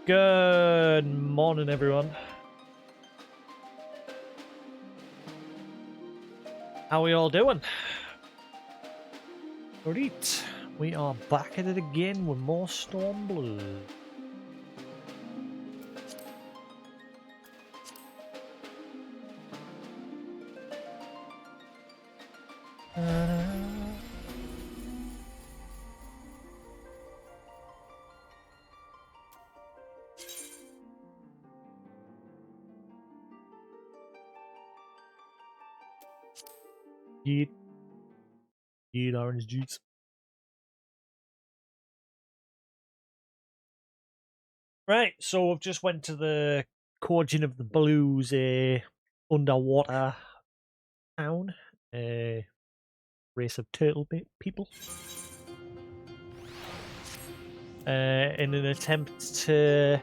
Good morning, everyone. How are we all doing? Alright, we are back at it again with more Storm Blue. Yeet. Yeet orange juice. Right, so I've just went to the Corgin of the Blues underwater town. Race of turtle people. In an attempt to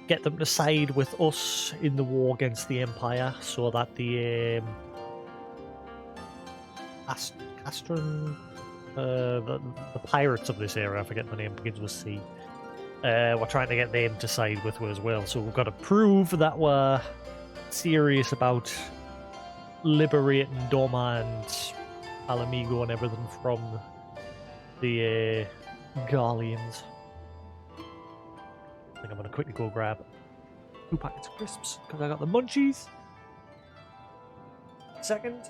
get them to side with us in the war against the Empire, so that the the pirates of this area, I forget the name, begins with C. We're trying to get them to side with us as well, so we've got to prove that we're serious about liberating Doma and Alamigo and everything from the Garleans. I think I'm going to quickly go grab 2 packets of crisps because I got the munchies. Second.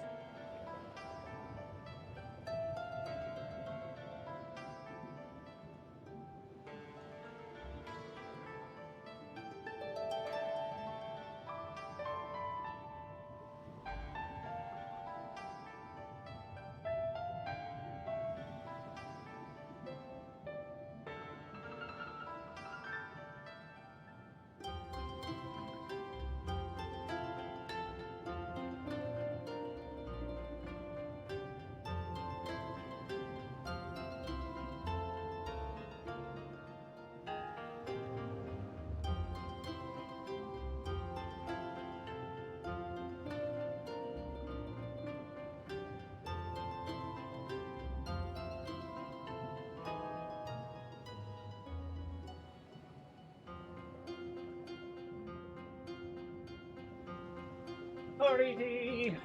Alrighty.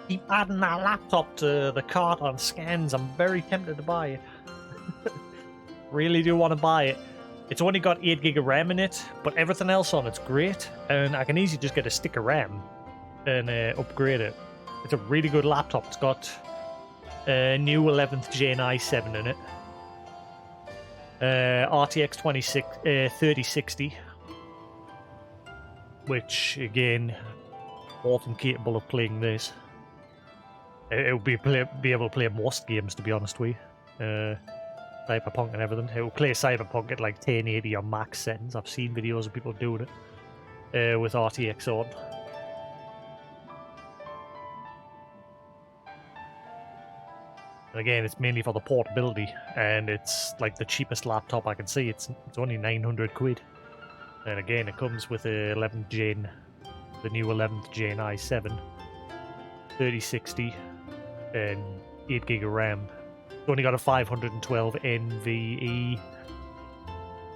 Keep adding that laptop to the cart on scans. I'm very tempted to buy it. Really do want to buy it. It's only got 8 gig of RAM in it, but everything else on it's great, and I can easily just get a stick of RAM and upgrade it. It's a really good laptop. It's got a new 11th Gen i7 in it. RTX 3060, which again, more than capable of playing this. It will be able to play most games, to be honest with you. Cyberpunk and everything. It will play Cyberpunk at like 1080 on max settings. I've seen videos of people doing it with RTX on. And again, it's mainly for the portability, and it's like the cheapest laptop I can see. It's only 900 quid. And again, it comes with a 11th gen, the new 11th gen i7, 3060, and 8 gig of RAM. It's only got a 512 NVE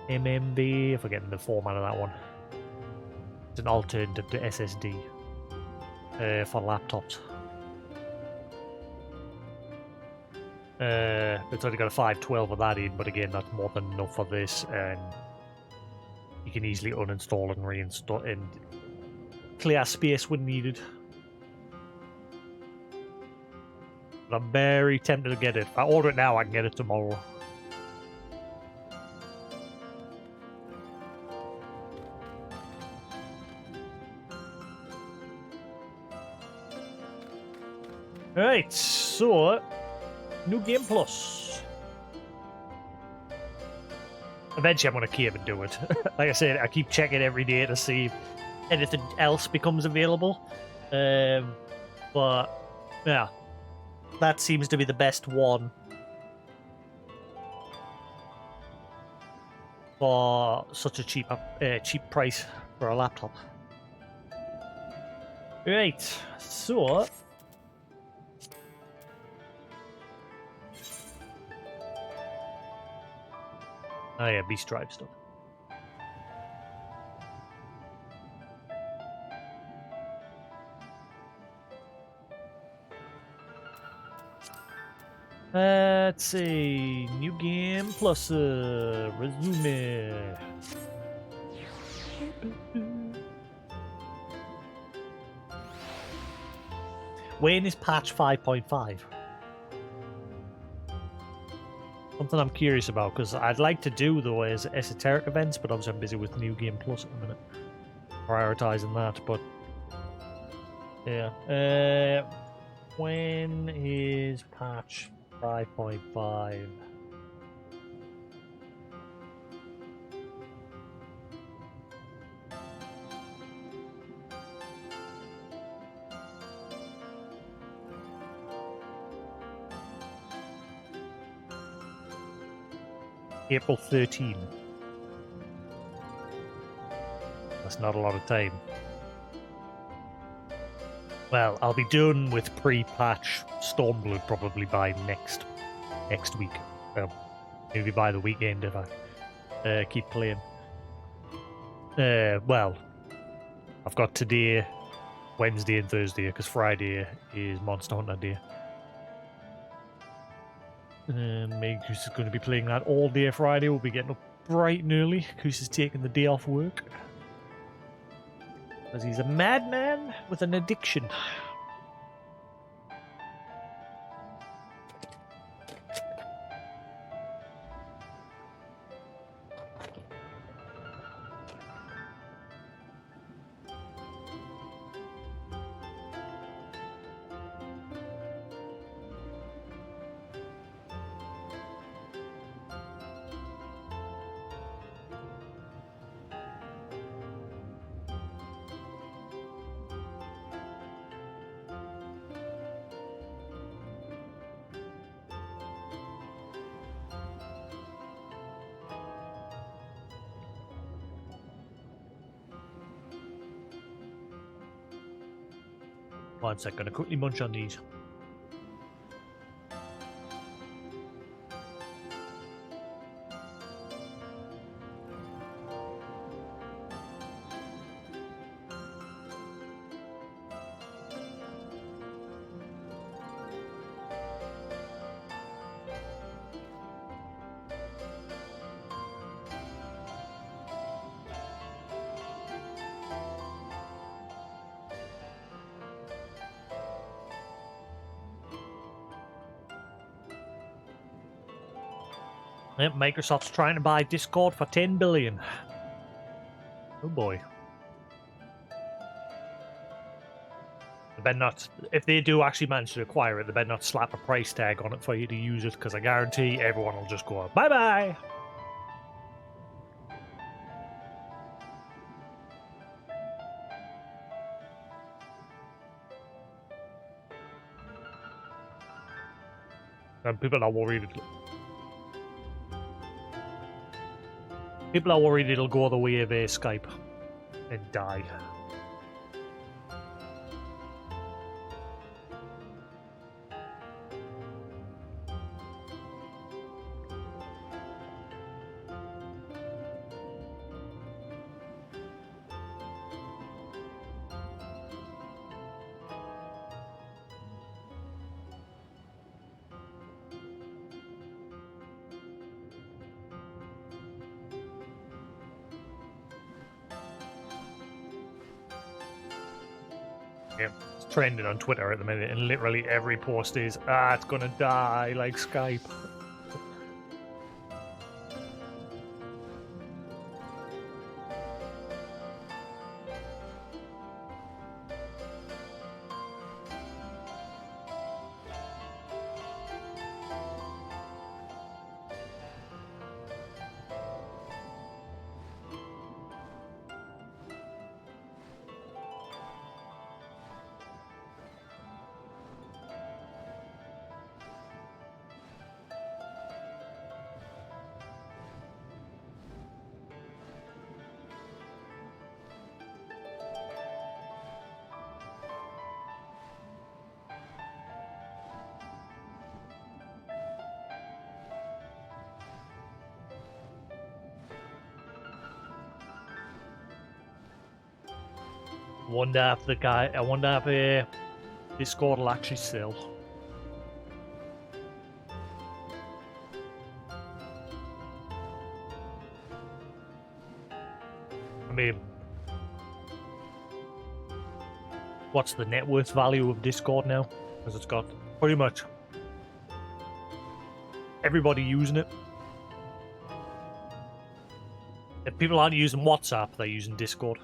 MMB. I'm forgetting the format of that one. It's an alternative to SSD for laptops. It's only got a 512 of that in, but again, that's more than enough for this, and you can easily uninstall and reinstall and clear space when needed. But I'm very tempted to get it. If I order it now, I can get it tomorrow. Alright, so New Game Plus. Eventually I'm going to keep and do it. Like I said, I keep checking every day to see if anything else becomes available. But, yeah. That seems to be the best one for such a cheap price for a laptop. Right, so Oh yeah, Beast Drive stuff. Let's see. New game plus resume. When is patch 5.5? Something I'm curious about, because I'd like to do, though, is esoteric events, but obviously I'm busy with New Game Plus at the minute. Prioritising that, but... Yeah. When is patch 5.5? April 13. That's not a lot of time. Well, I'll be done with pre-patch Stormblood probably by next week. Well, maybe by the weekend if I keep playing. Well, I've got today, Wednesday and Thursday, because Friday is Monster Hunter Day. Me, Goose is going to be playing that all day Friday. We'll be getting up bright and early. Goose is taking the day off work. Because he's a madman with an addiction. One sec, gonna quickly munch on these. Yep, Microsoft's trying to buy Discord for 10 billion. Oh boy. They better not, if they do actually manage to acquire it, they better not slap a price tag on it for you to use it, because I guarantee everyone will just go, bye-bye! And people are worried. People are worried it'll go the way of Skype and die. Yeah, it's trending on Twitter at the minute, and literally every post is, it's gonna die like Skype. Wonder if I wonder if Discord will actually sell. I mean, what's the net worth value of Discord now? Because it's got pretty much everybody using it. If people aren't using WhatsApp, they're using Discord.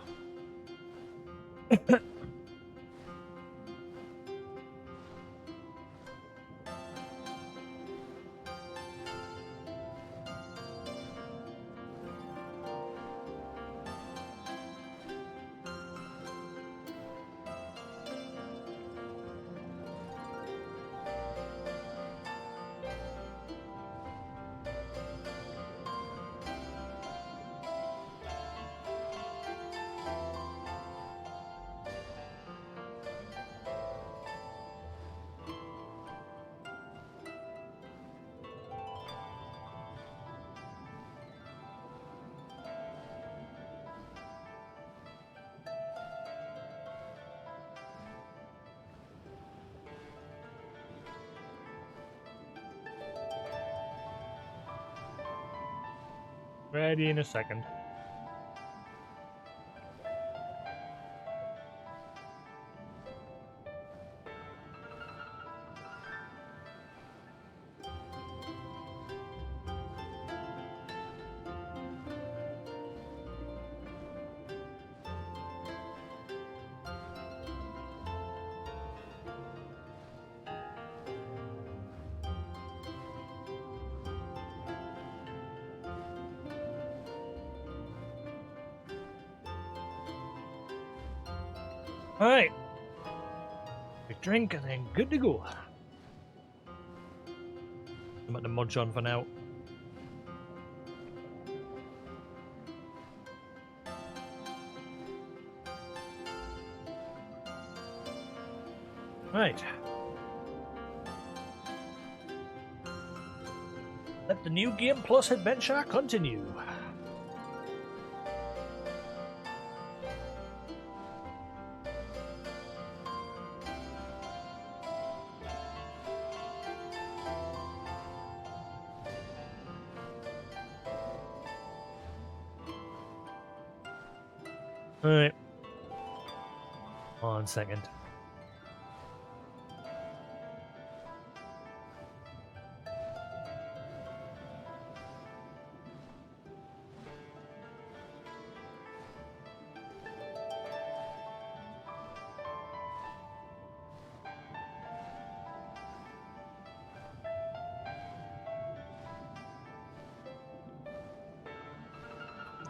Ready in a second. Alright. Quick drink and then good to go. I'm at the mudge on for now. Right. Let the new game plus adventure continue. Alright. 1 second.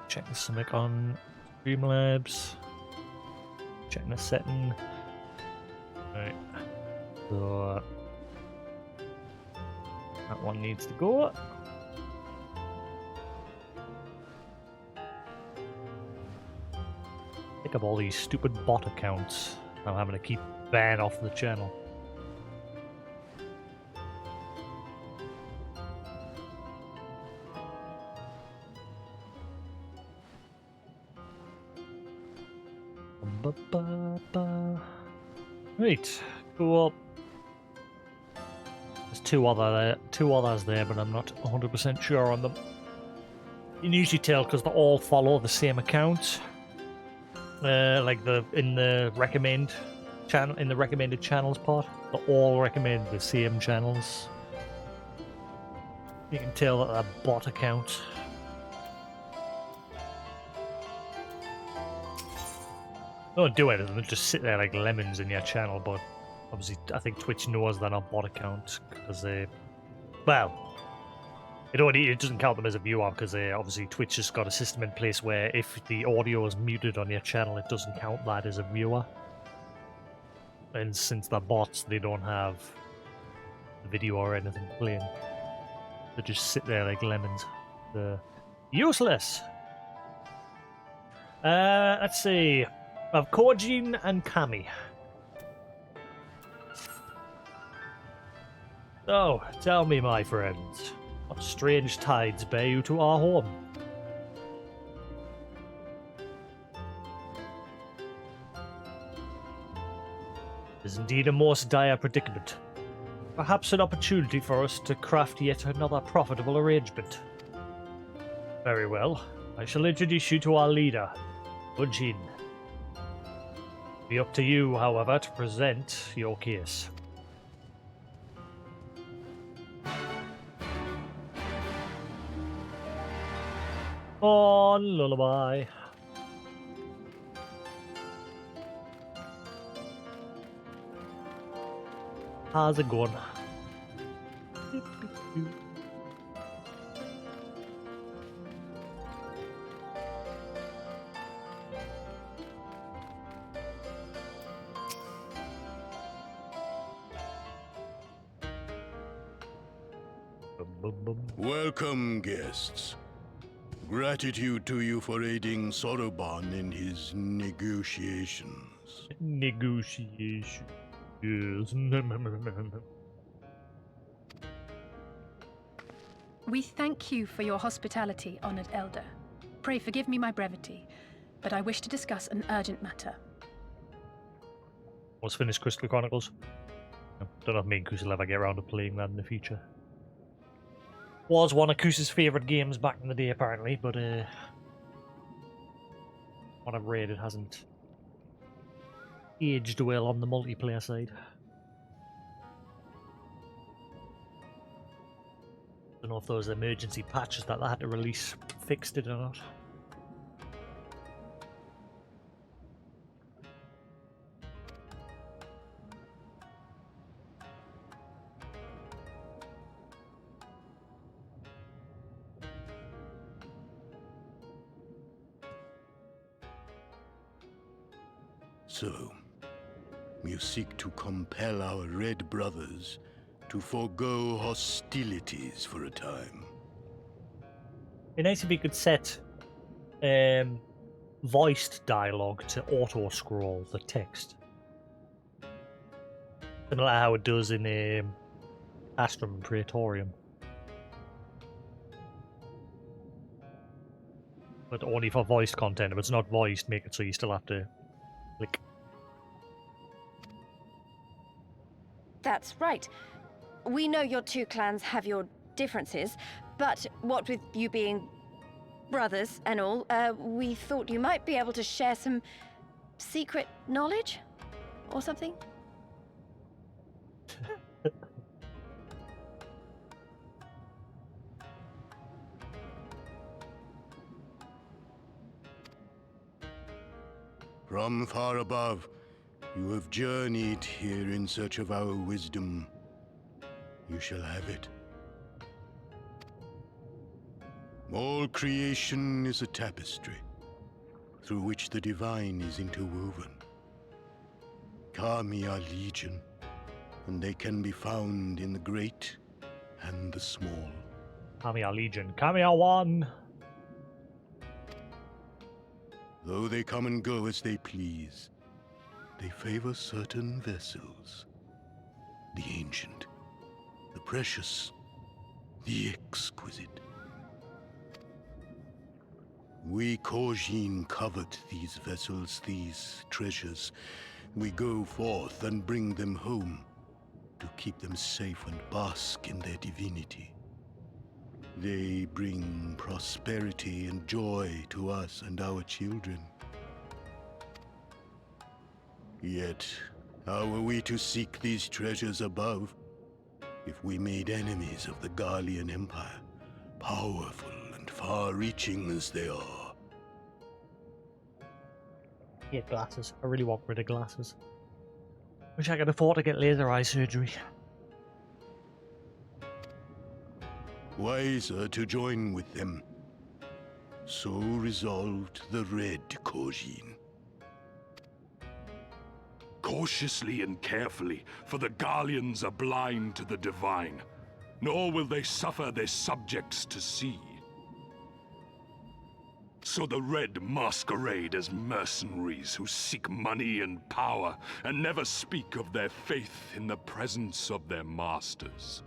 Check the something on Streamlabs. Checking the setting. Right. So that one needs to go. Pick up all these stupid bot accounts I'm having to keep ban off the channel. Right, go up. There's two others there, but I'm not 100% sure on them. You can usually tell because they all follow the same account. Like in the recommended channels part, they all recommend the same channels. You can tell that they're bot account. Don't do anything, just sit there like lemons in your channel, but obviously I think Twitch knows they're not bot accounts because they, well, it doesn't count them as a viewer because obviously Twitch has got a system in place where if the audio is muted on your channel, it doesn't count that as a viewer. And since they're bots, they don't have the video or anything playing. They just sit there like lemons. They're useless. Let's see. Of Kojin and Kami. So, tell me, my friends, what strange tides bear you to our home? is indeed a most dire predicament. Perhaps an opportunity for us to craft yet another profitable arrangement. Very well. I shall introduce you to our leader, Unjin. Be up to you, however, to present your case. On lullaby. How's it going? Welcome, guests. Gratitude to you for aiding Soroban in his negotiations. Negotiations. Yes. We thank you for your hospitality, honored elder. Pray forgive me my brevity, but I wish to discuss an urgent matter. Let's finish Crystal Chronicles. Don't know if me and Kus will ever get around to playing that in the future. Was one of Kus's favourite games back in the day, apparently, but what I've read, it hasn't aged well on the multiplayer side. Don't know if those emergency patches that they had to release fixed it or not. So, you seek to compel our Red Brothers to forego hostilities for a time. It'd be nice if you could set voiced dialogue to auto-scroll the text. Similar to how it does in Astrum and Praetorium. But only for voiced content. If it's not voiced, make it so you still have to click. That's right. We know your two clans have your differences, but what with you being brothers and all, we thought you might be able to share some secret knowledge or something. From far above, you have journeyed here in search of our wisdom. You shall have it. All creation is a tapestry, through which the divine is interwoven. Kami are legion, and they can be found in the great and the small. Kami are Legion. Kami are one! Though they come and go as they please, they favor certain vessels. The ancient, the precious, the exquisite. We Kojin covet these vessels, these treasures. We go forth and bring them home to keep them safe and bask in their divinity. They bring prosperity and joy to us and our children. Yet, how are we to seek these treasures above if we made enemies of the Garlean Empire, powerful and far-reaching as they are? I hate glasses. I really want rid of glasses. Wish I could afford to get laser eye surgery. Wiser to join with them. So resolved the Red Kojin. Cautiously and carefully, for the Garleans are blind to the divine, nor will they suffer their subjects to see. So the Red masquerade as mercenaries who seek money and power, and never speak of their faith in the presence of their masters.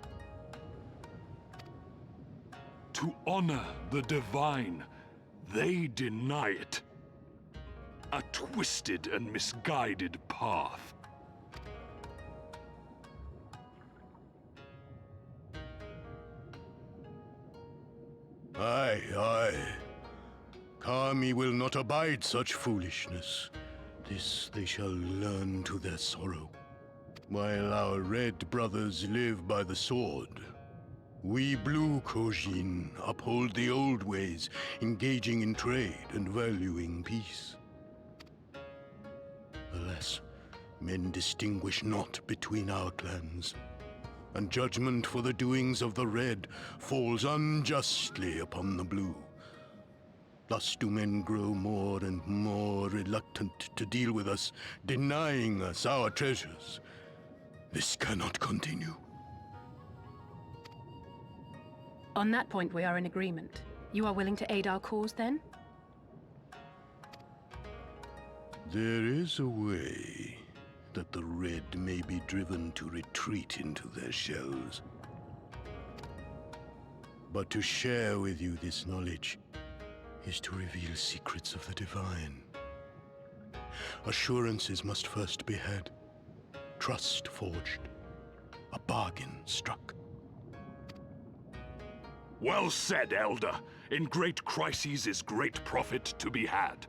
To honor the divine, they deny it. A twisted and misguided path. Aye, aye. Kami will not abide such foolishness. This they shall learn to their sorrow. While our red brothers live by the sword, we blue Kojin uphold the old ways, engaging in trade and valuing peace. Alas, men distinguish not between our clans, and judgment for the doings of the red falls unjustly upon the blue. Thus do men grow more and more reluctant to deal with us, denying us our treasures. This cannot continue. On that point, we are in agreement. You are willing to aid our cause, then? There is a way that the red may be driven to retreat into their shells. But to share with you this knowledge is to reveal secrets of the divine. Assurances must first be had, trust forged, a bargain struck. Well said, Elder. In great crises is great profit to be had.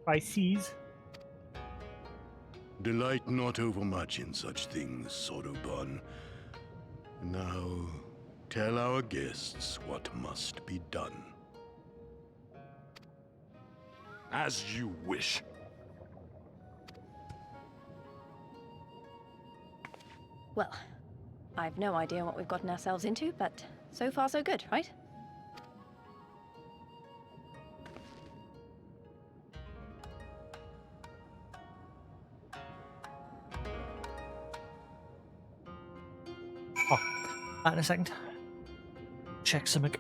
Crises? Delight not overmuch in such things, Soroban. Now, tell our guests what must be done. As you wish. Well, I've no idea what we've gotten ourselves into, but so far so good, right? Oh, back in a second. Check something.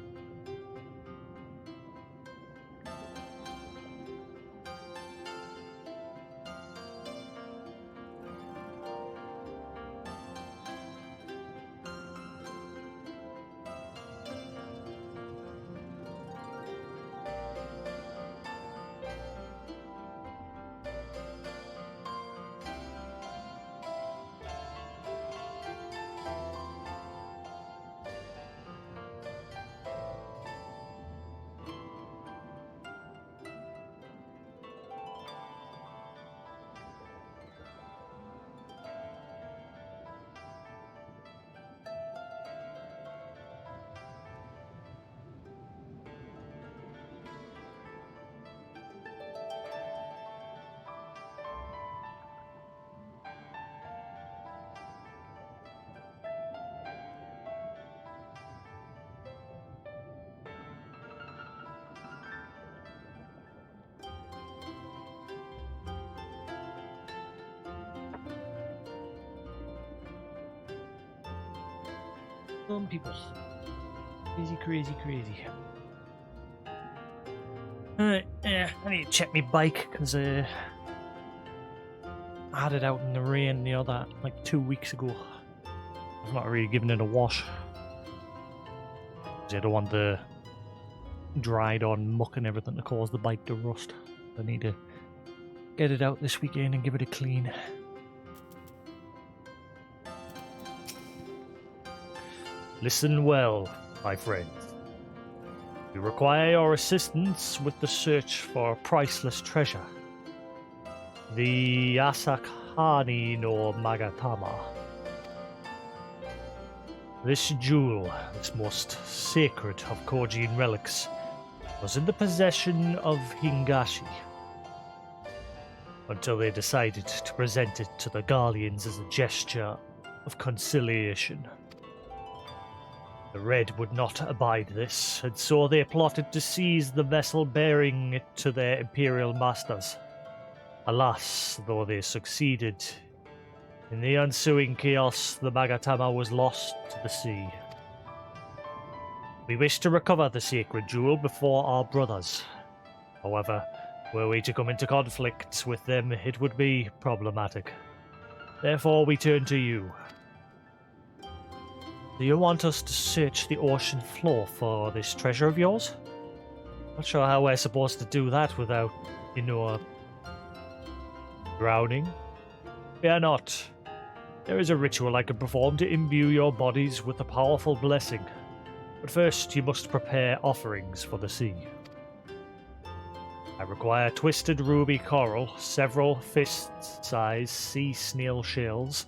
Some people. Crazy. Alright, yeah, I need to check my bike, because I had it out in the rain the other, like 2 weeks ago. I've not really given it a wash. 'Cause I don't want the dried on muck and everything to cause the bike to rust. I need to get it out this weekend and give it a clean. Listen well, my friends. We require your assistance with the search for a priceless treasure. The Asakani no Magatama. This jewel, this most sacred of Kojin relics, was in the possession of Hingashi, until they decided to present it to the Guardians as a gesture of conciliation. The Red would not abide this, and so they plotted to seize the vessel bearing it to their Imperial masters. Alas, though they succeeded, in the ensuing chaos the Magatama was lost to the sea. We wish to recover the sacred jewel before our brothers. However, were we to come into conflict with them, it would be problematic. Therefore, we turn to you. Do you want us to search the ocean floor for this treasure of yours? Not sure how we're supposed to do that without, drowning. Fear not. There is a ritual I can perform to imbue your bodies with a powerful blessing. But first, you must prepare offerings for the sea. I require twisted ruby coral, several fist-sized sea snail shells,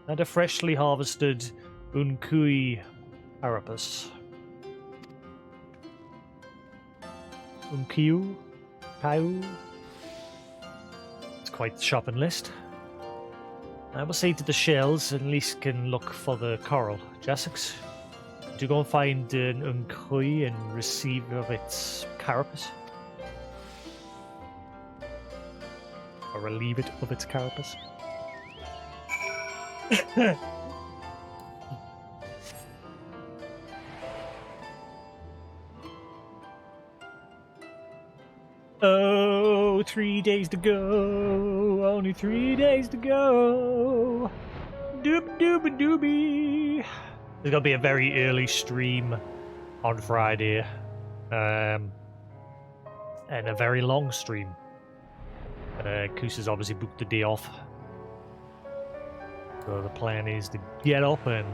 and a freshly harvested unkui carapace. Unkiu? Kau? It's quite the shopping list. I will say to the shells, at least can look for the coral. Jasix, would you go and find an unkui and receive of its carapace? Or relieve it of its carapace? Oh, 3 days to go. Only 3 days to go. Doob dooba doobie. There's gonna be a very early stream on Friday. And a very long stream. Koos has obviously booked the day off. So the plan is to get up and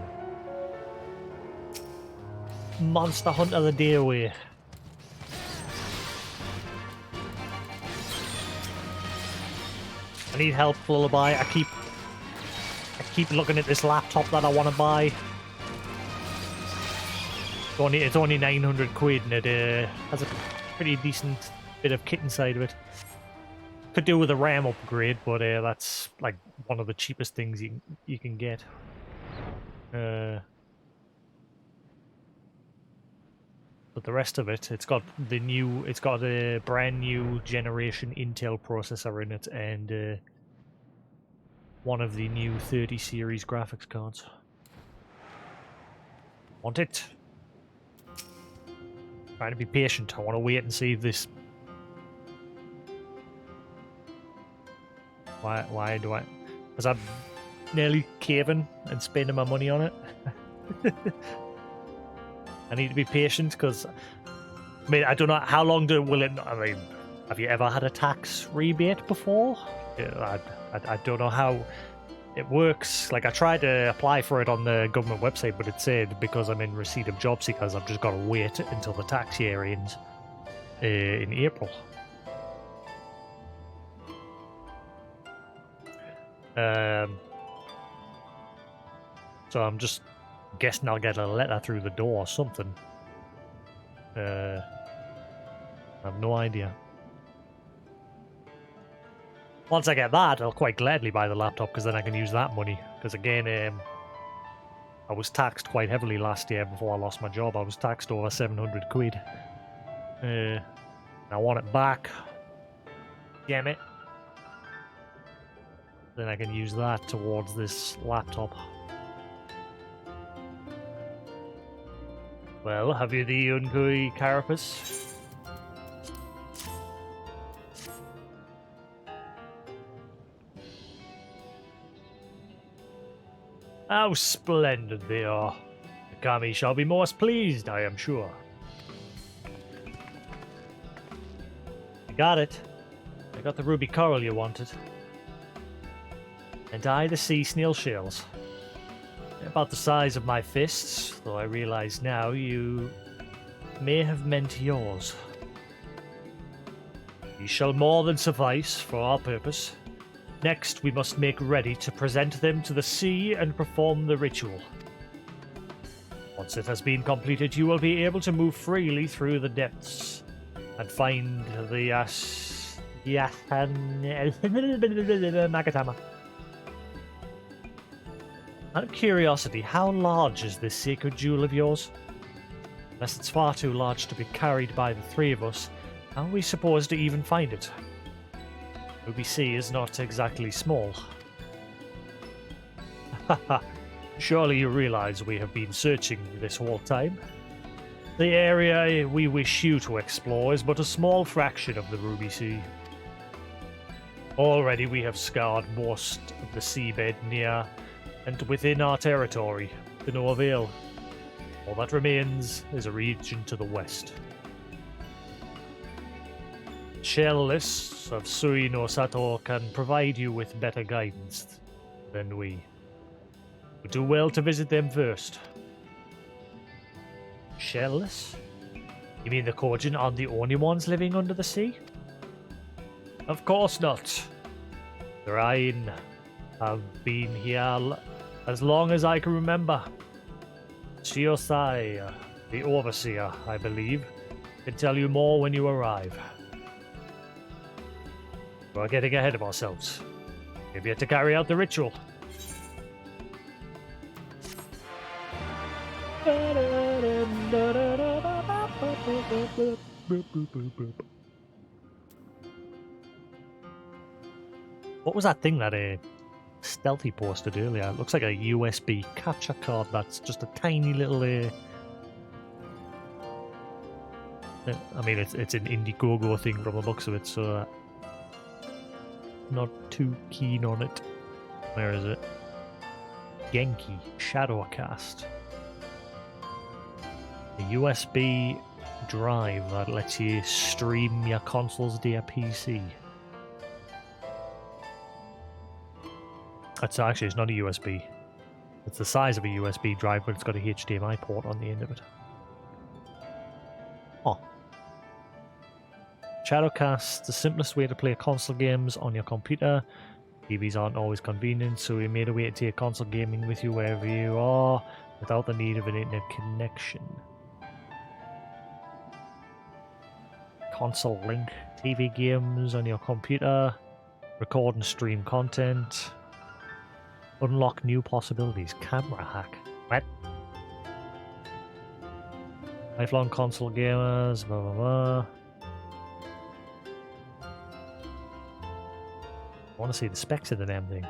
monster hunt of the day away. I need help, Lullaby. I keep looking at this laptop that I want to buy. It's only 900 quid and it has a pretty decent bit of kit inside of it. Could do with a RAM upgrade, but that's like one of the cheapest things you can get. But the rest of it, it's got a brand new generation Intel processor in it and one of the new 30 series graphics cards. Want it? Trying to be patient. I want to wait and see if this. Why do I? Because I'm nearly caving and spending my money on it. I need to be patient because, I mean, I don't know how long will it. I mean, have you ever had a tax rebate before? I don't know how it works. Like, I tried to apply for it on the government website, but it said because I'm in receipt of job seekers, I've just got to wait until the tax year ends in April. So I'm just guessing I'll get a letter through the door or something. I have no idea. Once I get that, I'll quite gladly buy the laptop because then I can use that money. Because again, I was taxed quite heavily last year before I lost my job. I was taxed over 700 quid. I want it back. Damn it. Then I can use that towards this laptop. Well, have you the Unkui carapace? How splendid they are. The Kami shall be most pleased, I am sure. I got it. I got the ruby coral you wanted. And I the sea snail shells. About the size of my fists, though I realize now you may have meant yours. These shall more than suffice for our purpose. Next, we must make ready to present them to the sea and perform the ritual. Once it has been completed, you will be able to move freely through the depths and find the Magatama. Out of curiosity, how large is this sacred jewel of yours? Unless it's far too large to be carried by the three of us, how are we supposed to even find it? Ruby Sea is not exactly small. Haha, surely you realize we have been searching this whole time? The area we wish you to explore is but a small fraction of the Ruby Sea. Already we have scoured most of the seabed near and within our territory, to no avail. All that remains is a region to the west. Shell lists of Sui no Sato can provide you with better guidance than we. But do well to visit them first. Shellless? You mean the Kojin aren't the only ones living under the sea? Of course not. The Rhine have been here as long as I can remember. Shiosai, the Overseer, I believe, can tell you more when you arrive. We're getting ahead of ourselves. We've yet to carry out the ritual. What was that thing that Stealthy posted earlier? It looks like a USB capture card that's just a tiny little... I mean, it's an Indiegogo thing from the looks of it, so... not too keen on it. Where is it? Genki Shadowcast. A USB drive that lets you stream your consoles to your PC. It's not a USB. It's the size of a USB drive, but it's got a HDMI port on the end of it. Oh. Shadowcast, the simplest way to play console games on your computer. TVs aren't always convenient, so we made a way to take console gaming with you wherever you are, without the need of an internet connection. Console link, TV games on your computer, record and stream content, unlock new possibilities, camera hack. What? Lifelong console gamers, blah blah blah. I want to see the specs of the damn thing.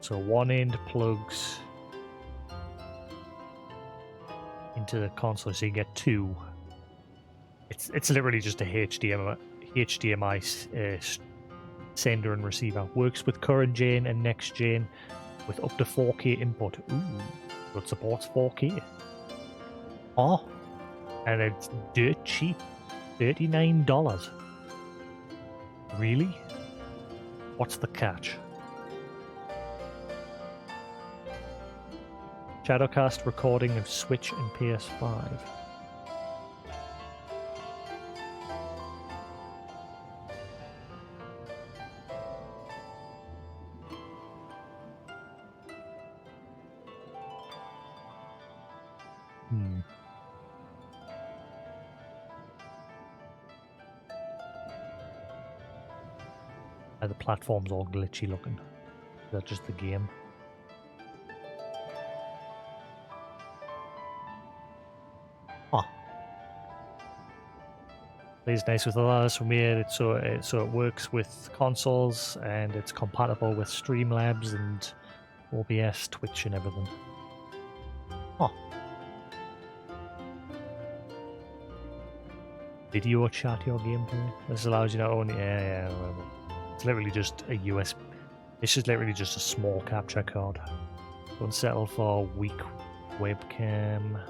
So one end plugs into the console, so you get two. It's literally just a HDMI sender and receiver. Works with current gen and next gen with up to 4K input. Ooh, so it supports 4K. Oh, and it's dirt cheap, $39. Really? What's the catch? Shadowcast recording of Switch and PS5. The platform's all glitchy looking. Is that just the game? Huh. Plays nice with others from here. So it works with consoles and it's compatible with Streamlabs and OBS, Twitch, and everything. Huh. Video chat your gameplay. This allows you not only whatever. It's literally just a USB. It's just literally just a small capture card. Don't settle for weak webcam.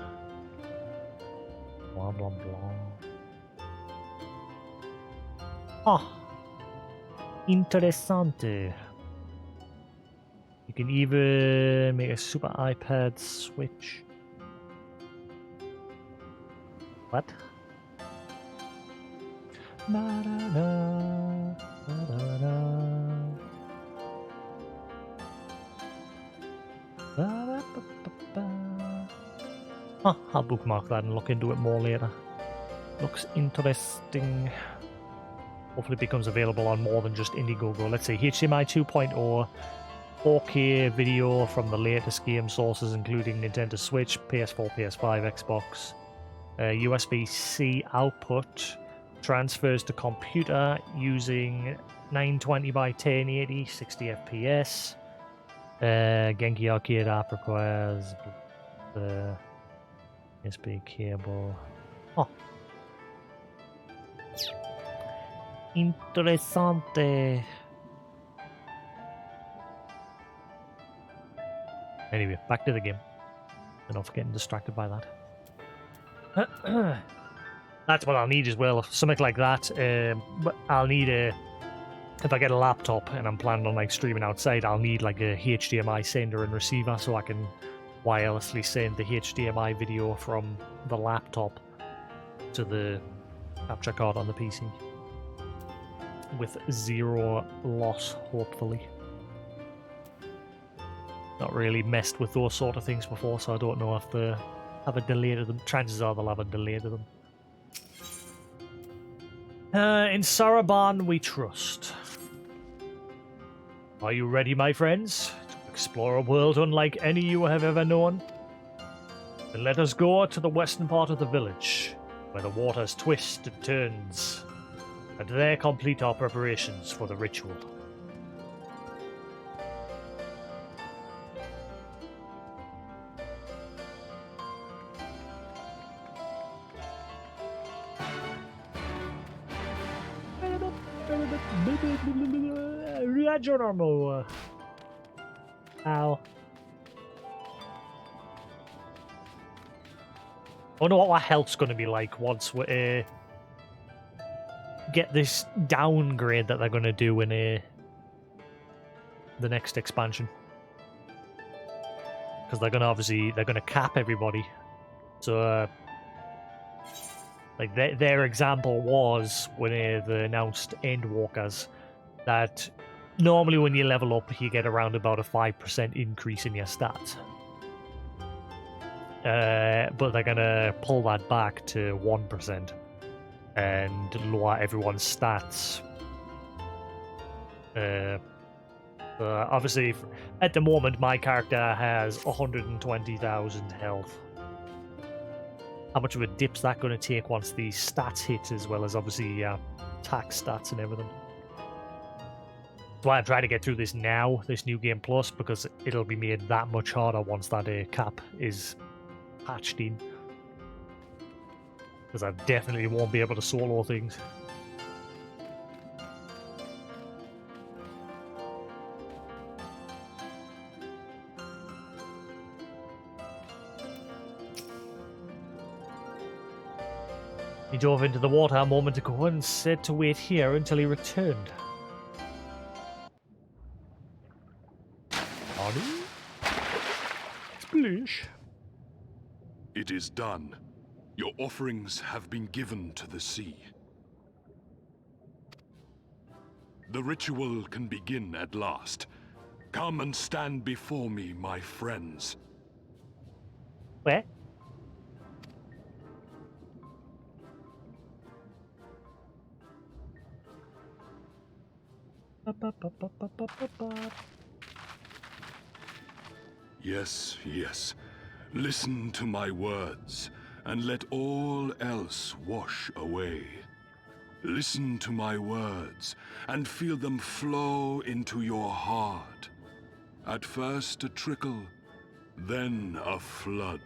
Blah blah blah. Ah, interessante. You can even make a super iPad Switch. What? I'll bookmark that and look into it more later. Looks interesting. Hopefully it becomes available on more than just Indiegogo. Let's see, HDMI 2.0, 4K video from the latest game sources including Nintendo Switch, PS4, PS5, Xbox, USB-C output, transfers to computer using 920 by 1080, 60 FPS. Genki Arcade app requires the USB cable. Oh. Interessante. Anyway, back to the game. Enough getting distracted by that. That's what I'll need as well. Something like that. But I'll need a if I get a laptop and I'm planning on like streaming outside, I'll need like a HDMI sender and receiver so I can wirelessly send the HDMI video from the laptop to the capture card on the PC with zero loss, hopefully. Not really messed with those sort of things before, so I don't know if they have a delay to them. Chances are they'll have a delay to them. In Saraban we trust. Are you ready, my friends, to explore a world unlike any you have ever known? Then let us go to the western part of the village, where the waters twist and turns, and there complete our preparations for the ritual. Ragionamo. Ow. I wonder what our health's going to be like once we get this downgrade that they're going to do in the next expansion. Because they're going to cap everybody. So like their example was when they announced Endwalkers that normally when you level up you get around about a 5% increase in your stats. But they're gonna pull that back to 1% and lower everyone's stats. Obviously, at the moment, my character has 120,000 health. How much of a dip's that going to take once these stats hit, as well as obviously attack stats and everything? That's why I'm trying to get through this now, this New Game Plus, because it'll be made that much harder once that cap is patched in. Because I definitely won't be able to solo things. He dove into the water a moment ago and said to wait here until he returned. Arnie? Splish. It is done. Your offerings have been given to the sea. The ritual can begin at last. Come and stand before me, my friends. Where? Yes, yes. Listen to my words, and let all else wash away. Listen to my words, and feel them flow into your heart. At first a trickle, then a flood.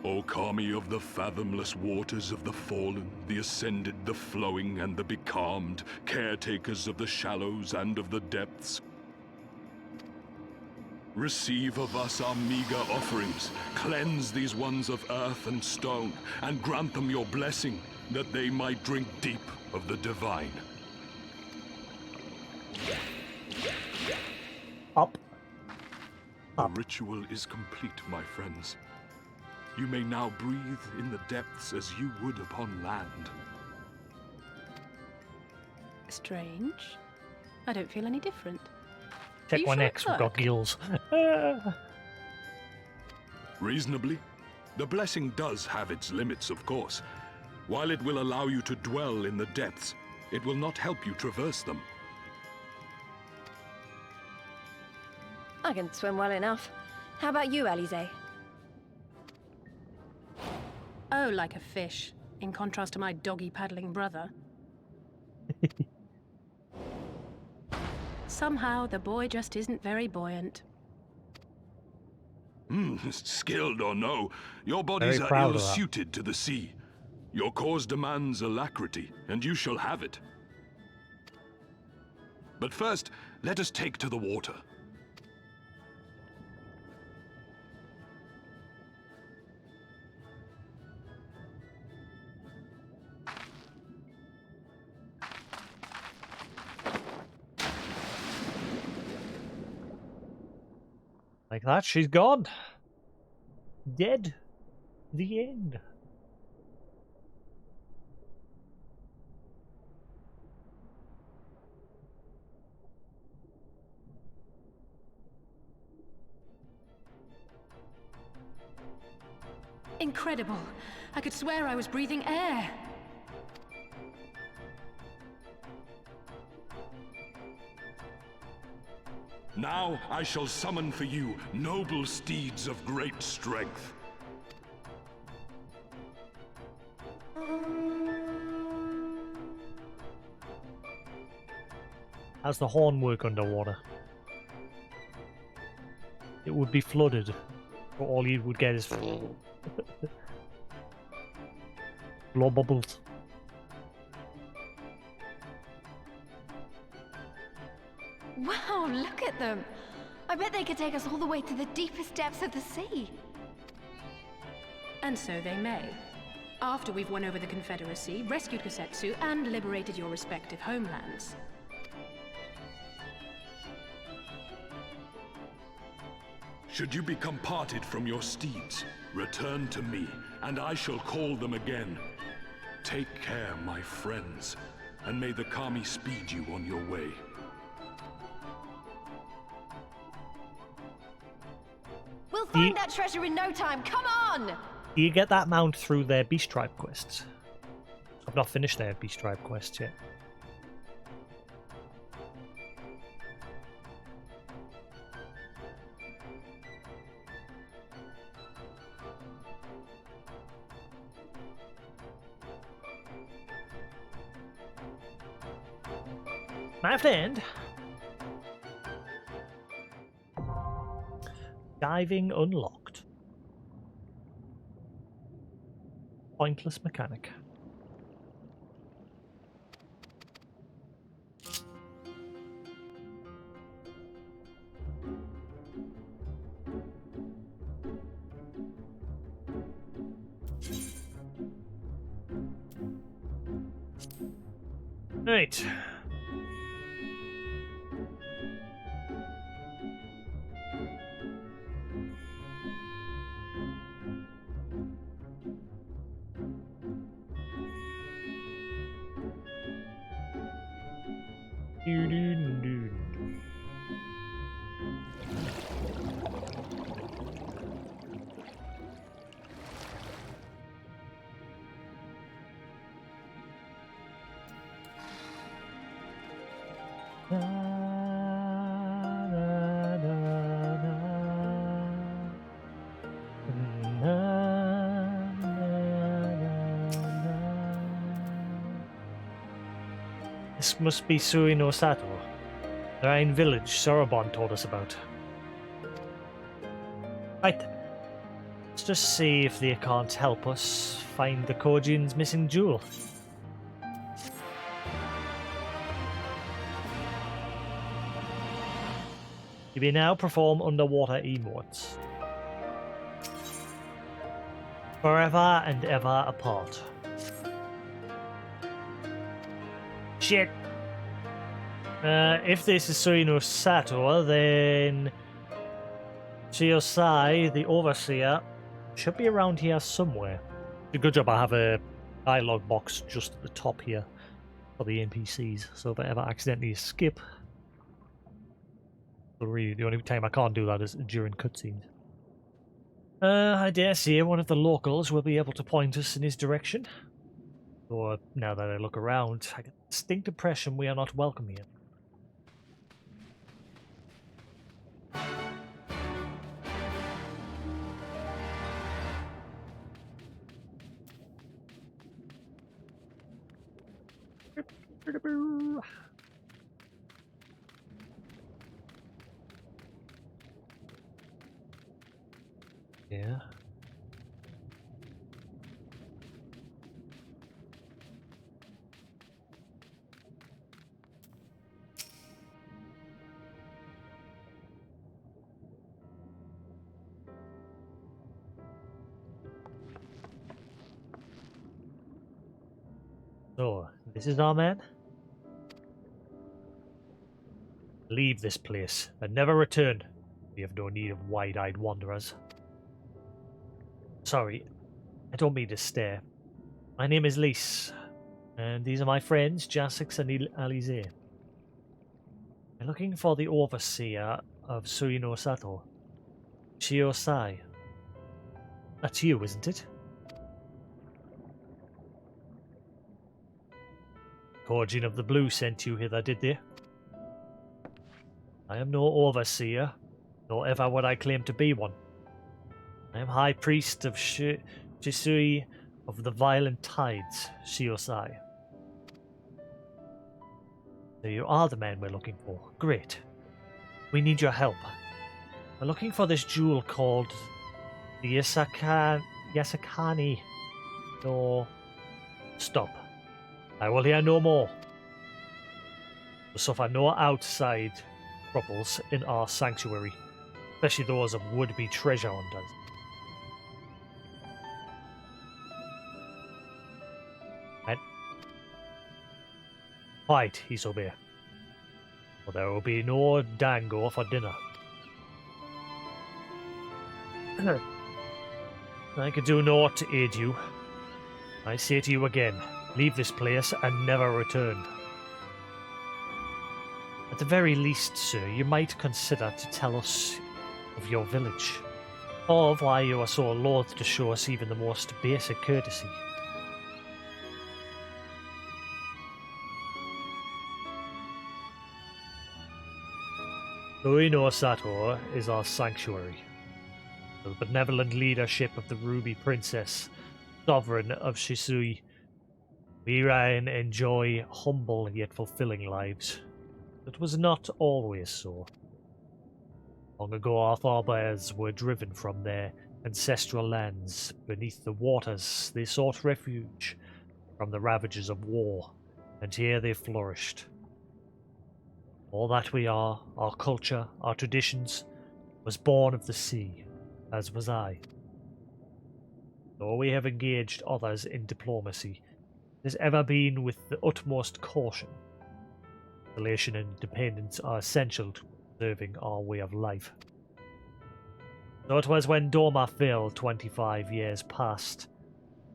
O Kami of the fathomless waters of the fallen, the ascended, the flowing, and the becalmed, caretakers of the shallows and of the depths, receive of us our meager offerings, cleanse these ones of earth and stone, and grant them your blessing, that they might drink deep of the divine. Up. The ritual is complete, my friends. You may now breathe in the depths as you would upon land. Strange. I don't feel any different. Check my sure next, we've got it's gills. Reasonably, the blessing does have its limits, of course. While it will allow you to dwell in the depths, it will not help you traverse them. I can swim well enough. How about you, Alize? Oh, like a fish, in contrast to my doggy-paddling brother. Somehow, the boy just isn't very buoyant. Skilled or no, your bodies Very are proud of that. ill-suited to the sea. Your cause demands alacrity, and you shall have it. But first, let us take to the water. Like that, she's gone. Dead. The end. Incredible. I could swear I was breathing air. Now I shall summon for you noble steeds of great strength. How's the horn work underwater? It would be flooded, but all you would get is blow bubbles. Wow, look at them! I bet they could take us all the way to the deepest depths of the sea. And so they may. After we've won over the Confederacy, rescued Kosetsu, and liberated your respective homelands. Should you become parted from your steeds, return to me, and I shall call them again. Take care, my friends, and may the Kami speed you on your way. We'll find that treasure in no time, come on! Do you get that mount through their Beast Tribe quests? I've not finished their Beast Tribe quests yet. My friend. Diving unlocked. Pointless mechanic. Right. Doo-doo-doo. Na, na, na, na. Na, na, na. This must be Sui no Sato, the Rhine village Sorobon told us about. Right. Let's just see if they can't help us find the Kojin's missing jewel. You may now perform underwater emotes. Forever and ever apart. Shit. If this is Suino Sato, then Chiosai, the Overseer, should be around here somewhere. Good job I have a dialogue box just at the top here for the NPCs, so if I ever accidentally skip, really the only time I can't do that is during cutscenes. I dare say one of the locals will be able to point us in his direction. Or now that I look around, I get a distinct impression we are not welcome here. Yeah. So, this is our man? Leave this place and never return. We have no need of wide-eyed wanderers. Sorry, I don't mean to stare. My name is Lys, and these are my friends, Jasix and Alize. I'm looking for the overseer of Suino Sato, Shiosai. That's you, isn't it? Corgin of the Blue sent you hither, did they? I am no overseer, nor ever would I claim to be one. I am High Priest of Shisui of the Violent Tides, Shiosai. So you are the man we're looking for. Great. We need your help. We're looking for this jewel called the Yasakani. No. Stop. I will hear no more. We suffer no outside troubles in our sanctuary, especially those of would-be treasure hunters. And fight, Isobe, or there will be no dango for dinner. I could do naught to aid you. I say to you again, leave this place and never return. At the very least, sir, you might consider to tell us of your village, or of why you are so loath to show us even the most basic courtesy. Suino Sato is our sanctuary. The benevolent leadership of the Ruby Princess, sovereign of Shisui. We enjoy humble yet fulfilling lives. It was not always so. Long ago our forebears were driven from their ancestral lands. Beneath the waters they sought refuge from the ravages of war, and here they flourished. All that we are, our culture, our traditions, was born of the sea, as was I. Though we have engaged others in diplomacy, it has ever been with the utmost caution. Isolation and independence are essential to preserving our way of life. So it was when Doma fell 25 years past.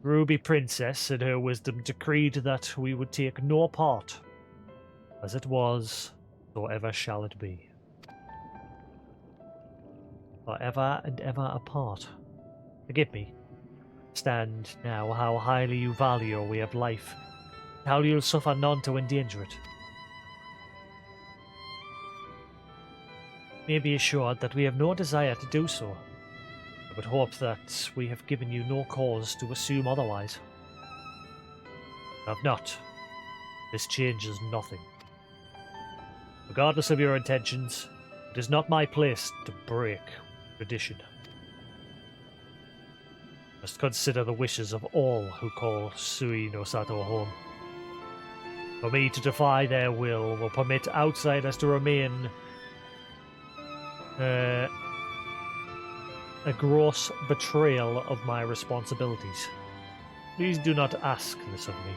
Ruby Princess, in her wisdom, decreed that we would take no part. As it was, so ever shall it be. Forever and ever apart. Forgive me. Understand now how highly you value your way of life, and how you'll suffer none to endanger it. You may be assured that we have no desire to do so. I would hope that we have given you no cause to assume otherwise. We have not. This changes nothing. Regardless of your intentions, it is not my place to break tradition. You must consider the wishes of all who call Sui no Sato home. For me to defy their will permit outsiders to remain a gross betrayal of my responsibilities. Please do not ask this of me.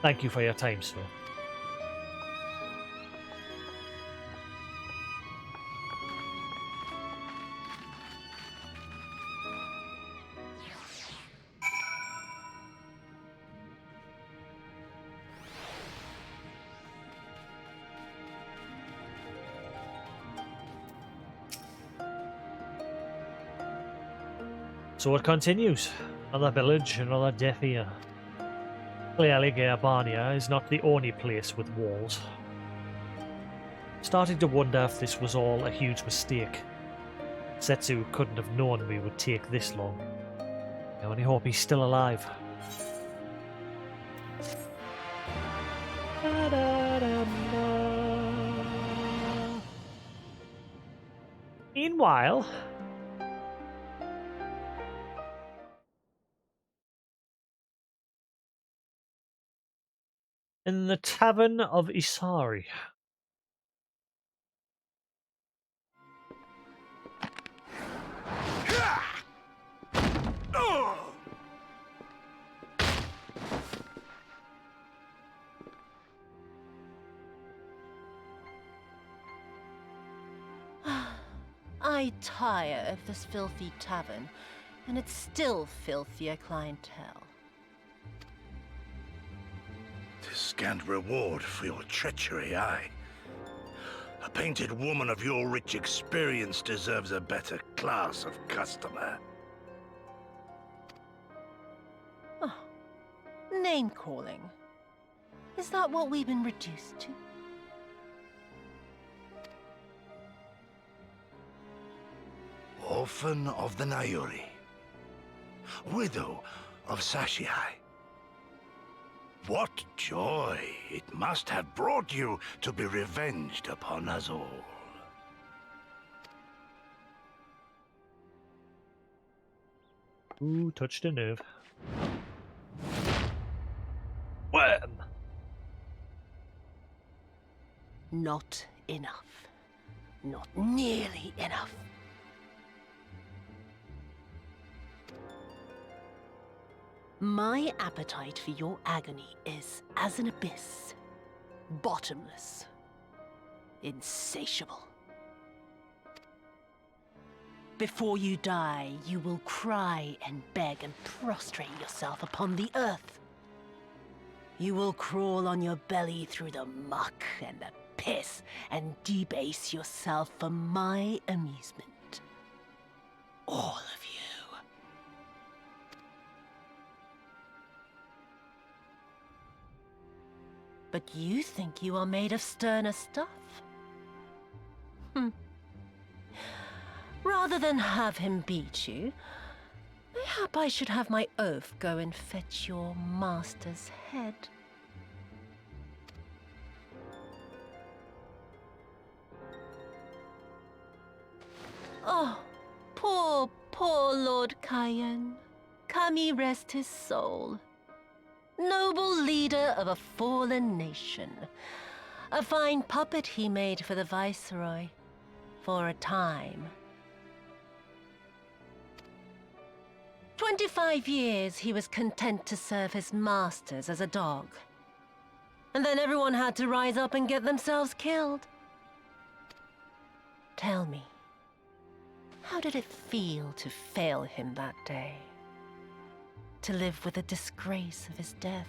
Thank you for your time, sir. So it continues. Another village, another death here. Clearly, Gerbania is not the only place with walls. Starting to wonder if this was all a huge mistake. Setsu couldn't have known we would take this long. I only hope he's still alive. Meanwhile, in the Tavern of Isari. I tire of this filthy tavern, and its still filthier clientele. 'Tis scant reward for your treachery, aye. A painted woman of your rich experience deserves a better class of customer. Oh, name-calling. Is that what we've been reduced to? Orphan of the Nayuri. Widow of Sashihai. What joy it must have brought you to be revenged upon us all. Ooh, touched a nerve. Wham! Not enough. Not nearly enough. My appetite for your agony is as an abyss. Bottomless. Insatiable. Before you die, you will cry and beg and prostrate yourself upon the earth. You will crawl on your belly through the muck and the piss and debase yourself for my amusement. All of you. But you think you are made of sterner stuff? Rather than have him beat you, mayhap I should have my oaf go and fetch your master's head. Oh, poor Lord Cayenne. Kami rest his soul. Noble leader of a fallen nation. A fine puppet he made for the Viceroy. For a time. 25 years he was content to serve his masters as a dog. And then everyone had to rise up and get themselves killed. Tell me, how did it feel to fail him that day? To live with the disgrace of his death?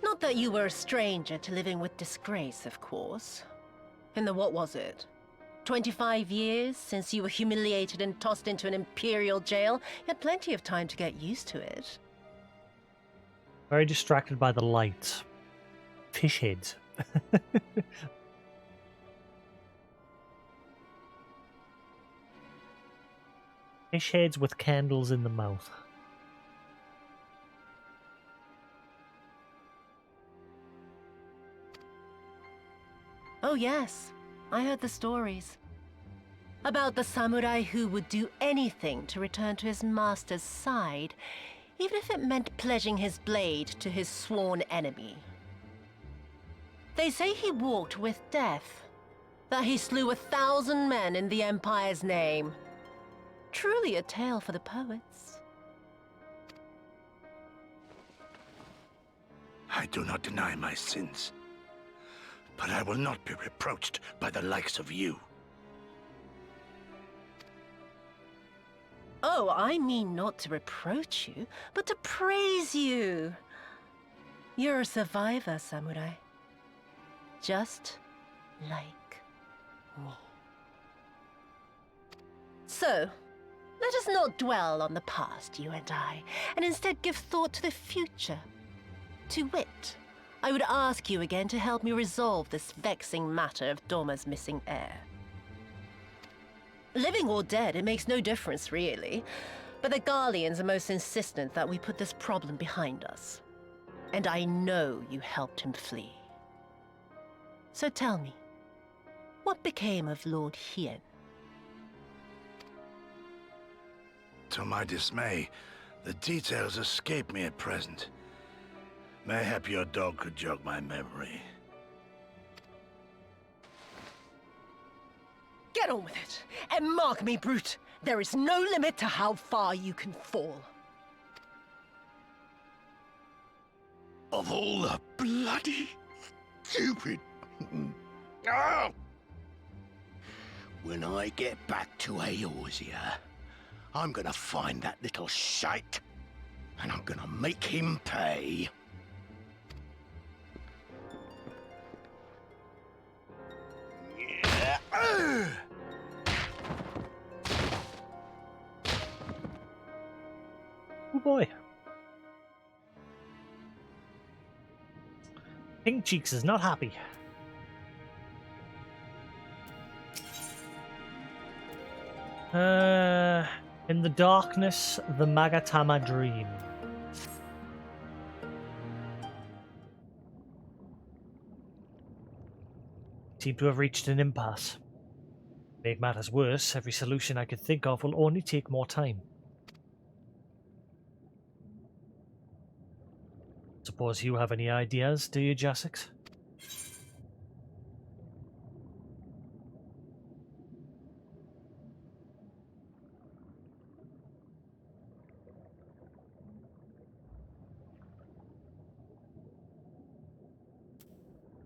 Not that you were a stranger to living with disgrace, of course. In the what was it? 25 years since you were humiliated and tossed into an imperial jail? You had plenty of time to get used to it. Very distracted by the lights. Fish heads. Fish heads with candles in the mouth. Oh yes, I heard the stories. About the samurai who would do anything to return to his master's side, even if it meant pledging his blade to his sworn enemy. They say he walked with death, that he slew 1,000 men in the Empire's name. Truly a tale for the poets. I do not deny my sins, but I will not be reproached by the likes of you. Oh, I mean not to reproach you, but to praise you. You're a survivor, samurai. Just like me. So, let us not dwell on the past, you and I, and instead give thought to the future. To wit, I would ask you again to help me resolve this vexing matter of Doma's missing heir. Living or dead, it makes no difference, really. But the Garleans are most insistent that we put this problem behind us. And I know you helped him flee. So tell me, what became of Lord Hien? To my dismay, the details escape me at present. Mayhap your dog could jog my memory. Get on with it, and mark me, brute! There is no limit to how far you can fall. Of all the bloody stupid... Ah! When I get back to Eorzea, I'm gonna find that little shite, and I'm gonna make him pay. Yeah. Oh boy. Pink Cheeks is not happy. In the darkness, the Magatama dream. Seem to have reached an impasse. Make matters worse, every solution I could think of will only take more time. Suppose you have any ideas, do you, Jasix?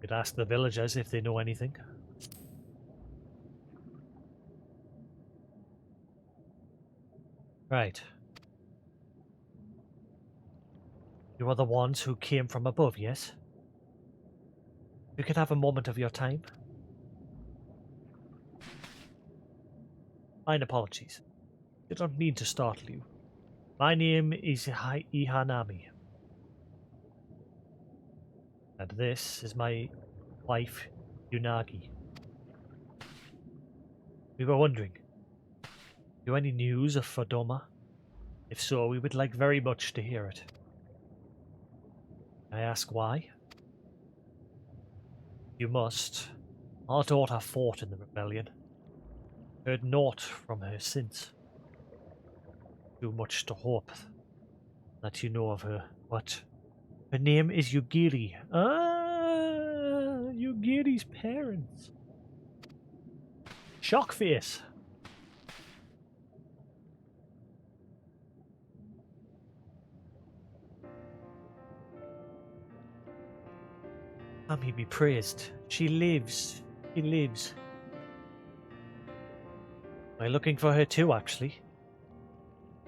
Could ask the villagers if they know anything. Right. You are the ones who came from above, yes? You could have a moment of your time. Mine apologies. I don't mean to startle you. My name is Ihanami. And this is my wife, Unagi. We were wondering, do any news of Fodoma? If so, we would like very much to hear it. Can I ask why? You must. Our daughter fought in the rebellion. Heard naught from her since. Too much to hope that you know of her. What? Her name is Yugiri. Ah, Yugiri's parents. Shock face. May be praised. She lives. She lives. I'm looking for her too, actually.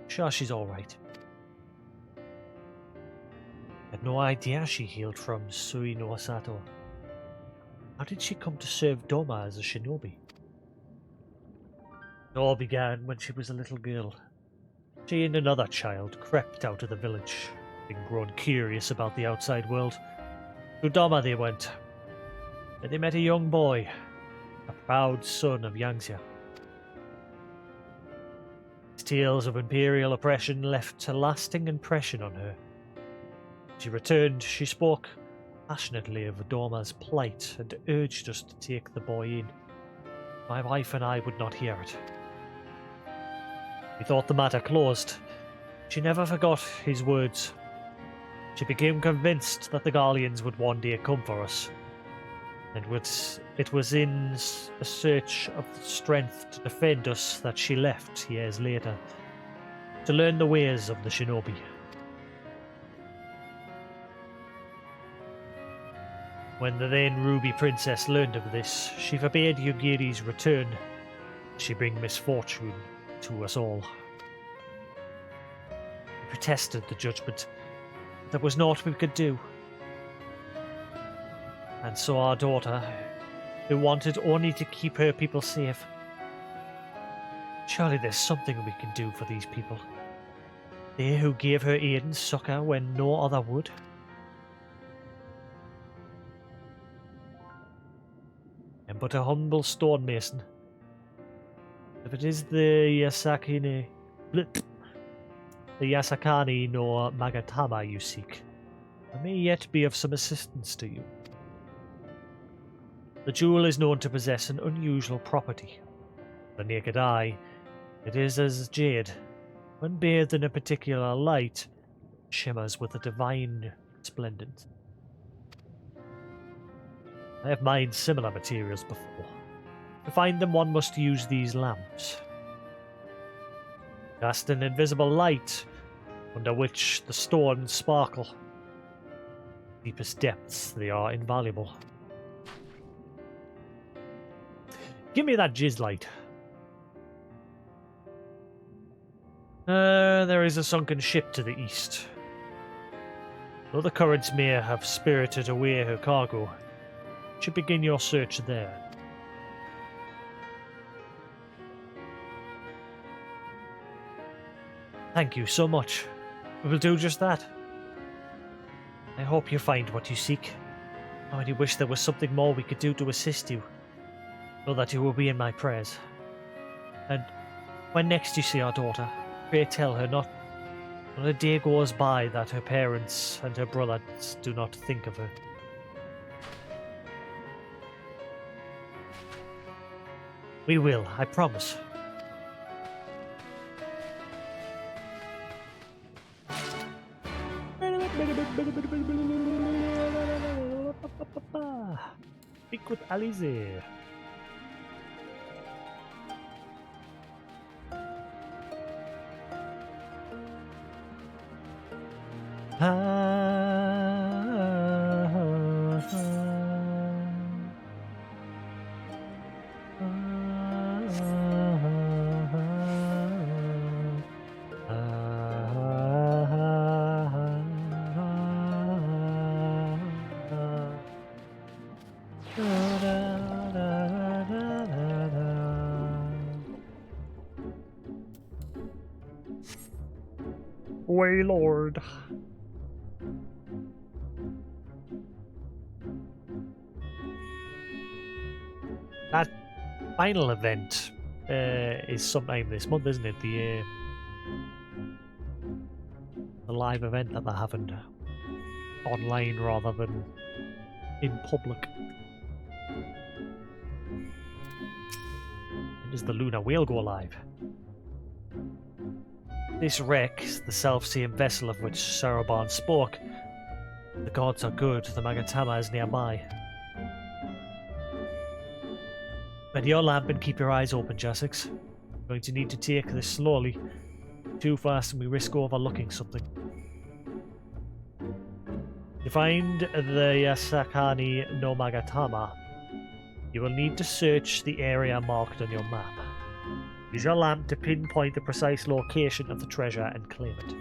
Sure, she's alright. Had no idea she hailed from Sui no Sato. How did she come to serve Doma as a shinobi? It all began when she was a little girl. She and another child crept out of the village, having grown curious about the outside world. To Doma they went, and they met a young boy, a proud son of Yangxia. His tales of imperial oppression left a lasting impression on her. When she returned, she spoke passionately of Doma's plight and urged us to take the boy in. My wife and I would not hear it. We thought the matter closed. She never forgot his words. She became convinced that the Garleans would one day come for us, and it was in a search of the strength to defend us that she left years later, to learn the ways of the shinobi. When the then Ruby Princess learned of this, she forbade Yugiri's return. She bring misfortune to us all. We protested the judgment. There was naught we could do. And so our daughter, who wanted only to keep her people safe. Surely there's something we can do for these people. They who gave her aid and succor when no other would. I'm but a humble stonemason. If it is the Yasakani no Magatama you seek, I may yet be of some assistance to you. The jewel is known to possess an unusual property. The naked eye, it is as jade. When bathed in a particular light, shimmers with a divine splendor. I have mined similar materials before. To find them, one must use these lamps. Cast an invisible light under which the stones sparkle. Deepest depths, they are invaluable. Give me that jizz light. There is a sunken ship to the east. Though the currents may have spirited away her cargo, you should begin your search there. Thank you so much. We will do just that. I hope you find what you seek. I only wish there was something more we could do to assist you. Know that you will be in my prayers. And when next you see our daughter, pray tell her not a day goes by that her parents and her brothers do not think of her. We will, I promise. Speak with Alize. Waylord. That final event is sometime this month, isn't it? The live event that they're having online rather than in public. When does the Lunar Whale go live? This wreck, the self-same vessel of which Saraban spoke. The gods are good, the Magatama is nearby. Ready your lamp and keep your eyes open, Jasix. We're going to need to take this slowly. Too fast and we risk overlooking something. To find the Yasakani no Magatama, you will need to search the area marked on your map. Use your lamp to pinpoint the precise location of the treasure and claim it.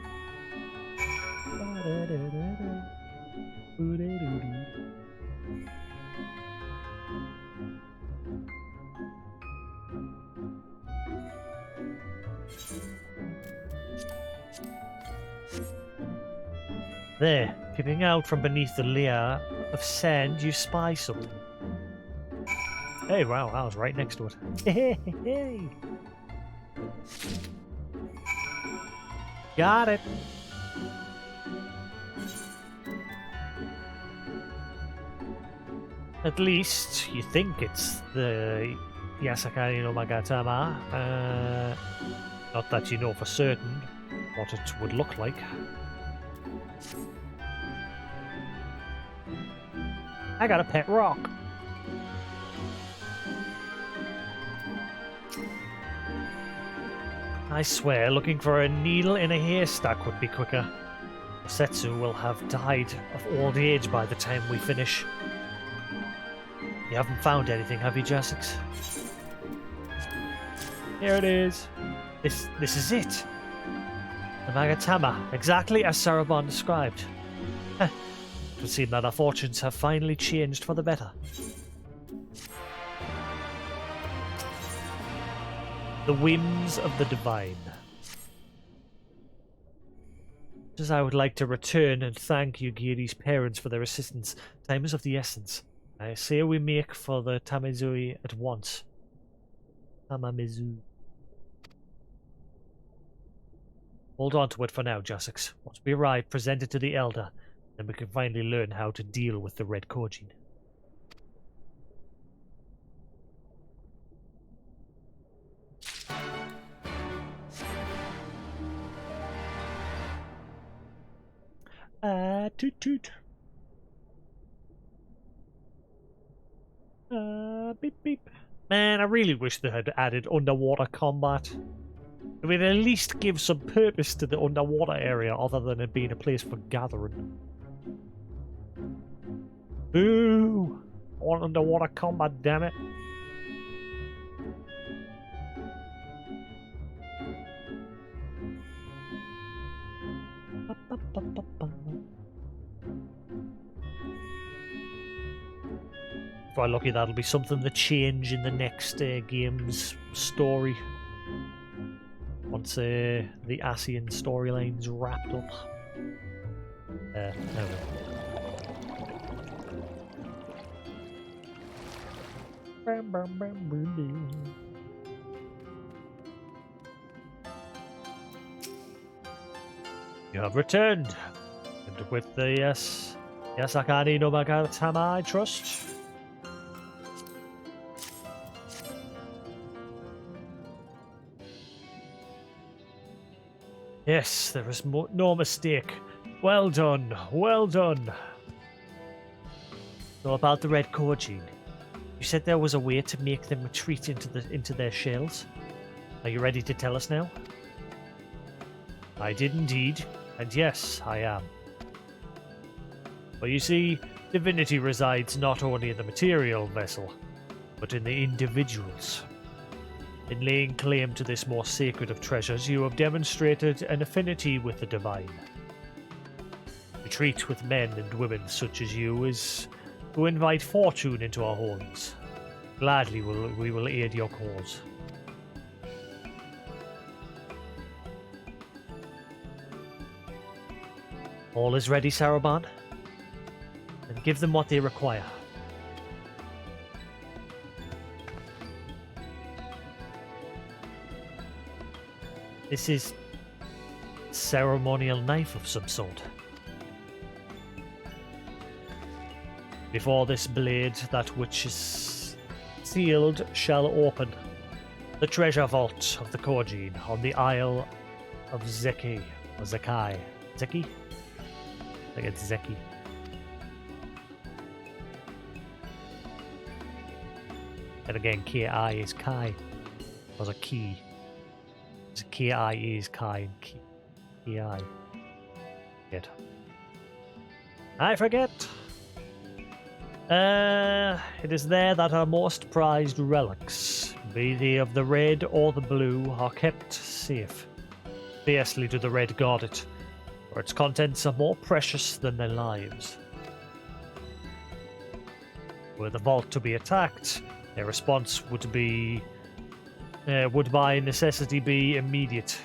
There, peeping out from beneath the layer of sand, you spy something. Hey, wow, I was right next to it. Hey. Got it. At least you think it's the Yasakari no Magatama. Not that you know for certain what it would look like. I got a pet rock. I swear, looking for a needle in a haystack would be quicker. Setsu will have died of old age by the time we finish. You haven't found anything, have you, Jasix? Here it is. This is it. The Magatama, exactly as Saraban described. It would seem that our fortunes have finally changed for the better. The whims of the divine. As I would like to return and thank Yugiri's parents for their assistance. Time is of the essence. I say we make for the Tamizui at once. Tamamizu. Hold on to it for now, Jasix. Once we arrive, present it to the Elder, then we can finally learn how to deal with the Red Kojin. Toot toot. Beep beep. Man, I really wish they had added underwater combat. It would at least give some purpose to the underwater area other than it being a place for gathering. Boo! I want underwater combat, damn it. If I'm lucky, that'll be something that change in the next game's story. Once the ASEAN storyline's wrapped up. There we go. You have returned. And with the yes, Akane no Magatama, I trust. Yes, there was no mistake. Well done, well done. So about the red Kojin. You said there was a way to make them retreat into their shells. Are you ready to tell us now? I did indeed, and yes, I am. But you see, divinity resides not only in the material vessel, but in the individuals. In laying claim to this more sacred of treasures, you have demonstrated an affinity with the divine. To treat with men and women such as you is to invite fortune into our homes. Gladly we will aid your cause. All is ready, Saraban? Then give them what they require. This is ceremonial knife of some sort. Before this blade, that which is sealed shall open. The treasure vault of the Kojin on the Isle of Zeki, or Zekai. Zeki? I think it's Zeki. And again, Ki is Kai. Or a key. Ki is Kai and Ki. Forget. I forget. It is there that our most prized relics, be they of the red or the blue, are kept safe. Fiercely do the red guard it, for its contents are more precious than their lives. Were the vault to be attacked, their response would by necessity be immediate.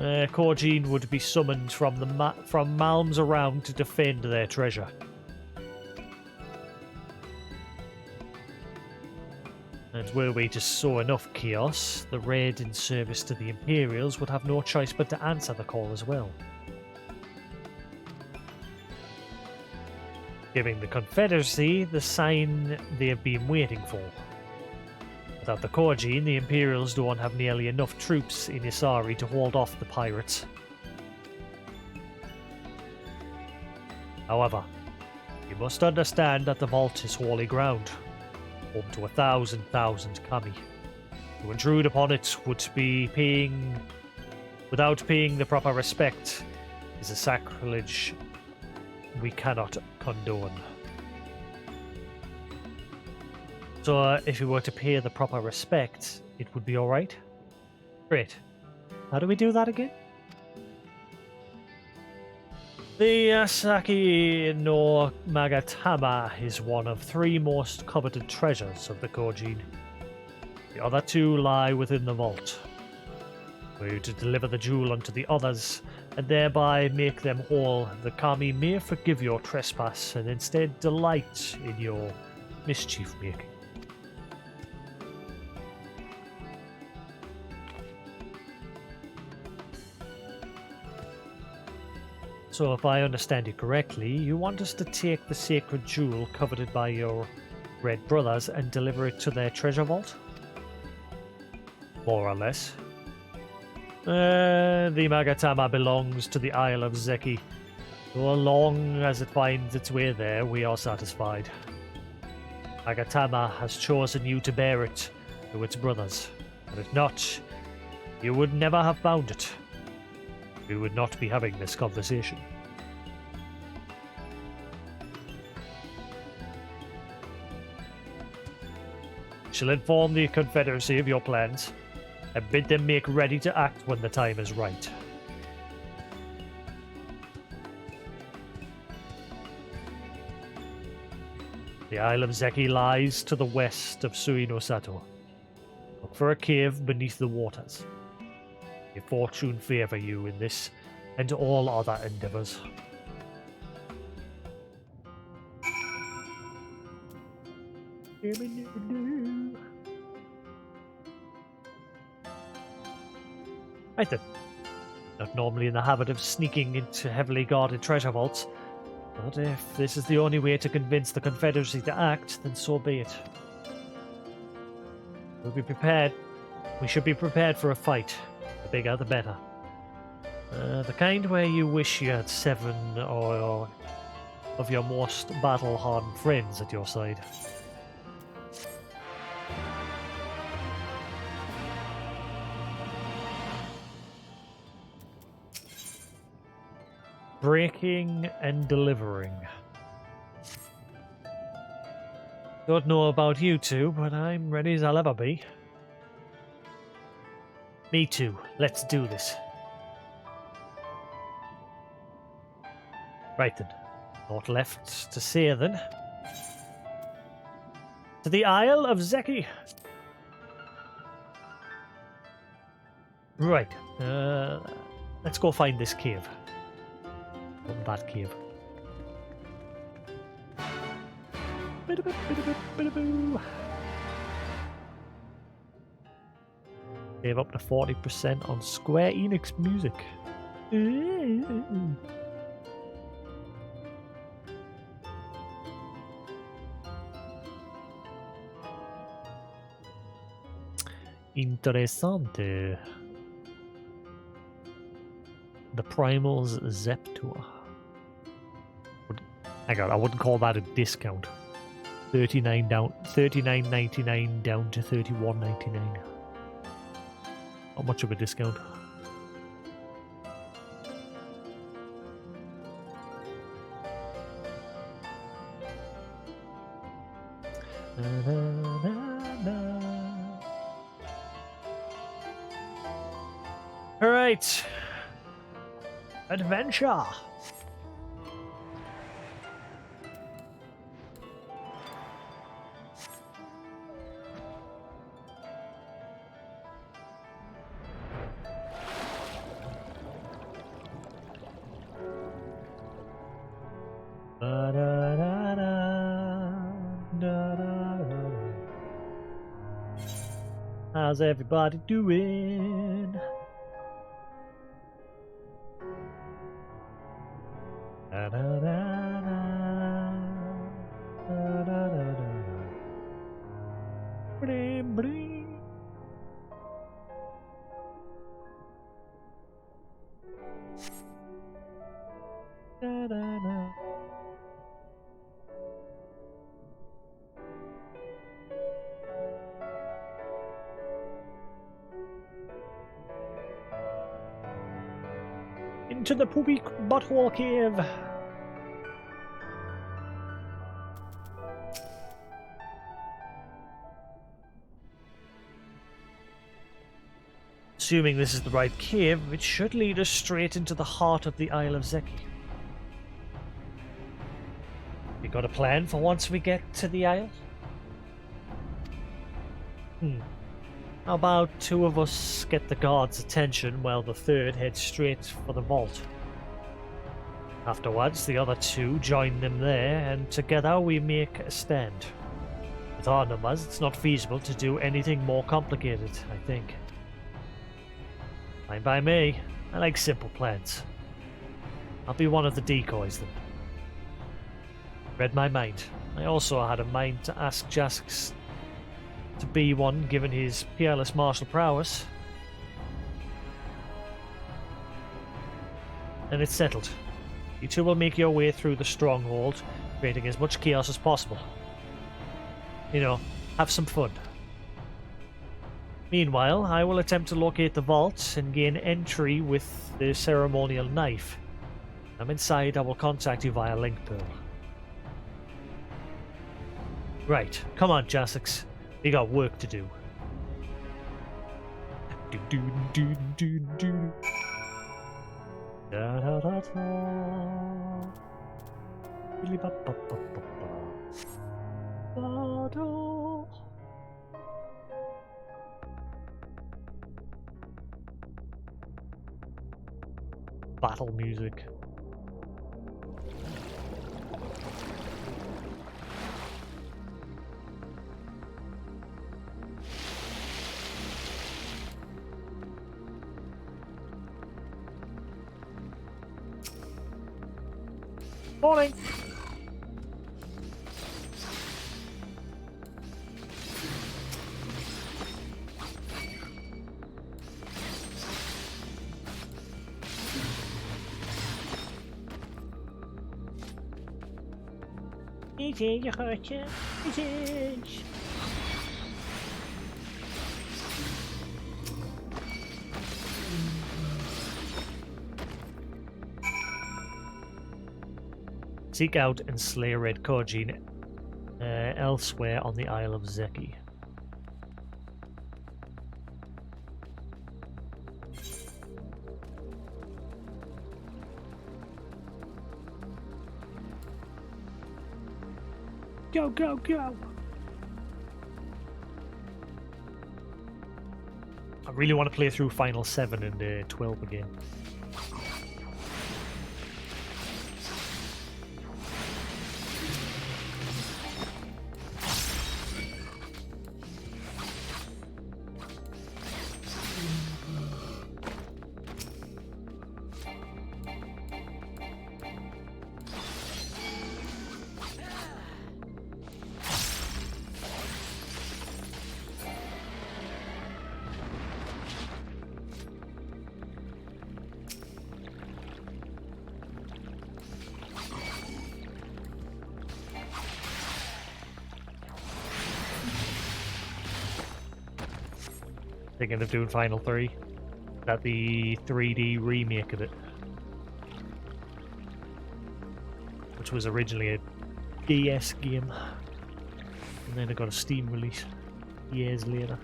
Kojin would be summoned from malms around to defend their treasure. And were we to sow enough chaos, the Red in service to the Imperials would have no choice but to answer the call as well. Giving the Confederacy the sign they have been waiting for. Without the Kojin, the Imperials don't have nearly enough troops in Isari to hold off the pirates. However, you must understand that the vault is holy ground, home to 1,000 kami. To intrude upon it would be without paying the proper respect, is a sacrilege we cannot condone. So if we were to pay the proper respect, it would be alright? Great. How do we do that again? The Saki no Magatama is one of 3 most coveted treasures of the Kojin. The other 2 lie within the vault. Were you to deliver the jewel unto the others, and thereby make them whole, the Kami may forgive your trespass and instead delight in your mischief-making. So if I understand you correctly, you want us to take the sacred jewel coveted by your red brothers and deliver it to their treasure vault? More or less. The Magatama belongs to the Isle of Zeki. So long as it finds its way there, we are satisfied. Magatama has chosen you to bear it to its brothers, but if not, You would never have found it. We would not be having this conversation. Shall inform the Confederacy of your plans, and bid them make ready to act when the time is right. The Isle of Zeki lies to the west of Suinosato. Look for a cave beneath the waters. May fortune favor you in this and all other endeavors. Right then. Not normally in the habit of sneaking into heavily guarded treasure vaults, but if this is the only way to convince the Confederacy to act, then so be it. We'll be prepared. We should be prepared for a fight. The bigger, the better. The kind where you wish you had 7 or of your most battle-hardened friends at your side. Breaking and delivering. Don't know about you two, but I'm ready as I'll ever be. Me too. Let's do this. Right then. Naught left to say then. To the Isle of Zeki. Right. Let's go find this cave. That cave. Save up to 40% on Square Enix music. Interessante. The Primal's Zeptor. Hang on, I wouldn't call that a discount. $39.99 down to $31.99. Not much of a discount. All right. Adventure. How's everybody doing? Into the poopy butthole cave. Assuming this is the right cave, it should lead us straight into the heart of the Isle of Zeki. You got a plan for once we get to the Isle? How about 2 of us get the guards' attention while the 3rd heads straight for the vault? Afterwards, the other 2 join them there, and together we make a stand. With our numbers, it's not feasible to do anything more complicated, I think. Fine by me. I like simple plans. I'll be one of the decoys then. Read my mind. I also had a mind to ask Jasix to be one, given his peerless martial prowess. And it's settled. You two will make your way through the stronghold, creating as much chaos as possible. You know, have some fun. Meanwhile, I will attempt to locate the vault and gain entry with the ceremonial knife. I'm inside, I will contact you via link pearl. Right, come on, Jasix. We got work to do. Do do do do do. Da da da da. Billy ba ba ba ba ba. Da da. Battle music. Morning. Idzie, chodźcie. Idziesz. Seek out and slay Red Kojin elsewhere on the Isle of Zeki. Go, go, go! I really want to play through Final 7 and 12 again. Thinking of doing Final 3. That the 3D remake of it, which was originally a DS game, and then it got a Steam release years later.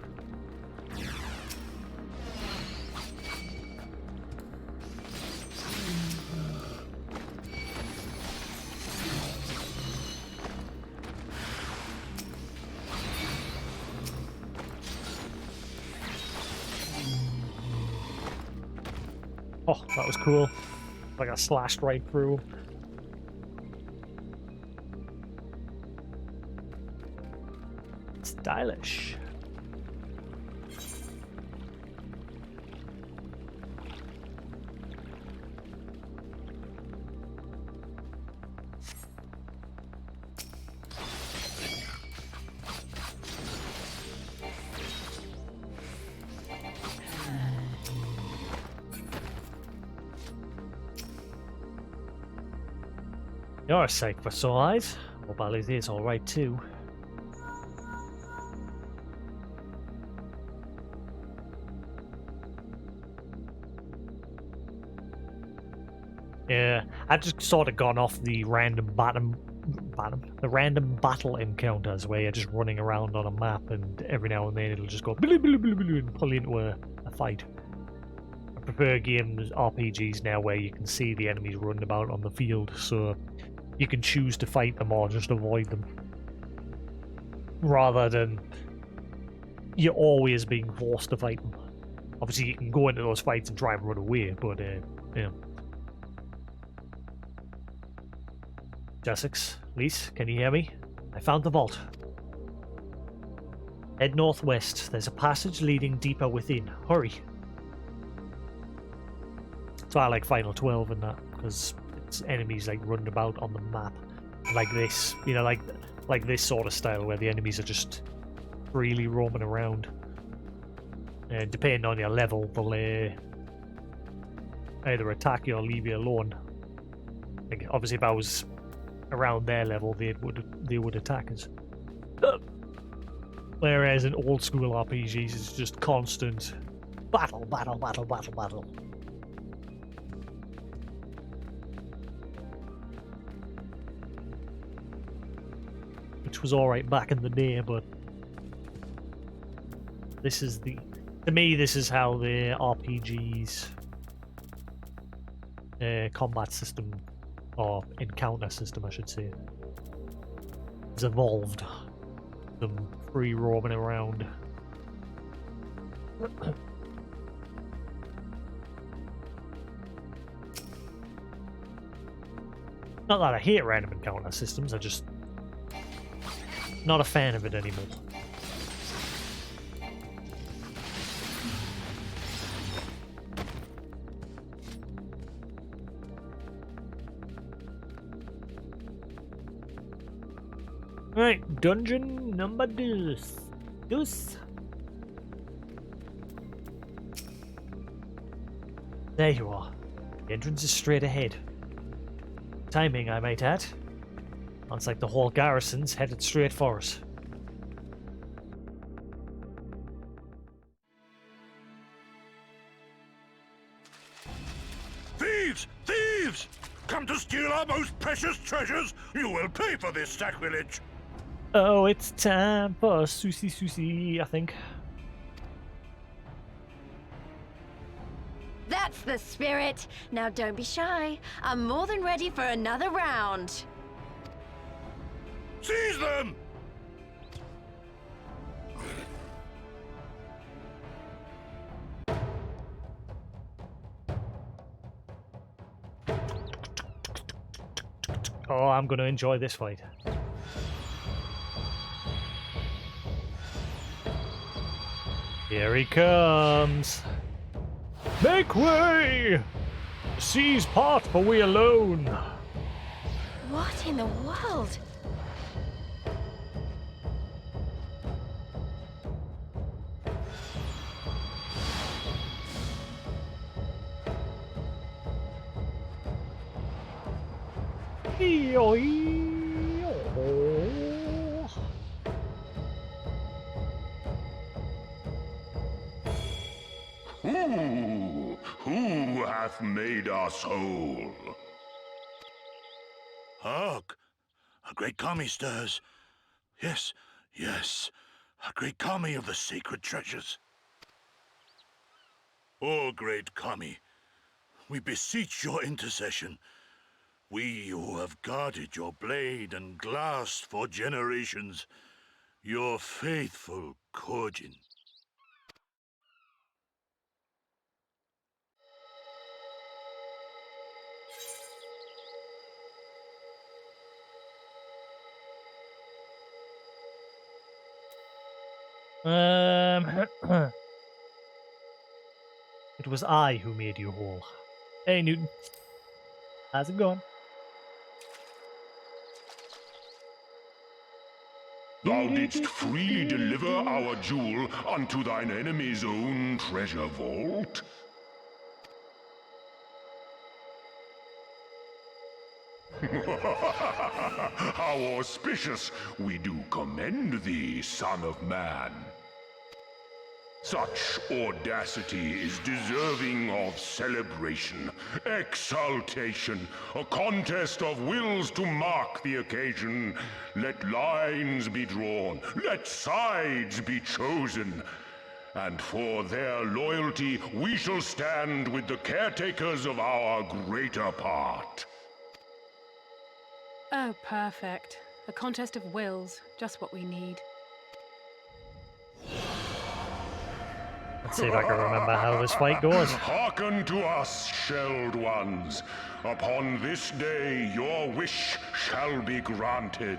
Oh, that was cool. Like I slashed right through. Stylish. You're a sight for sore eyes. Mobility is alright too. Yeah, I've just sort of gone off the random battle encounters where you're just running around on a map and every now and then it'll just go and pull you into a fight. I prefer games, RPGs now where you can see the enemies running about on the field, so you can choose to fight them or just avoid them, rather than you're always being forced to fight them. Obviously, you can go into those fights and try and run away, but yeah. Jasix, Lise, can you hear me? I found the vault. Head northwest. There's a passage leading deeper within. Hurry. So I like Final 12 and that, because it's enemies like running about on the map like this, you know, like this sort of style where the enemies are just freely roaming around, and depending on your level they'll either attack you or leave you alone. Like obviously if I was around their level they would attack us. Whereas in old school RPGs, it's just constant battle, battle, battle, battle, battle. Which was alright back in the day, but this is to me, this is how the RPG's combat system, or encounter system, I should say, has evolved. Them free roaming around. Not that I hate random encounter systems, I just not a fan of it anymore. Right, dungeon number deuce. There you are. The entrance is straight ahead. Timing, I might add. Sounds like the whole garrison's headed straight for us. Thieves! Thieves! Come to steal our most precious treasures? You will pay for this sacrilege! Oh, it's time for Susie, I think. That's the spirit. Now don't be shy. I'm more than ready for another round. Seize them! Oh, I'm gonna enjoy this fight. Here he comes. Make way! The seas part, for we alone. What in the world? Who hath made us whole? Hark! A great kami stirs. Yes, yes, a great kami of the sacred treasures. O great kami, we beseech your intercession. We who have guarded your blade and glass for generations, your faithful Kojin. It was I who made you whole. Hey, Newton. How's it going? Thou didst freely deliver our jewel unto thine enemy's own treasure vault? How auspicious! We do commend thee, son of man. Such audacity is deserving of celebration, exaltation, a contest of wills to mark the occasion. Let lines be drawn, let sides be chosen, and for their loyalty we shall stand with the caretakers of our greater part. Oh, perfect. A contest of wills. Just what we need. Let's see if I can remember how this fight goes. Hearken to us, shelled ones. Upon this day your wish shall be granted.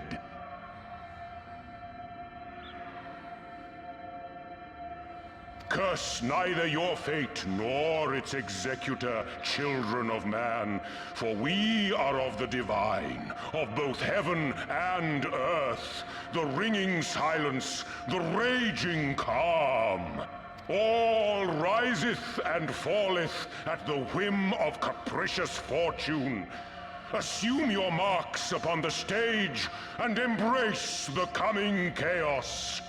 Curse neither your fate nor its executor, children of man, for we are of the divine, of both heaven and earth, the ringing silence, the raging calm. All riseth and falleth at the whim of capricious fortune. Assume your marks upon the stage and embrace the coming chaos.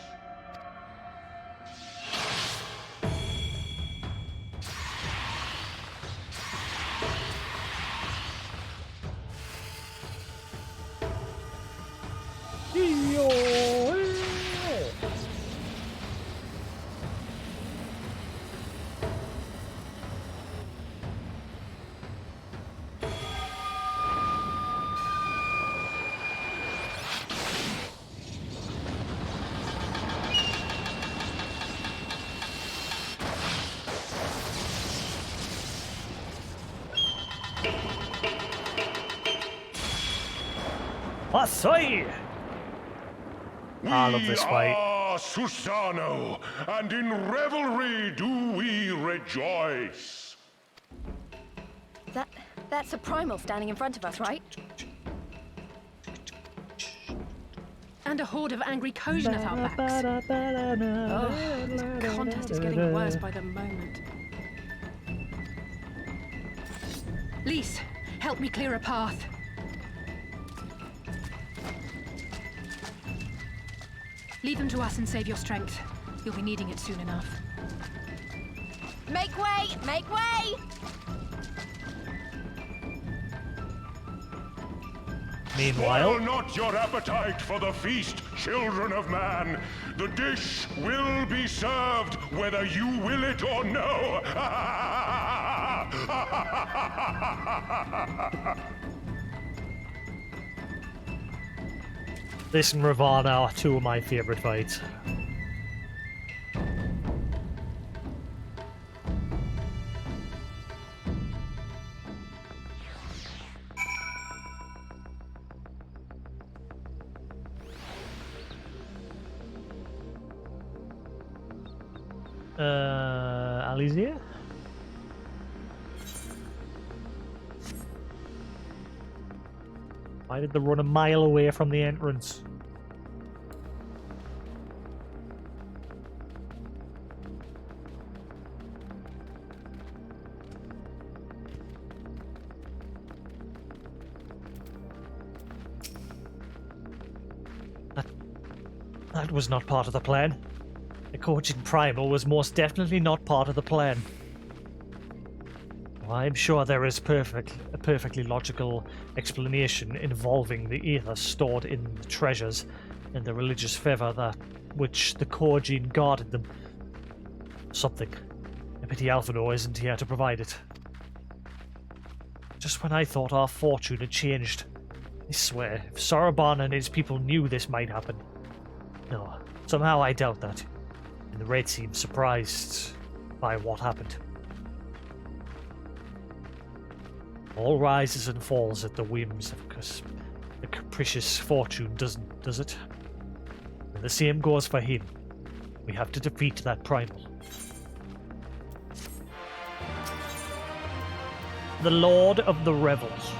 Asoi! I love this fight. We are Susano, and in revelry do we rejoice. That's a primal standing in front of us, right? And a horde of angry Kojin at our backs. Oh, this contest is getting worse by the moment. Lise, help me clear a path. Leave them to us and save your strength. You'll be needing it soon enough. Make way! Make way! Meanwhile, Spoil not your appetite for the feast, children of man. The dish will be served whether you will it or no. this and Ravana are two of my favorite fights. Alizia? Why did they run a mile away from the entrance? That was not part of the plan. The Kojin Primal was most definitely not part of the plan. I'm sure there is a perfectly logical explanation involving the ether stored in the treasures and the religious fervor that which the Kojin guarded them. Something. A pity Alphino isn't here to provide it. Just when I thought our fortune had changed. I swear, if Saraban and his people knew this might happen. No, somehow I doubt that. And the Red seems surprised by what happened. All rises and falls at the whims of the capricious fortune, does it? And the same goes for him. We have to defeat that primal. The Lord of the Revels.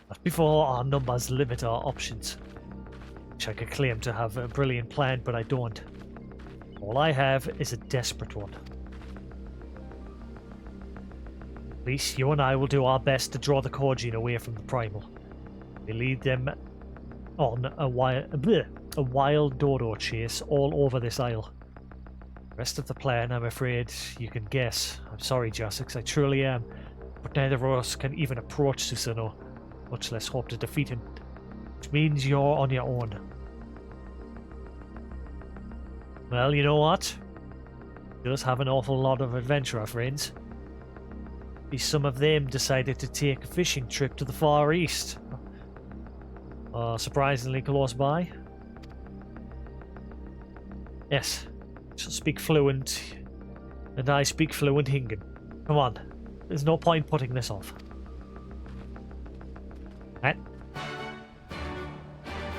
But before our numbers limit our options. Which I could claim to have a brilliant plan, but I don't. All I have is a desperate one. At least you and I will do our best to draw the Kojin away from the primal. We lead them on a wild dodo chase all over this isle. The rest of the plan, I'm afraid you can guess. I'm sorry, Jasix, I truly am. But neither of us can even approach Susanoo, much less hope to defeat him. Which means you're on your own. Well, you know what? We does have an awful lot of adventurer friends. Maybe some of them decided to take a fishing trip to the Far East. Surprisingly close by. Yes, she'll speak fluent, and I speak fluent Hingan. Come on, there's no point putting this off. Right?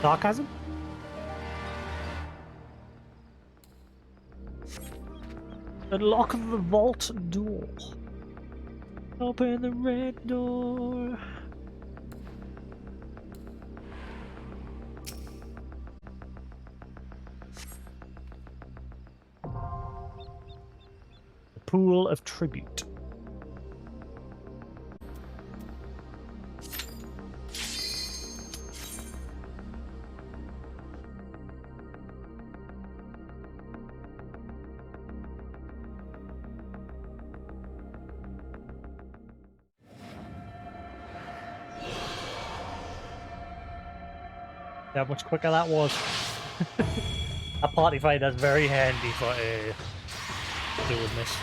Sarcasm? Unlock the vault door. Open the red door. The Pool of Tribute. How much quicker that was. A party fight that's very handy for doing this.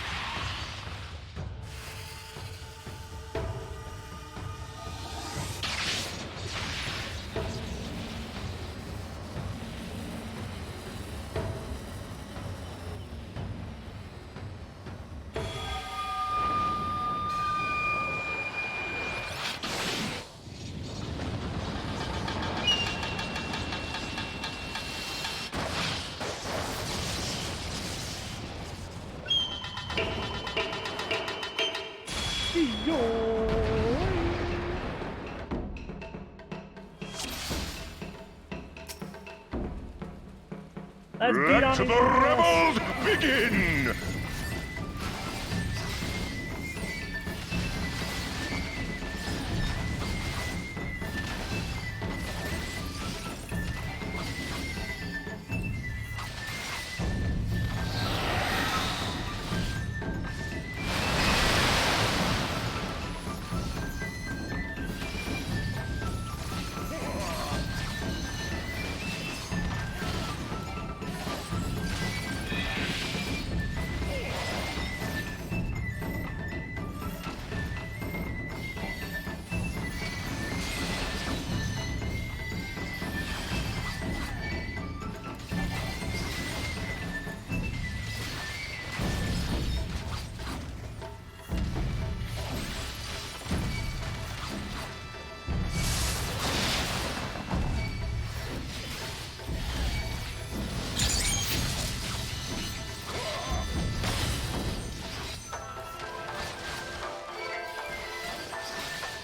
Let's beat on Let these the rebels. rebels begin!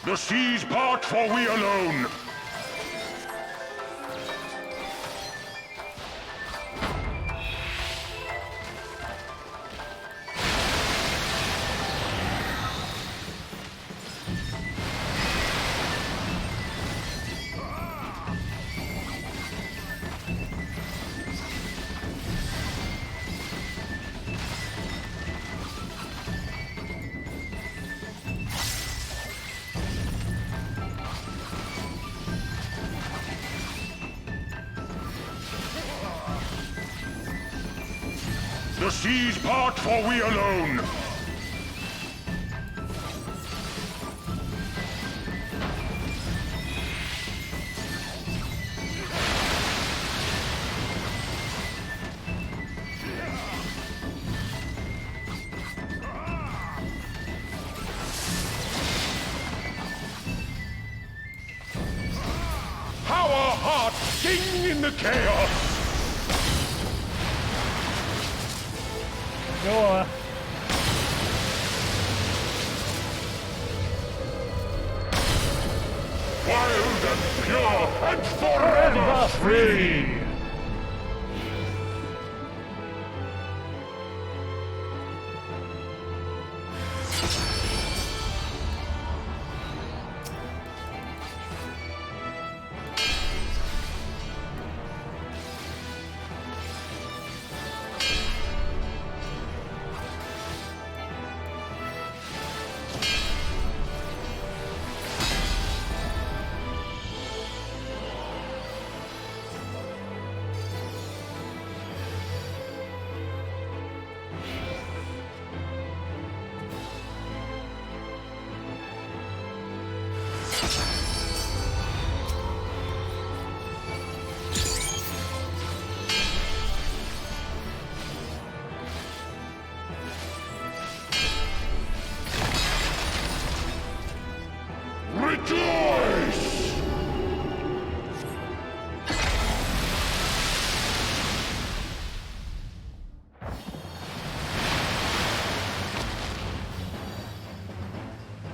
The seas part, for we alone. The seas part, for we alone. How our hearts sing in the chaos! Go. Wild and pure and forever free! Rejoice!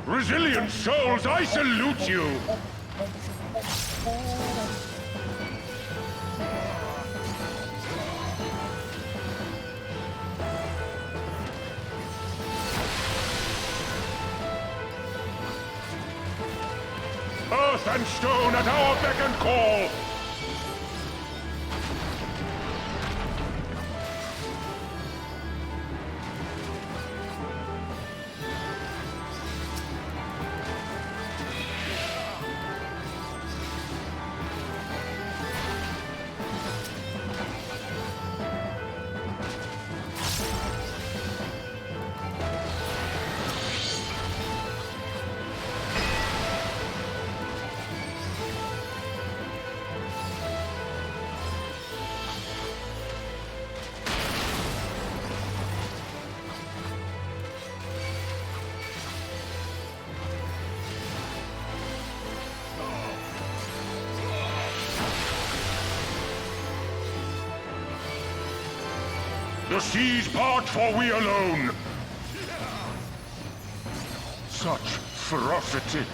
Resilient souls, I salute you! Earth and stone at our beck and call! The seas part, for we alone. Such ferocity.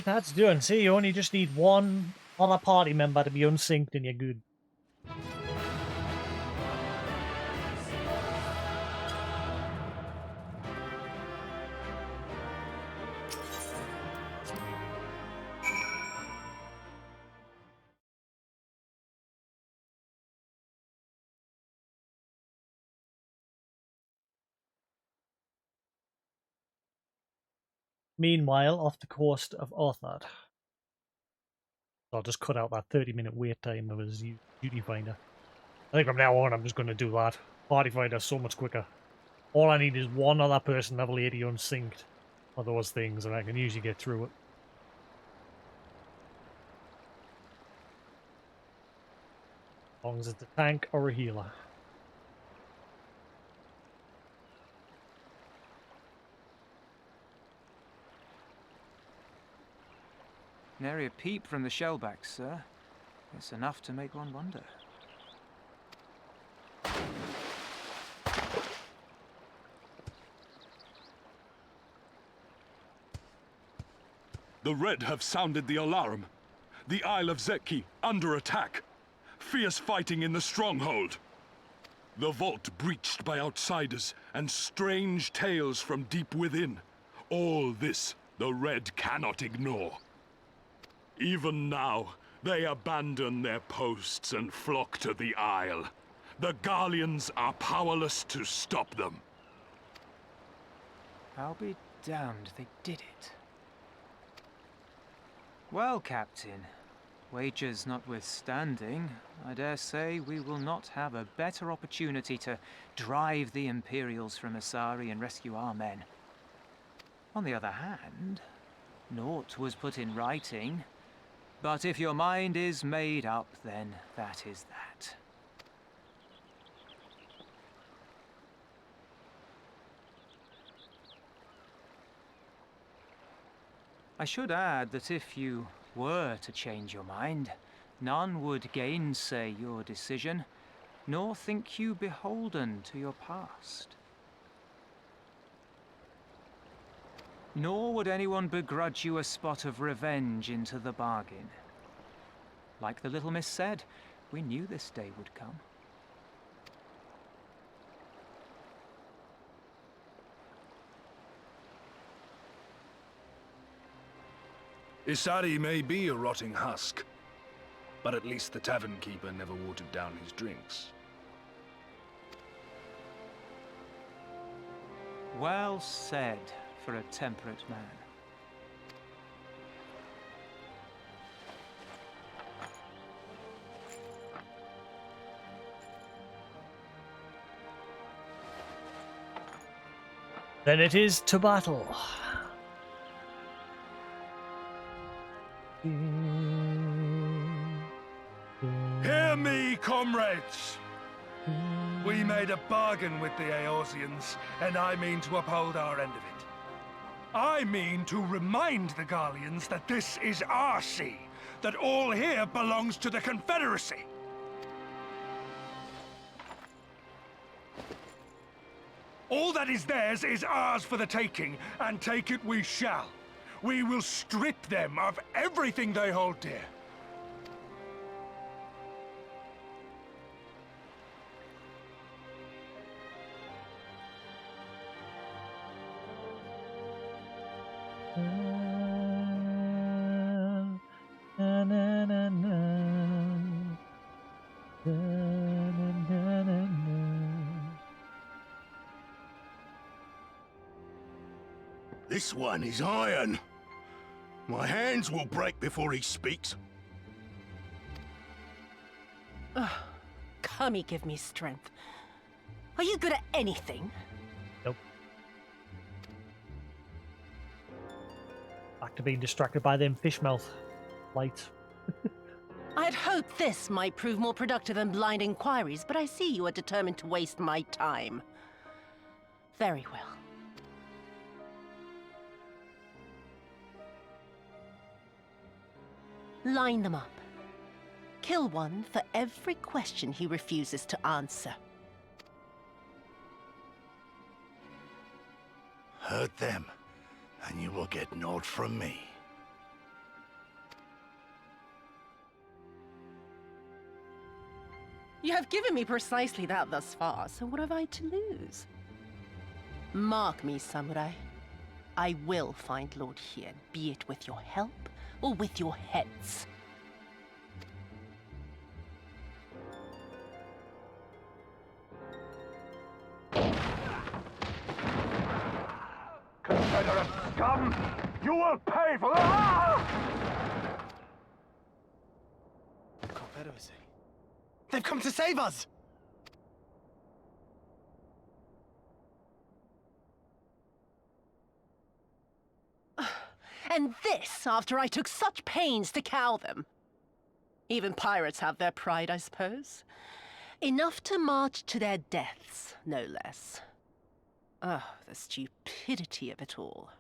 what that's doing. See, you only just need one other party member to be unsynced and you're good. Meanwhile, off the coast of Orthard. I'll just cut out that 30-minute wait time of his duty finder. I think from now on I'm just going to do that. Party finder so much quicker. All I need is one other person level 80 unsynced for those things, and I can usually get through it. As long as it's a tank or a healer. Nary a peep from the shellbacks, sir. It's enough to make one wonder. The Red have sounded the alarm. The Isle of Zeki under attack. Fierce fighting in the stronghold. The vault breached by outsiders and strange tales from deep within. All this the Red cannot ignore. Even now, they abandon their posts and flock to the Isle. The Garleans are powerless to stop them. I'll be damned they did it. Well, Captain, wagers notwithstanding, I dare say we will not have a better opportunity to drive the Imperials from Asari and rescue our men. On the other hand, naught was put in writing. But if your mind is made up, then that is that. I should add that if you were to change your mind, none would gainsay your decision, nor think you beholden to your past. Nor would anyone begrudge you a spot of revenge into the bargain. Like the little miss said, we knew this day would come. Isari may be a rotting husk, but at least the tavern keeper never watered down his drinks. Well said for a temperate man. Then it is to battle. Hear me, comrades! We made a bargain with the Eorzeans, and I mean to uphold our end of it. I mean to remind the Garleans that this is our sea, that all here belongs to the Confederacy. All that is theirs is ours for the taking, and take it we shall. We will strip them of everything they hold dear. This one is iron. My hands will break before he speaks. Kami, give me strength. Are you good at anything? Nope. Back to being distracted by them fishmouth lights. I'd hoped this might prove more productive than blind inquiries, but I see you are determined to waste my time. Very well. Line them up. Kill one for every question he refuses to answer. Hurt them, and you will get naught from me. You have given me precisely that thus far, so what have I to lose? Mark me, samurai. I will find Lord Hien, be it with your help or with your heads. Confederate scum! You will pay for that! Confederacy. They've come to save us! And this after I took such pains to cow them. Even pirates have their pride, I suppose. Enough to march to their deaths, no less. Oh, the stupidity of it all.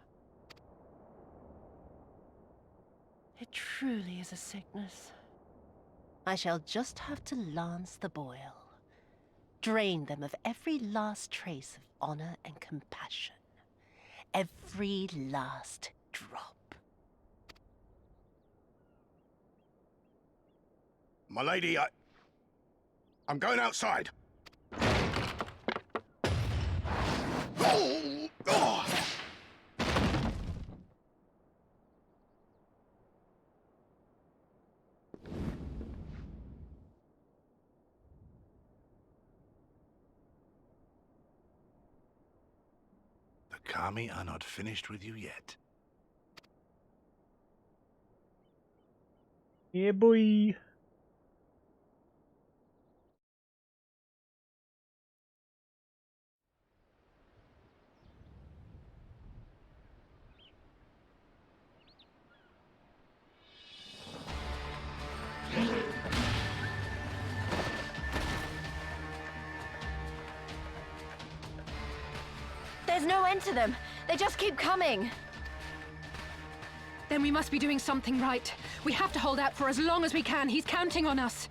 It truly is a sickness. I shall just have to lance the boil. Drain them of every last trace of honor and compassion. Every last drop. My lady, I'm going outside. Oh! The Kami are not finished with you yet. Yeah, boy. There's no end to them. They just keep coming. Then we must be doing something right. We have to hold out for as long as we can. He's counting on us.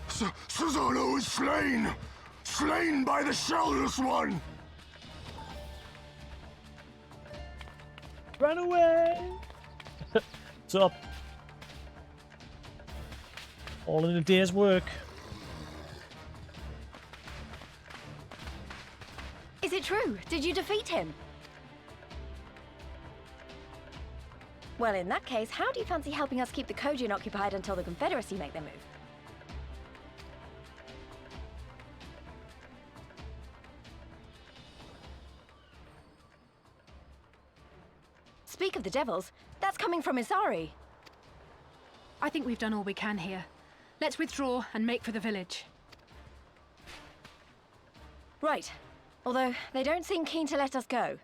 Susano is slain! Slain by the Shellless One! Run away! What's up? All in a day's work. Is it true? Did you defeat him? Well, in that case, how do you fancy helping us keep the Kojin occupied until the Confederacy make their move? Speak of the devils, that's coming from Isari. I think we've done all we can here. Let's withdraw and make for the village. Right. Although, they don't seem keen to let us go.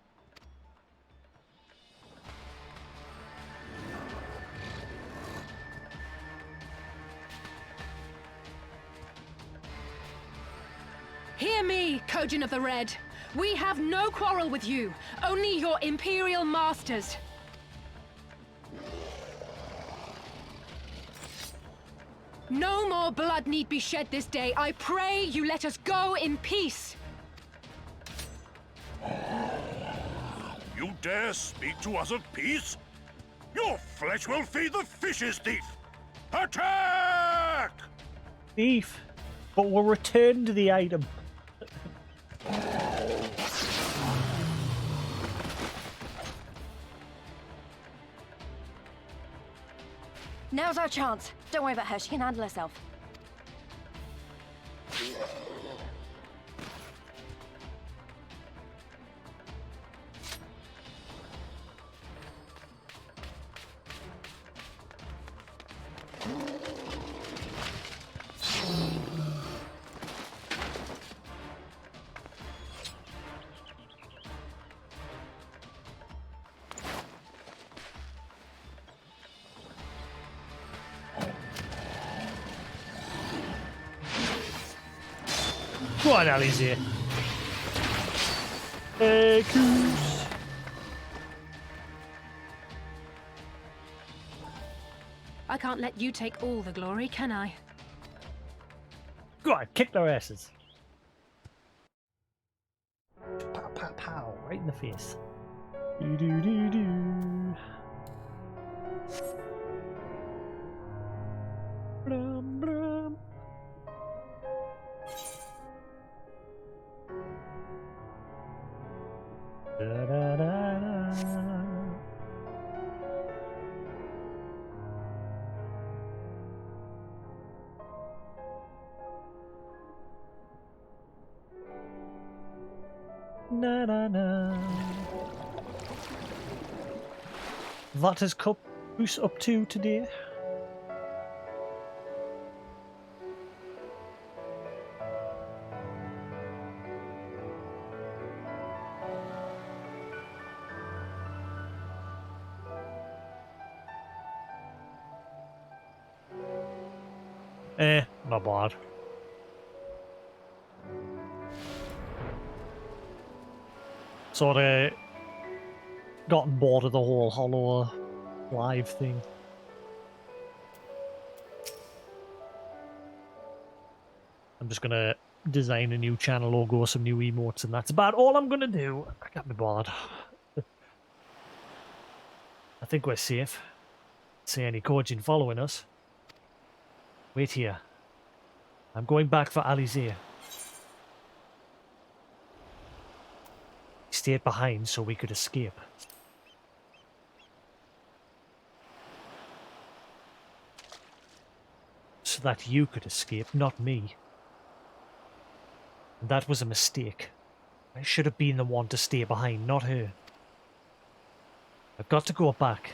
Hear me, Kojin of the Red. We have no quarrel with you, only your Imperial masters. No more blood need be shed this day. I pray you let us go in peace. You dare speak to us of peace? Your flesh will feed the fishes, thief! Attack! Thief! But we'll return to the item. Now's our chance. Don't worry about her, she can handle herself. Go on, Alicia. Hey, Coos. I can't let you take all the glory, can I? Go on, kick their asses. Pow, pow, pow. Right in the face. Do, do, do, do. Brum, brum. Da, da, da, da. Na na na. What is Caboose up to today? Not bad. Sort of gotten bored of the whole Hollow live thing. I'm just gonna design a new channel logo, some new emotes, and that's about all I'm gonna do. I can't be bothered. I think we're safe. See any Kojin following us? Wait here. I'm going back for Alizé. He stayed behind so we could escape. So that you could escape, not me. And that was a mistake. I should have been the one to stay behind, not her. I've got to go back.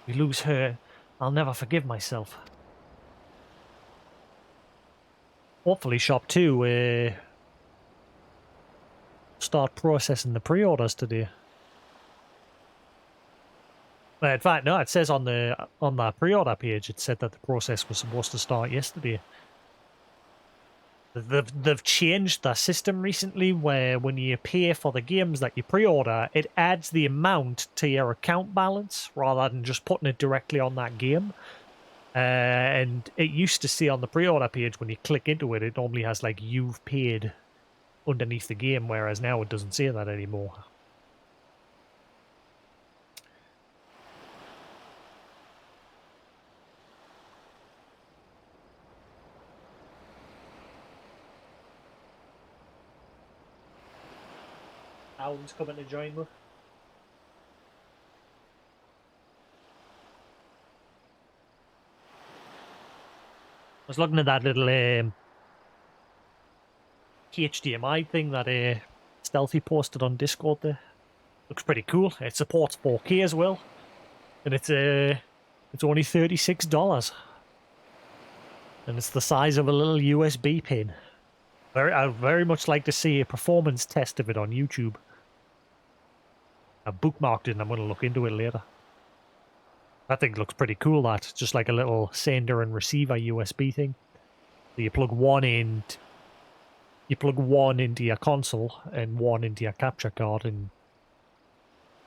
We lose her, I'll never forgive myself. Hopefully Shop 2 start processing the pre-orders today. Well, in fact, no, it says on that pre-order page, it said that the process was supposed to start yesterday. They've changed their system recently where when you pay for the games that you pre-order, it adds the amount to your account balance rather than just putting it directly on that game. And it used to say on the pre-order page when you click into it, it normally has like you've paid underneath the game, whereas now it doesn't say that anymore. Alan's coming to join me. I was looking at that little HDMI thing that Stealthy posted on Discord there. Looks pretty cool. It supports 4K as well. And it's only $36. And it's the size of a little USB pin. I'd very much like to see a performance test of it on YouTube. I've bookmarked it and I'm going to look into it later. I think it looks pretty cool, that. Just like a little sender and receiver USB thing. So you plug one in, into your console and one into your capture card and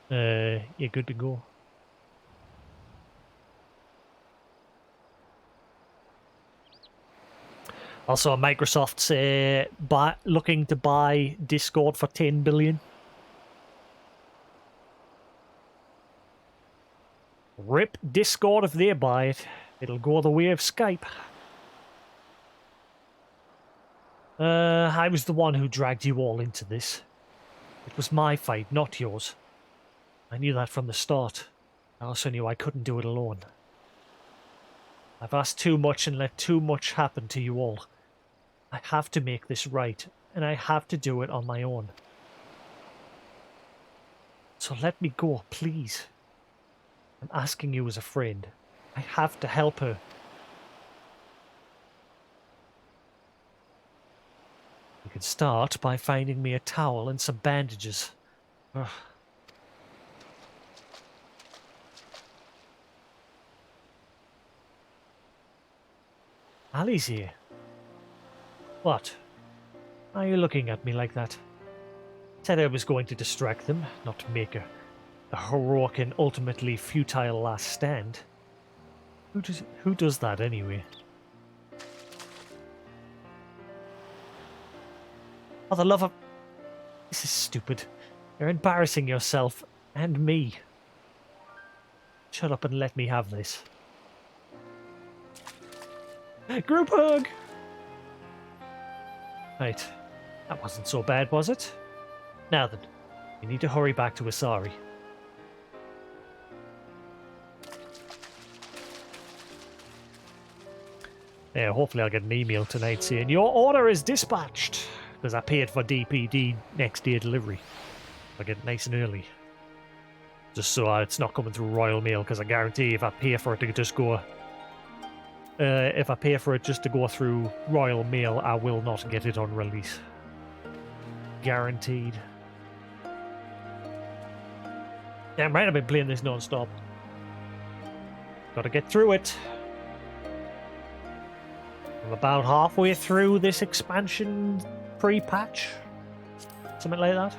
you're good to go. Also, Microsoft's looking to buy Discord for $10 billion. Rip Discord if they buy it. It'll go the way of Skype. I was the one who dragged you all into this. It was my fight, not yours. I knew that from the start. I also knew I couldn't do it alone. I've asked too much and let too much happen to you all. I have to make this right, and I have to do it on my own. So let me go, please. I'm asking you as a friend. I have to help her. You can start by finding me a towel and some bandages. Ugh. Ali's here. What? Why are you looking at me like that? Said I was going to distract them, not to make a heroic and ultimately futile last stand. Who does that anyway? For the love of... This is stupid. You're embarrassing yourself and me. Shut up and let me have this. Group hug! Right. That wasn't so bad, was it? Now then, we need to hurry back to Asari. Yeah, hopefully I'll get an email tonight saying, your order is dispatched! Because I paid for DPD next day delivery. I'll get it nice and early. Just so it's not coming through Royal Mail, because I guarantee if I pay for it to just go... if I pay for it just to go through Royal Mail, I will not get it on release. Guaranteed. Damn right, I've been playing this non-stop. Gotta get through it. I'm about halfway through this expansion pre-patch. Something like that.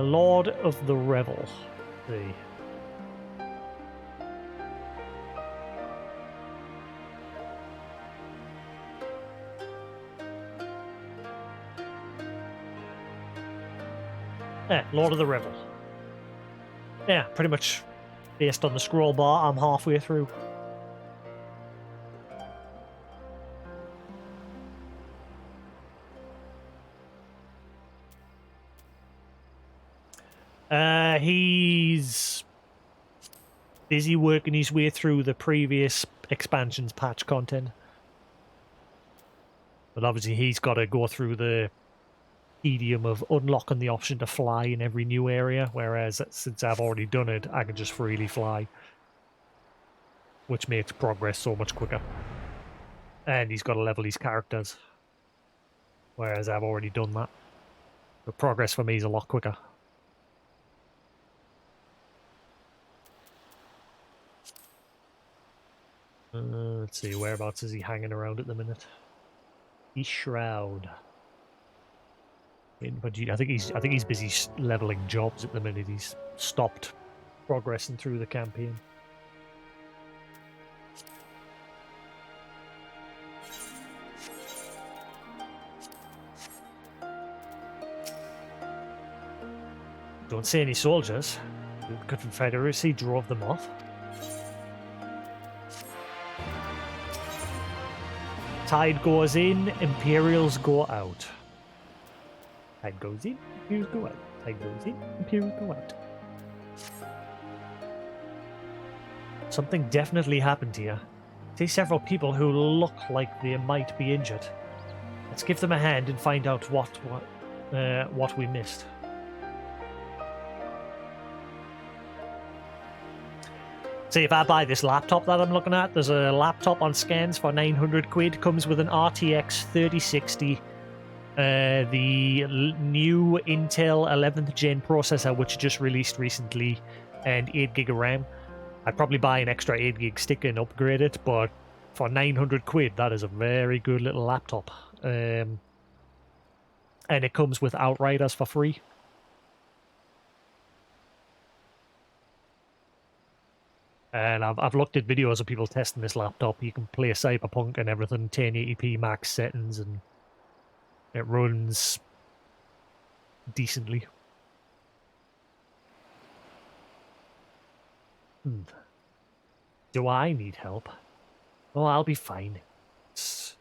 Lord of the Revel. Let's see. Yeah, Lord of the Revel. Yeah, pretty much based on the scroll bar, I'm halfway through. He's busy working his way through the previous expansions patch content. But obviously he's got to go through the tedium of unlocking the option to fly in every new area, whereas since I've already done it, I can just freely fly. Which makes progress so much quicker. And he's got to level his characters. Whereas I've already done that. The progress for me is a lot quicker. Let's see, whereabouts is he hanging around at the minute? He's Shroud. But I think he's busy leveling jobs at the minute. He's stopped progressing through the campaign. Don't see any soldiers. The Confederacy drove them off. Tide goes in, Imperials go out. Tide goes in, Imperials go out. Tide goes in, Imperials go out. Something definitely happened here. I see several people who look like they might be injured. Let's give them a hand and find out what we missed. See, if I buy this laptop that I'm looking at, there's a laptop on scans for 900 quid. Comes with an RTX 3060, the new Intel 11th gen processor, which just released recently, and 8 gig of RAM. I'd probably buy an extra 8 gig stick and upgrade it, but for 900 quid, that is a very good little laptop. And it comes with Outriders for free. And I've looked at videos of people testing this laptop. You can play Cyberpunk and everything, 1080p max settings, and it runs decently. Do I need help? Oh, I'll be fine. It's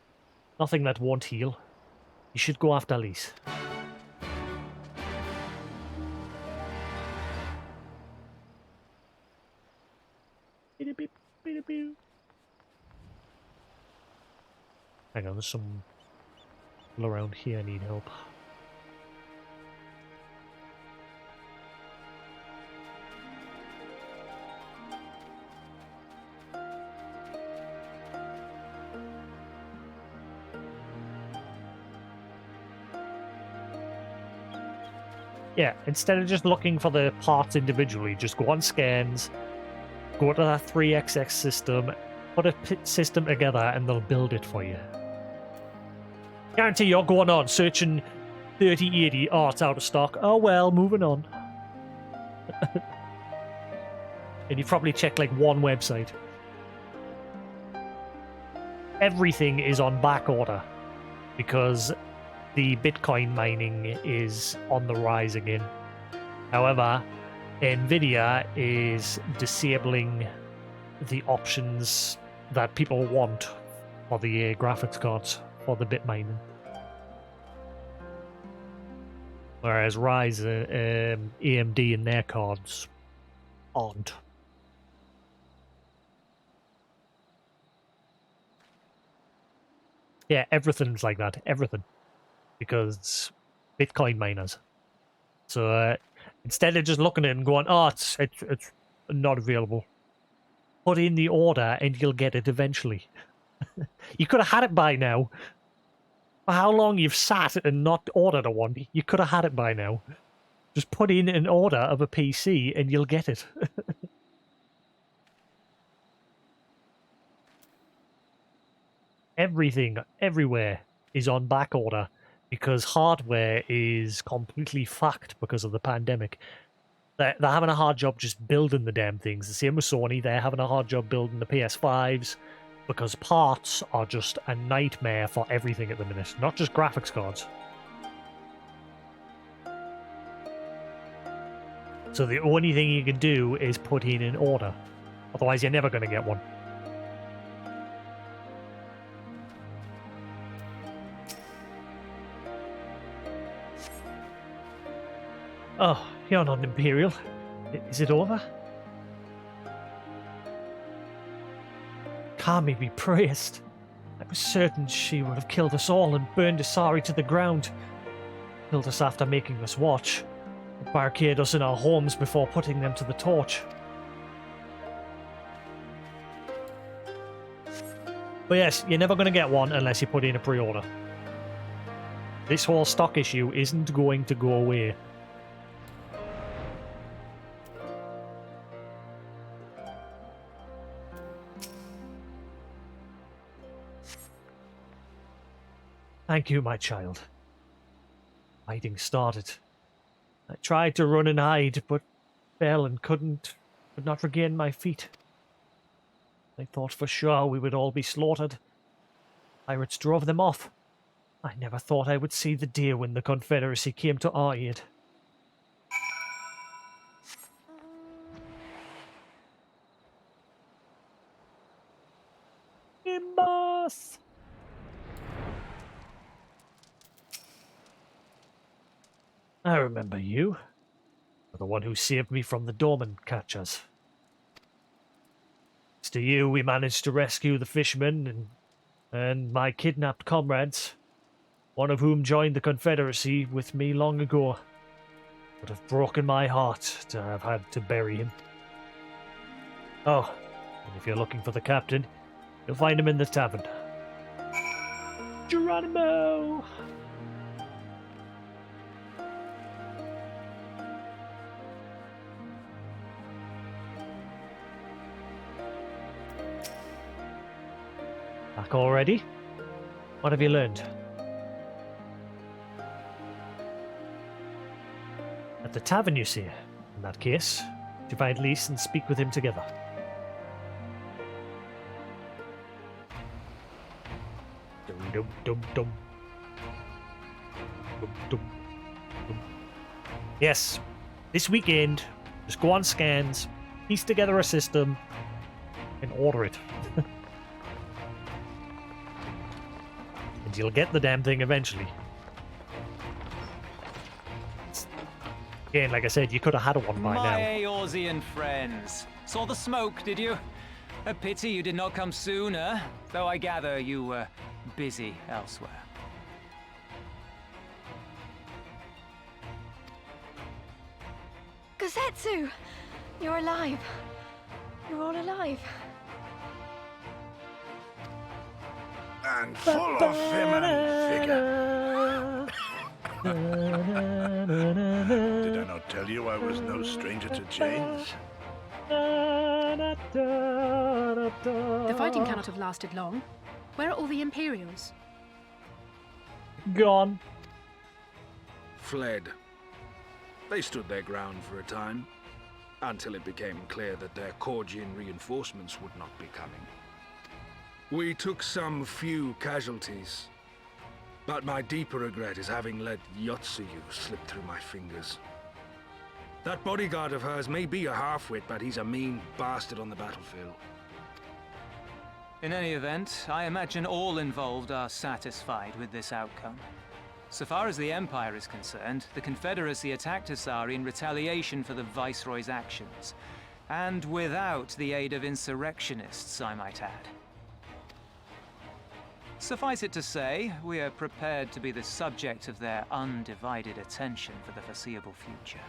nothing that won't heal. You should go after Lise. Hang on, there's some people around here I need help. Yeah, instead of just looking for the parts individually, just go on scans, go to that 3XX system, put a system together, and they'll build it for you. Guarantee you're going on, searching 3080, oh, it's out of stock. Oh well, moving on. And you probably checked like one website. Everything is on back order because the Bitcoin mining is on the rise again. However, NVIDIA is disabling the options that people want for the graphics cards for the bit mining. Whereas Ryzen, AMD and their cards aren't. Yeah, everything's like that. Everything. Because Bitcoin miners. So instead of just looking at it and going, oh, it's not available, put in the order and you'll get it eventually. You could have had it by now. For how long you've sat and not ordered a one, you could have had it by now. Just put in an order of a PC and you'll get it. Everything, everywhere, is on back order because hardware is completely fucked because of the pandemic. They're having a hard job just building the damn things. The same with Sony, they're having a hard job building the PS5s because parts are just a nightmare for everything at the minute, not just graphics cards. So the only thing you can do is put in an order. Otherwise, you're never going to get one. Oh, you're not an Imperial. Is it over? Kami be praised. I was certain she would have killed us all and burned Asari to the ground. Killed us after making us watch. Barricade us in our homes before putting them to the torch. But yes, you're never going to get one unless you put in a pre-order. This whole stock issue isn't going to go away. Thank you, my child. Fighting started. I tried to run and hide, but fell and could not regain my feet. I thought for sure we would all be slaughtered. Pirates drove them off. I never thought I would see the day when the Confederacy came to our aid. Boss! I remember you. You're the one who saved me from the Dorman catchers. Thanks to you, we managed to rescue the fishermen and my kidnapped comrades, one of whom joined the Confederacy with me long ago. It would have broken my heart to have had to bury him. Oh, and if you're looking for the captain, you'll find him in the tavern. Geronimo! Back already? What have you learned? At the tavern, you see. In that case, divide Lys and speak with him together. Dum dum dum dum. Dum dum dum. Yes, this weekend, just go on scans, piece together a system, and order it. You'll get the damn thing eventually. Again, like I said, you could have had one by now. My Eorzean friends. Saw the smoke, did you? A pity you did not come sooner, though I gather you were busy elsewhere. Gosetsu! You're alive. You're all alive. And full of vim and vigor. Did I not tell you I was no stranger to change? The fighting cannot have lasted long. Where are all the Imperials? Gone. Fled. They stood their ground for a time, until it became clear that their Korgian reinforcements would not be coming. We took some few casualties, but my deeper regret is having let Yotsuyu slip through my fingers. That bodyguard of hers may be a half-wit, but he's a mean bastard on the battlefield. In any event, I imagine all involved are satisfied with this outcome. So far as the Empire is concerned, the Confederacy attacked Asari in retaliation for the Viceroy's actions. And without the aid of insurrectionists, I might add. Suffice it to say, we are prepared to be the subject of their undivided attention for the foreseeable future.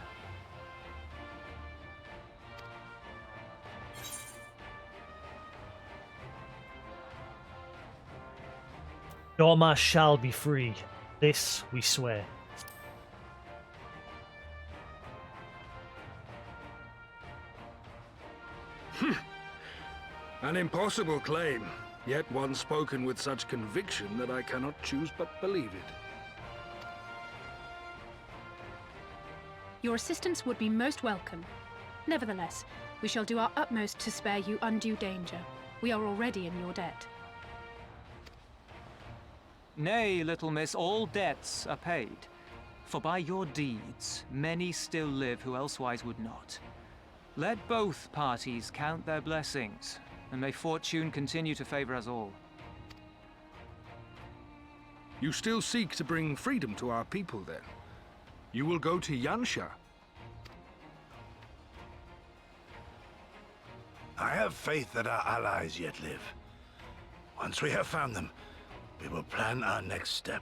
Dorma shall be free. This we swear. An impossible claim, yet one spoken with such conviction that I cannot choose but believe it. Your assistance would be most welcome. Nevertheless, we shall do our utmost to spare you undue danger. We are already in your debt. Nay, little miss, all debts are paid. For by your deeds, many still live who elsewise would not. Let both parties count their blessings, and may fortune continue to favor us all. You still seek to bring freedom to our people, then? You will go to Yansha. I have faith that our allies yet live. Once we have found them, we will plan our next step.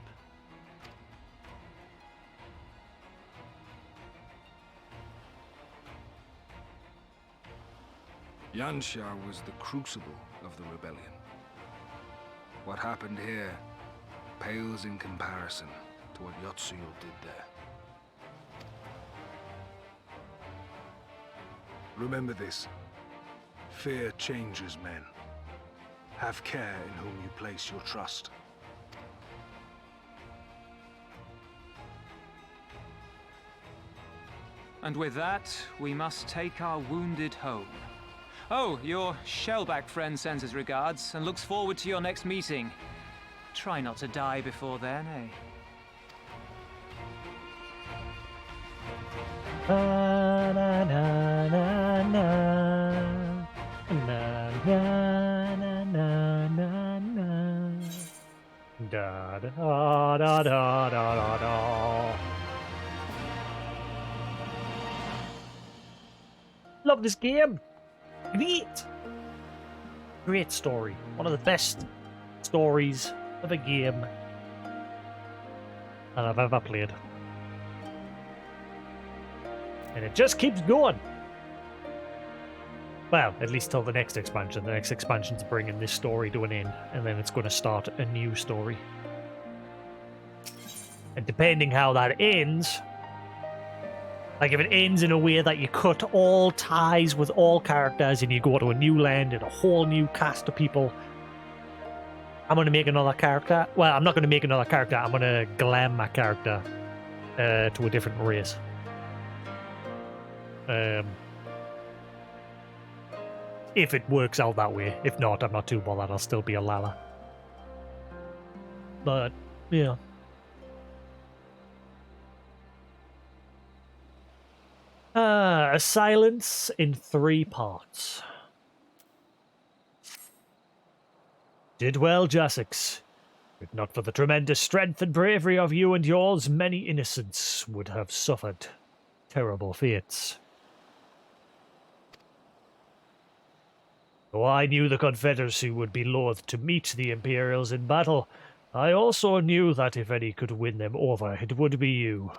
Yansha was the crucible of the rebellion. What happened here pales in comparison to what Yotsuyo did there. Remember this. Fear changes men. Have care in whom you place your trust. And with that, we must take our wounded home. Oh, your Shellback friend sends his regards and looks forward to your next meeting. Try not to die before then, eh? Na na na na na na na na na na na da da da da da da da. Love this game. Great story. One of the best stories of a game that I've ever played. And it just keeps going. Well, at least till the next expansion. The next expansion's bringing this story to an end, and then it's going to start a new story. And depending how that ends, like if it ends in a way that you cut all ties with all characters and you go to a new land and a whole new cast of people, I'm going to make another character. Well, I'm not going to make another character. I'm going to glam my character to a different race. If it works out that way. If not, I'm not too bothered. I'll still be a Lala. But, yeah. A silence in 3 parts. Did well, Jasix. If not for the tremendous strength and bravery of you and yours, many innocents would have suffered terrible fates. Though I knew the Confederacy would be loath to meet the Imperials in battle, I also knew that if any could win them over, it would be you.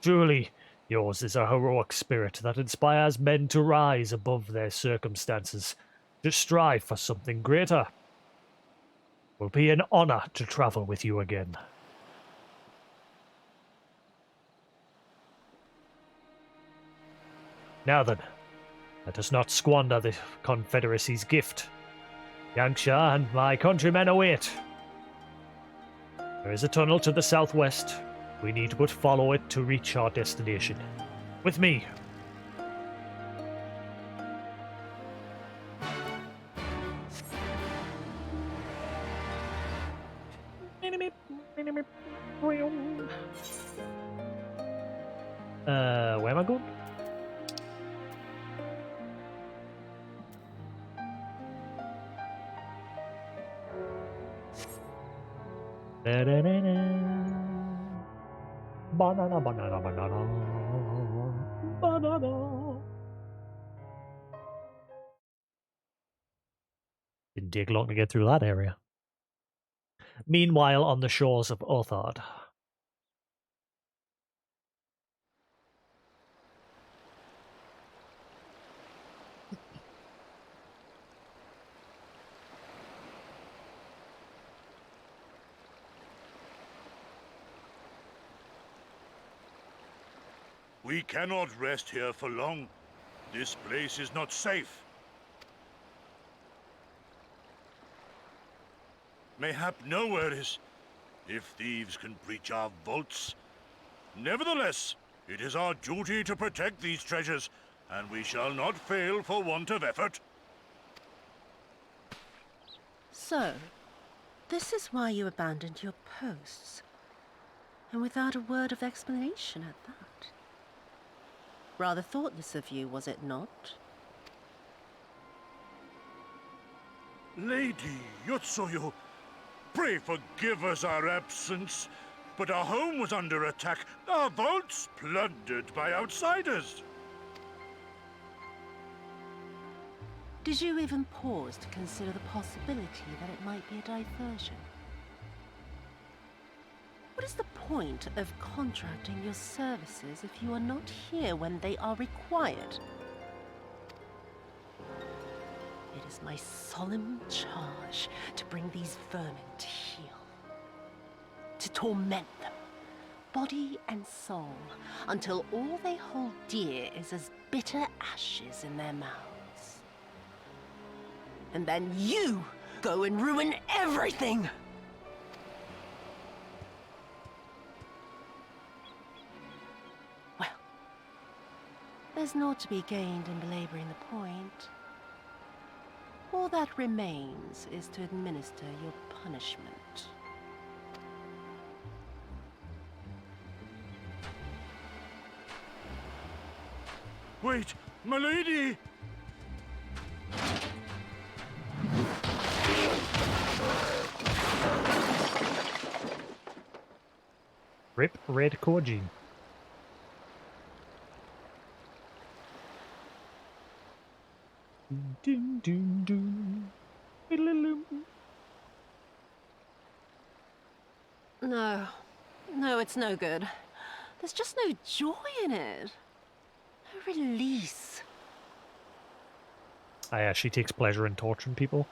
Truly, yours is a heroic spirit that inspires men to rise above their circumstances, to strive for something greater. It will be an honor to travel with you again. Now then, let us not squander the Confederacy's gift. Yangsha and my countrymen await. There is a tunnel to the southwest. We need but follow it to reach our destination. With me. Where am I going? Banana, banana, banana, banana. Didn't take long to get through that area. Meanwhile, on the shores of Othard. We cannot rest here for long. This place is not safe. Mayhap nowhere is, if thieves can breach our vaults. Nevertheless, it is our duty to protect these treasures, and we shall not fail for want of effort. So, this is why you abandoned your posts. And without a word of explanation at that. Rather thoughtless of you, was it not? Lady Yotsuyu, pray forgive us our absence, but our home was under attack, our vaults plundered by outsiders. Did you even pause to consider the possibility that it might be a diversion? What is the point of contracting your services if you are not here when they are required? It is my solemn charge to bring these vermin to heel. To torment them, body and soul, until all they hold dear is as bitter ashes in their mouths. And then you go and ruin everything! Well, there's naught to be gained in belaboring the point. All that remains is to administer your punishment. Wait, my lady! Rip Red Koji. Dun, dun, dun. Diddle-a-loom. No, it's no good. There's just no joy in it. No release. Ah, yeah, she takes pleasure in torturing people.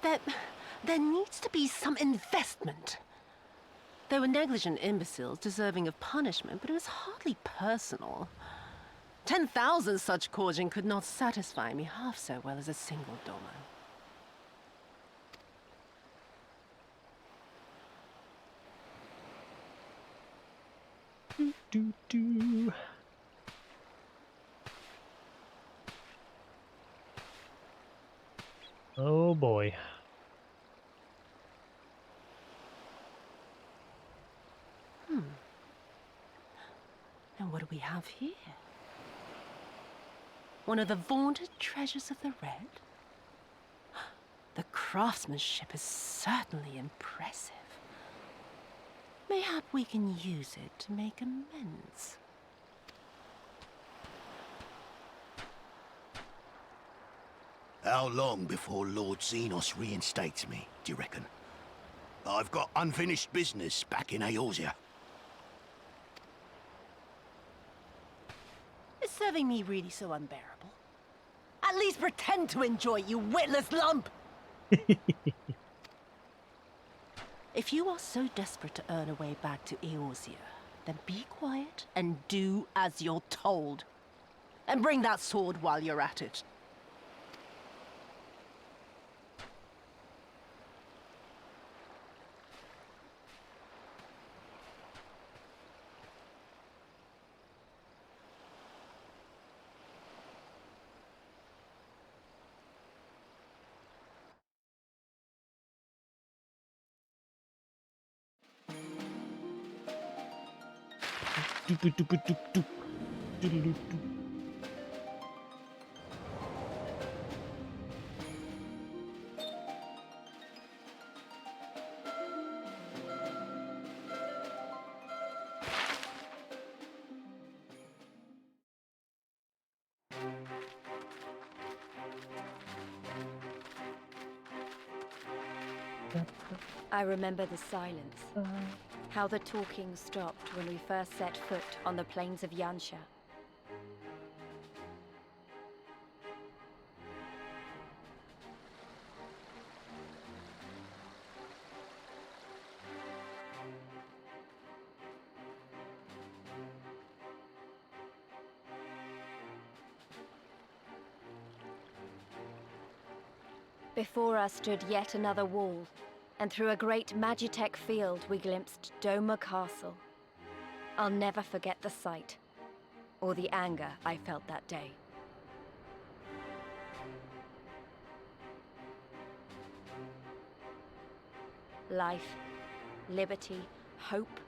There needs to be some investment. They were negligent imbeciles deserving of punishment, but it was hardly personal. 10,000 such Korjin could not satisfy me half so well as a single domo. Do. Oh boy. And what do we have here? One of the vaunted treasures of the Red? The craftsmanship is certainly impressive. Mayhap we can use it to make amends. How long before Lord Xenos reinstates me, do you reckon? I've got unfinished business back in Eorzea. Is serving me really so unbearable? At least pretend to enjoy it, you witless lump! If you are so desperate to earn a way back to Eorzea, then be quiet and do as you're told. And bring that sword while you're at it. I remember the silence. How the talking stopped when we first set foot on the plains of Yansha. Before us stood yet another wall, and through a great Magitech field we glimpsed Doma Castle. I'll never forget the sight, or the anger I felt that day. Life, liberty, hope,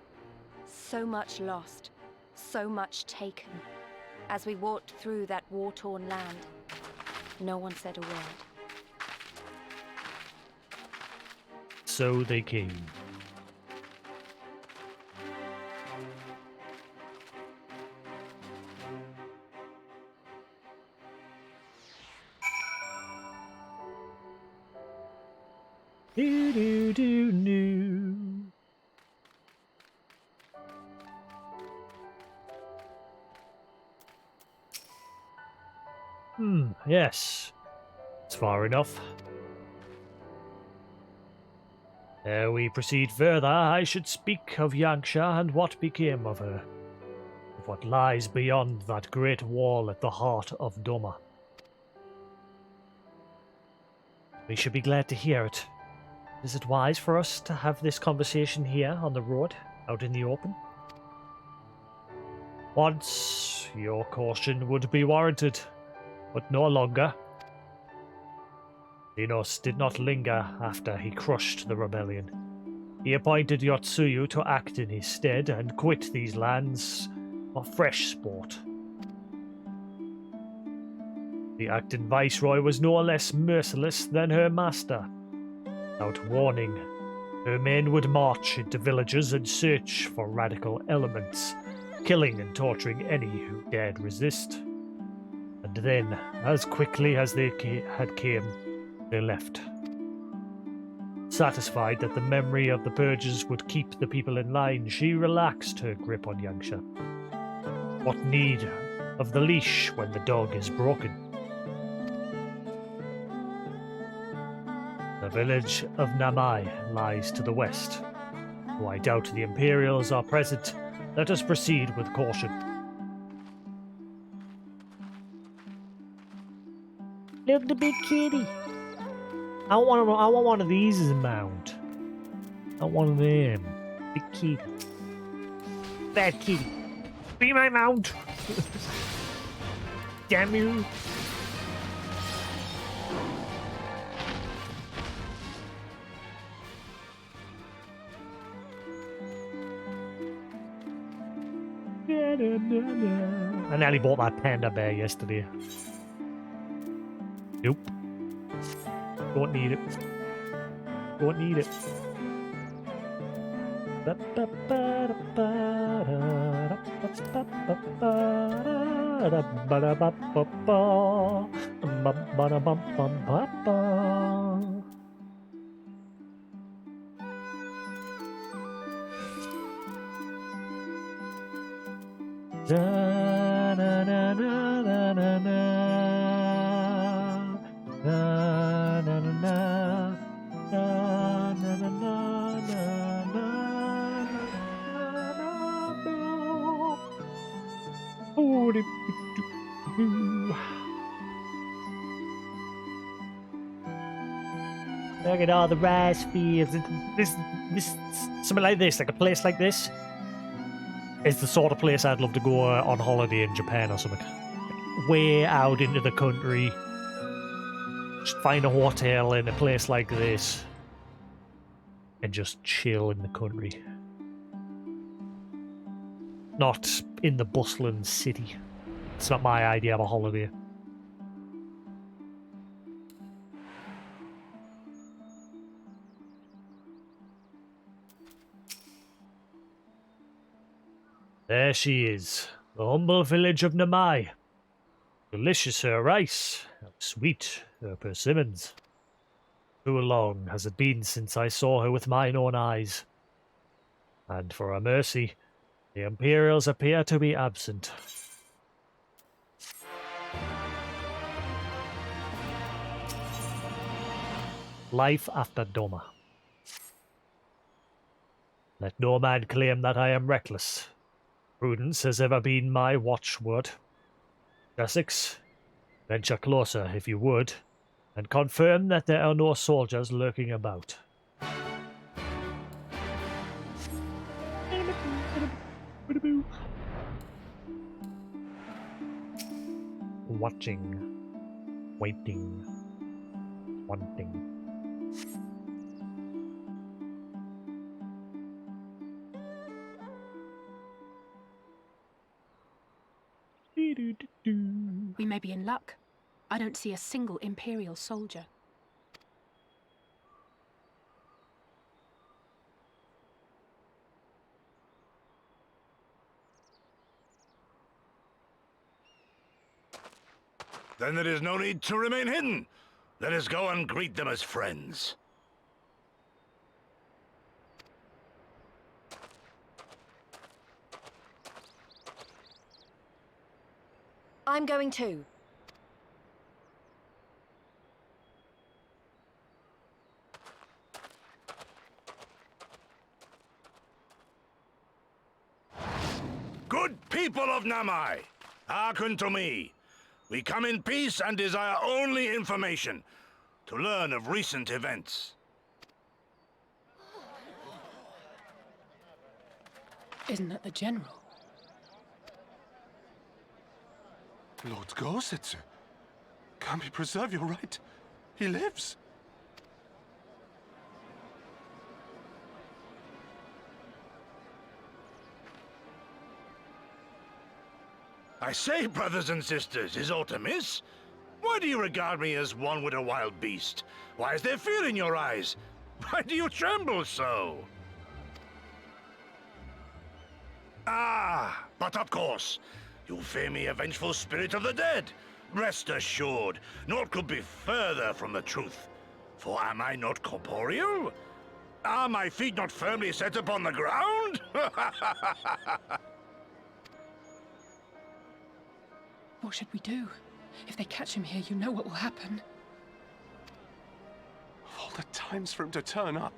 so much lost, so much taken. As we walked through that war-torn land, no one said a word. So they came. Do do do do. Yes. It's far enough. Ere we proceed further, I should speak of Yansha and what became of her. Of what lies beyond that great wall at the heart of Doma. We should be glad to hear it. Is it wise for us to have this conversation here on the road, out in the open? Once, your caution would be warranted, but no longer. Dinos did not linger after he crushed the rebellion. He appointed Yotsuyu to act in his stead and quit these lands for fresh sport. The acting viceroy was no less merciless than her master. Without warning, her men would march into villages and search for radical elements, killing and torturing any who dared resist. And then, as quickly as they had came, they left. Satisfied that the memory of the purges would keep the people in line, she relaxed her grip on Yansha. What need of the leash when the dog is broken? The village of Namai lies to the west. Though I doubt the Imperials are present, let us proceed with caution. Look at the big kitty. I want one of these as a mount. I want one of them. Big kitty. Bad kitty. Be my mount. Damn you. I nearly bought that panda bear yesterday. Nope. Don't need it. Don't need it. Look at all the rice fields. This something like this, like a place like this, is the sort of place I'd love to go on holiday in Japan or something. Way out into the country. Just find a hotel in a place like this and just chill in the country. not in the bustling city. It's not my idea of a holiday. There she is, the humble village of Namai. Delicious her rice, sweet her persimmons. Too long has it been since I saw her with mine own eyes. And for a mercy, the Imperials appear to be absent. Life after Doma. Let no man claim that I am reckless. Prudence has ever been my watchword. Jasix, venture closer if you would, and confirm that there are no soldiers lurking about. Watching, waiting, wanting. We may be in luck. I don't see a single Imperial soldier. Then there is no need to remain hidden. Let us go and greet them as friends. I'm going too. Good people of Namai, hearken to me. We come in peace and desire only information to learn of recent events. Isn't that the General? Lord Gorsetsu, can we preserve your right? He lives. I say, brothers and sisters, is aught amiss? Why do you regard me as one with a wild beast? Why is there fear in your eyes? Why do you tremble so? Ah, but of course, you fear me a vengeful spirit of the dead. Rest assured, naught could be further from the truth. For am I not corporeal? Are my feet not firmly set upon the ground? What should we do? If they catch him here, you know what will happen. Of all the times for him to turn up,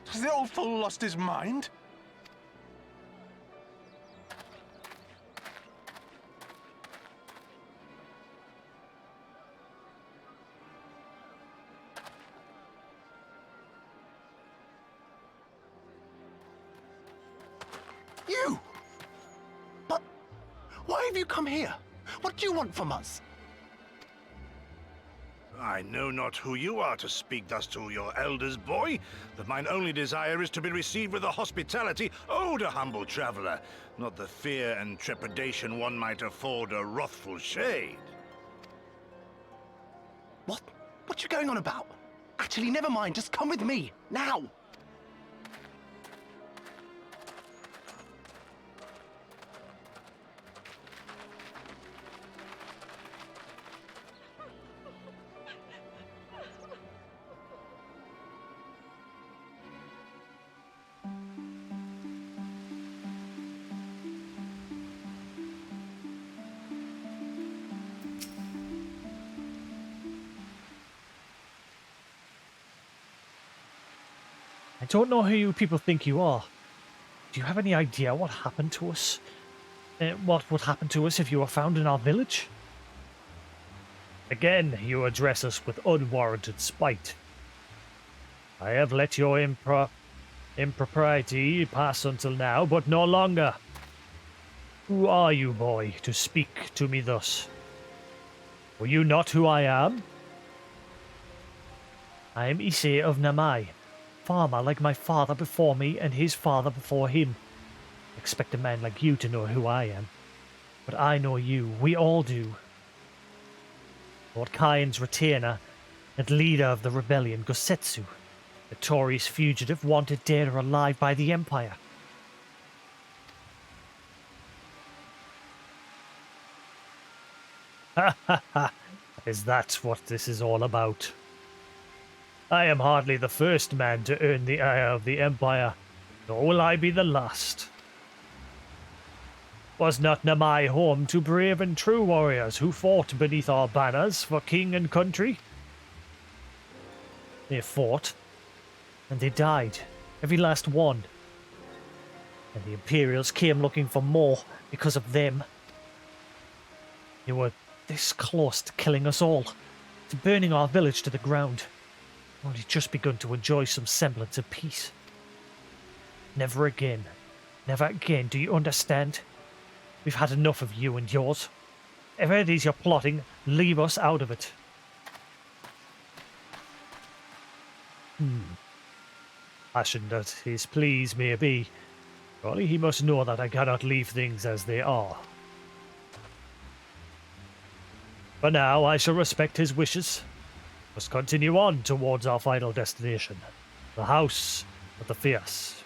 has the old fool lost his mind? You! But why have you come here? What do you want from us? I know not who you are to speak thus to your elders, boy, but mine only desire is to be received with the hospitality owed a humble traveler, not the fear and trepidation one might afford a wrathful shade. What you going on about? Actually, never mind, just come with me, now! I don't know who you people think you are. Do you have any idea what happened to us? What would happen to us if you were found in our village? Again, you address us with unwarranted spite. I have let your impropriety pass until now, but no longer. Who are you, boy, to speak to me thus? Were you not who I am? I am Issei of Namai, farmer like my father before me and his father before him. Expect a man like you to know who I am. But I know you. We all do. Lord Kyan's retainer and leader of the rebellion, Gosetsu. Notorious fugitive, wanted dead or alive by the Empire. Ha ha ha! Is that what this is all about? I am hardly the first man to earn the ire of the Empire, nor will I be the last. Was not Namai home to brave and true warriors who fought beneath our banners for king and country? They fought, and they died, every last one. And the Imperials came looking for more because of them. They were this close to killing us all, to burning our village to the ground. Only just begun to enjoy some semblance of peace. Never again. Never again, do you understand? We've had enough of you and yours. If it is you're plotting, leave us out of it. Passionate as his pleas may be, surely he must know that I cannot leave things as they are. For now, I shall respect his wishes. Must continue on towards our final destination, the House of the Fierce,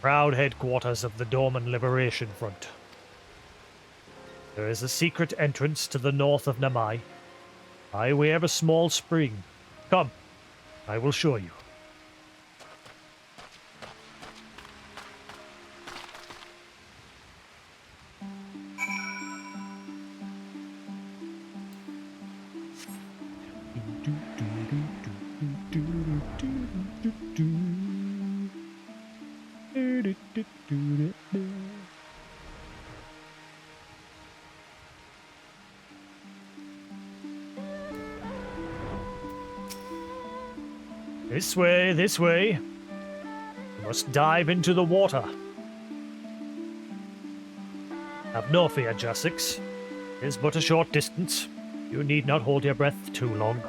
proud headquarters of the Dorman Liberation Front. There is a secret entrance to the north of Namai, by way of a small spring. Come, I will show you. This way, this way. You must dive into the water. Have no fear, Jasix. It is but a short distance. You need not hold your breath too long.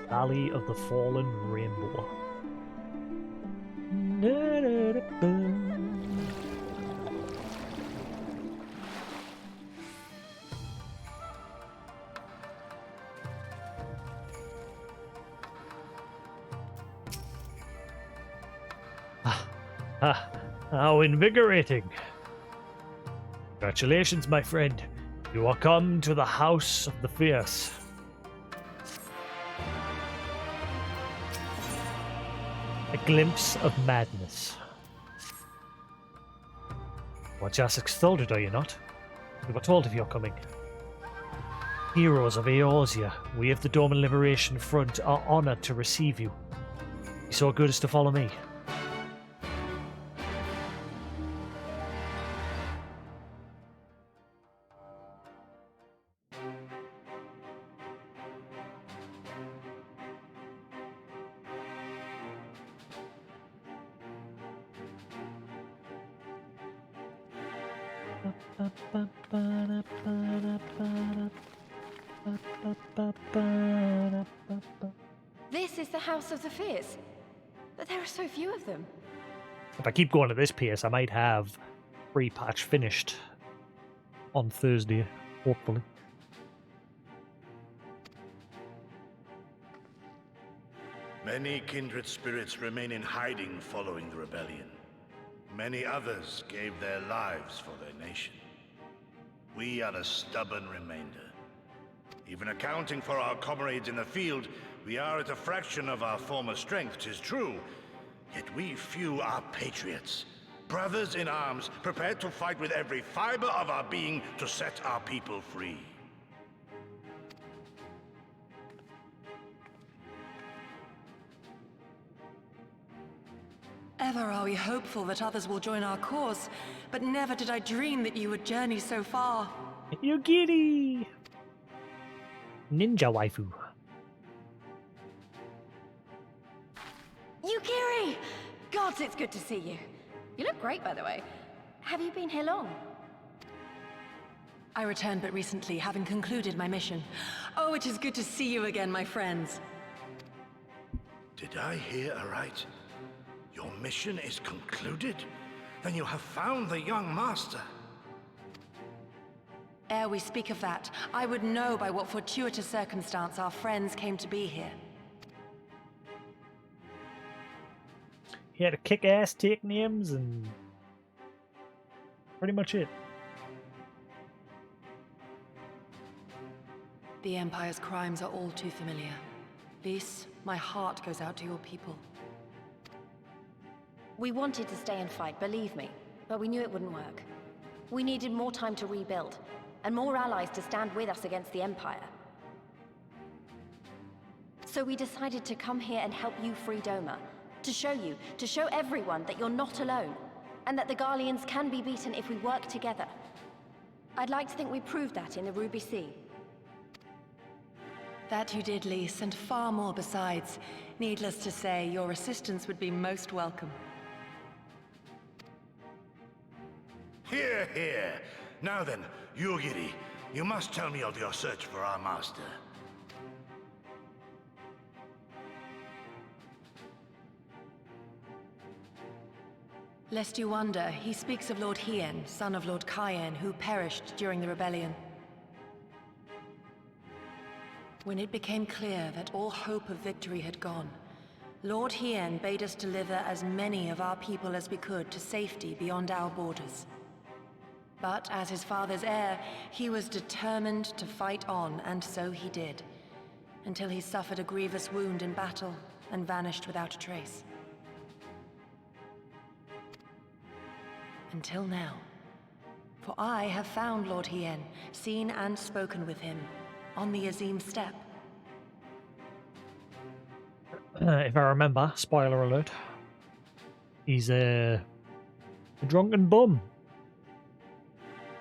Valley of the Fallen Rainbow. How invigorating. Congratulations, my friend. You are come to the House of the Fierce. A glimpse of madness. Well, Jasix told it, are you not? We were told of your coming. Heroes of Eorzea, we of the Dorman Liberation Front are honoured to receive you. Be so good as to follow me. This is the House of the Fierce, but there are so few of them. If I keep going at this pace, I might have free patch finished on Thursday, hopefully. Many kindred spirits remain in hiding following the rebellion. Many others gave their lives for their nation. We are a stubborn remainder. Even accounting for our comrades in the field, we are at a fraction of our former strength, 'tis true. Yet we few are patriots. Brothers in arms, prepared to fight with every fiber of our being to set our people free. Ever are we hopeful that others will join our cause, but never did I dream that you would journey so far. Yugiri! Ninja waifu. Yukiri! Gods, it's good to see you. You look great, by the way. Have you been here long? I returned but recently, having concluded my mission. Oh, it is good to see you again, my friends. Did I hear aright? Your mission is concluded? Then you have found the young master. Ere we speak of that, I would know by what fortuitous circumstance our friends came to be here. He had to kick ass, take names, and pretty much it. The Empire's crimes are all too familiar. Lys, my heart goes out to your people. We wanted to stay and fight, believe me, but we knew it wouldn't work. We needed more time to rebuild, and more allies to stand with us against the Empire. So we decided to come here and help you free Doma. To show everyone that you're not alone, and that the Garleans can be beaten if we work together. I'd like to think we proved that in the Ruby Sea. That you did, Lys, and far more besides. Needless to say, your assistance would be most welcome. Hear, hear. Now then, Yugiri, you must tell me of your search for our master. Lest you wonder, he speaks of Lord Hien, son of Lord Cayenne, who perished during the rebellion. When it became clear that all hope of victory had gone, Lord Hien bade us deliver as many of our people as we could to safety beyond our borders. But as his father's heir, he was determined to fight on, and so he did, until he suffered a grievous wound in battle and vanished without a trace. Until now. For I have found Lord Hien, seen and spoken with him, on the Azim Steppe. If I remember, spoiler alert, he's a drunken bum.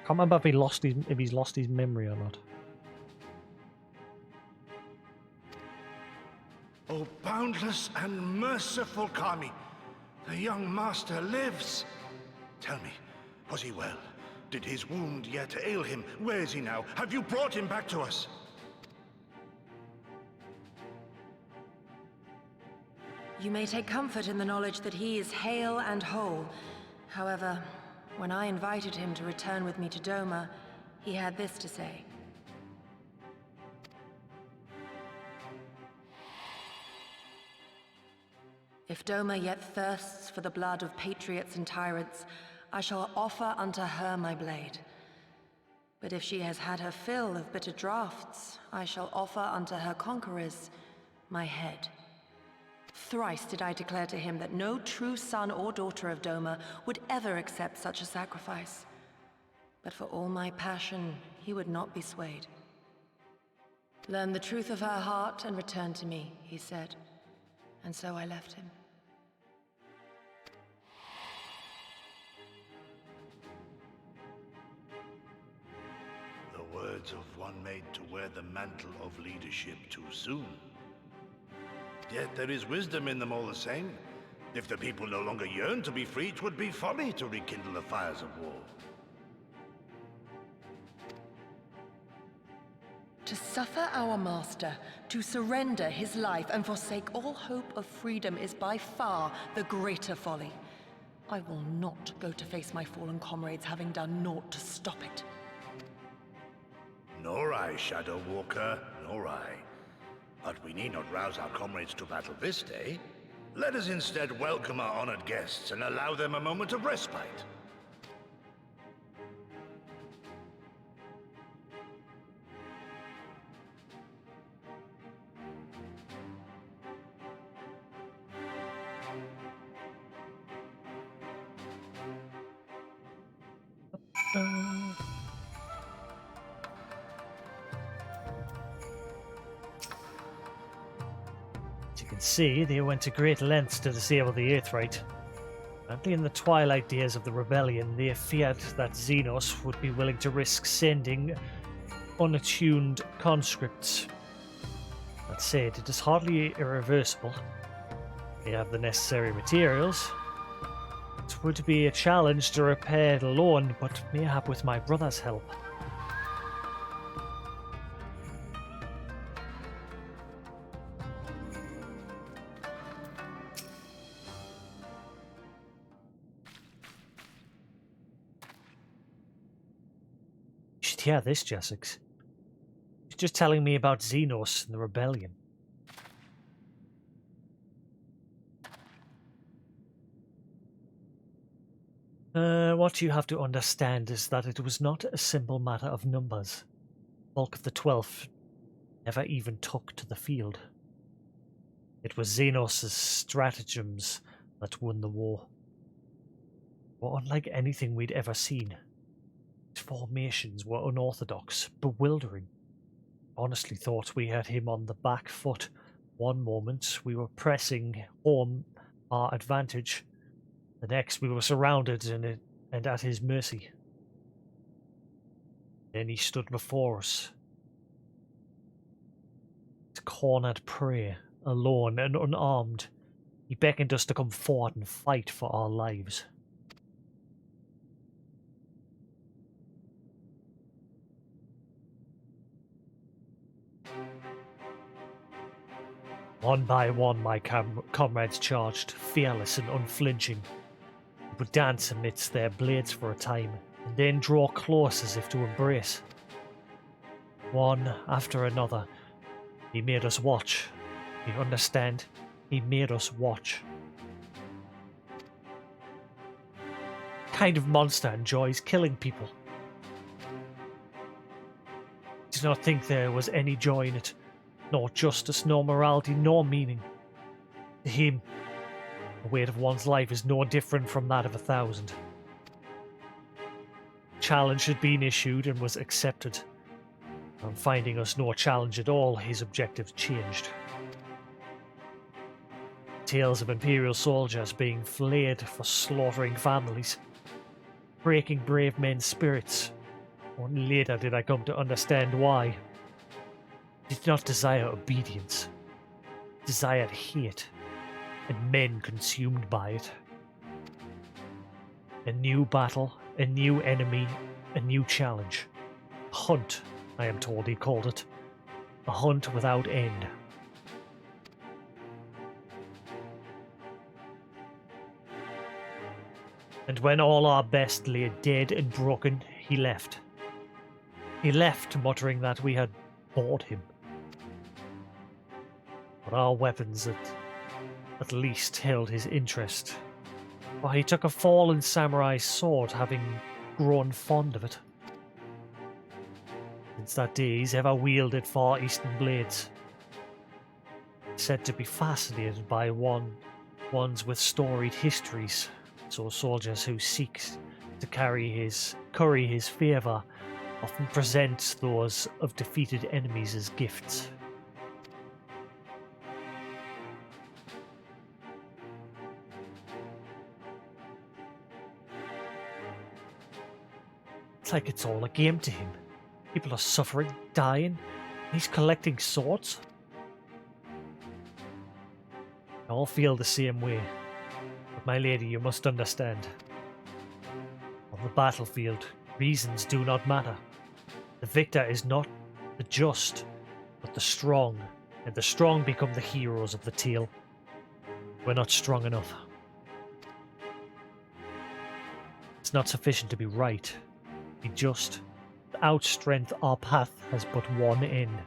Can't remember if he's lost his memory or not. Oh, boundless and merciful Kami, the young master lives. Tell me, was he well? Did his wound yet ail him? Where is he now? Have you brought him back to us? You may take comfort in the knowledge that he is hale and whole. However, when I invited him to return with me to Doma, he had this to say. If Doma yet thirsts for the blood of patriots and tyrants, I shall offer unto her my blade. But if she has had her fill of bitter draughts, I shall offer unto her conquerors my head. Thrice did I declare to him that no true son or daughter of Doma would ever accept such a sacrifice. But for all my passion, he would not be swayed. Learn the truth of her heart and return to me, he said. And so I left him. The words of one made to wear the mantle of leadership too soon. Yet there is wisdom in them all the same. If the people no longer yearn to be free, 'twould be folly to rekindle the fires of war. To suffer our master, to surrender his life and forsake all hope of freedom is by far the greater folly. I will not go to face my fallen comrades having done naught to stop it. Nor I, Shadow Walker, nor I. But we need not rouse our comrades to battle this day. Let us instead welcome our honored guests and allow them a moment of respite. As you can see, they went to great lengths to disable the Aetheryte. Apparently in the twilight days of the rebellion, they feared that Xenos would be willing to risk sending unattuned conscripts. That said, it is hardly irreversible. They have the necessary materials. It would be a challenge to repair it alone, but mayhap with my brother's help. You should hear this, Jasix. She's just telling me about Xenos and the rebellion. What you have to understand is that it was not a simple matter of numbers. The bulk of the 12th never even took to the field. It was Xenos' stratagems that won the war. They were unlike anything we'd ever seen. His formations were unorthodox, bewildering. I honestly thought we had him on the back foot. One moment we were pressing home our advantage. The next we were surrounded and at his mercy. Then he stood before us. His cornered prey, alone and unarmed. He beckoned us to come forward and fight for our lives. One by one, my comrades charged, fearless and unflinching. We would dance amidst their blades for a time, and then draw close as if to embrace. One after another, he made us watch. You understand? He made us watch. What kind of monster enjoys killing people? I did not think there was any joy in it. Nor justice, nor morality, nor meaning. To him, the weight of one's life is no different from that of 1,000. Challenge had been issued and was accepted. On finding us no challenge at all, his objectives changed. Tales of Imperial soldiers being flayed for slaughtering families, breaking brave men's spirits. Only later did I come to understand why. He did not desire obedience, he desired hate, and men consumed by it. A new battle, a new enemy, a new challenge. A hunt, I am told he called it. A hunt without end. And when all our best lay dead and broken, he left. He left, muttering that we had bored him. But our weapons at least held his interest. For he took a fallen samurai's sword, having grown fond of it. Since that day, he's ever wielded Far Eastern blades. Said to be fascinated by ones with storied histories, so soldiers who seek to curry his favour often present those of defeated enemies as gifts. It's like it's all a game to him. People are suffering, dying, and he's collecting swords. I all feel the same way. But my lady, you must understand. On the battlefield, reasons do not matter. The victor is not the just, but the strong, and the strong become the heroes of the tale. We're not strong enough. It's not sufficient to be right. Be just. Without strength, our path has but one end.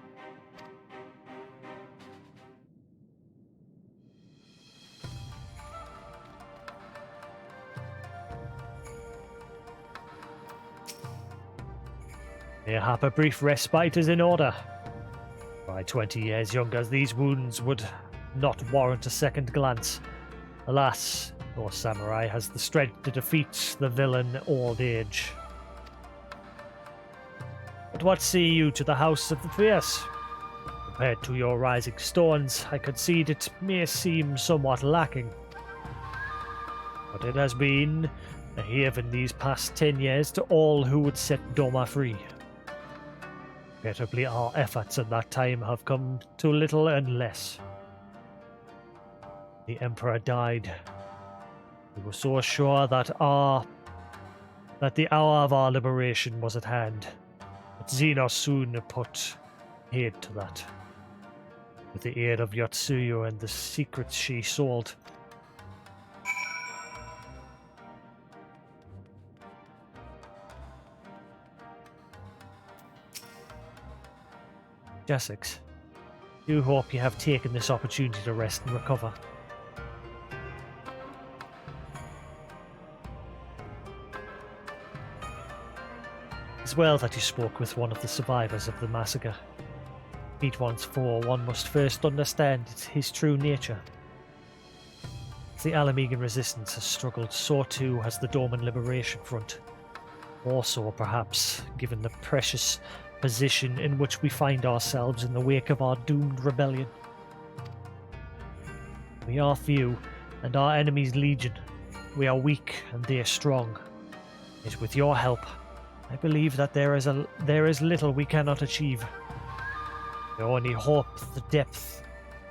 Mayhap a brief respite is in order. By 20 years younger, these wounds would not warrant a second glance. Alas, no samurai has the strength to defeat the villain old age. But what say you to the House of the Fierce? Compared to your rising stones, I concede it may seem somewhat lacking. but it has been a haven these past 10 years to all who would set Doma free. Regrettably, our efforts at that time have come to little and less. The Emperor died. We were so sure that the hour of our liberation was at hand. But Xenos soon put aid to that. With the aid of Yotsuyu and the secrets she sold. Jasix, do hope you have taken this opportunity to rest and recover. It's well that you spoke with one of the survivors of the massacre. Meet once for one must first understand his true nature. As the Alamegan resistance has struggled, so too has the Dorman Liberation Front. Also, perhaps, given the precious position in which we find ourselves in the wake of our doomed rebellion. We are few, and our enemies legion. We are weak, and they are strong. Yet with your help, I believe that there is little we cannot achieve. I only hope the depth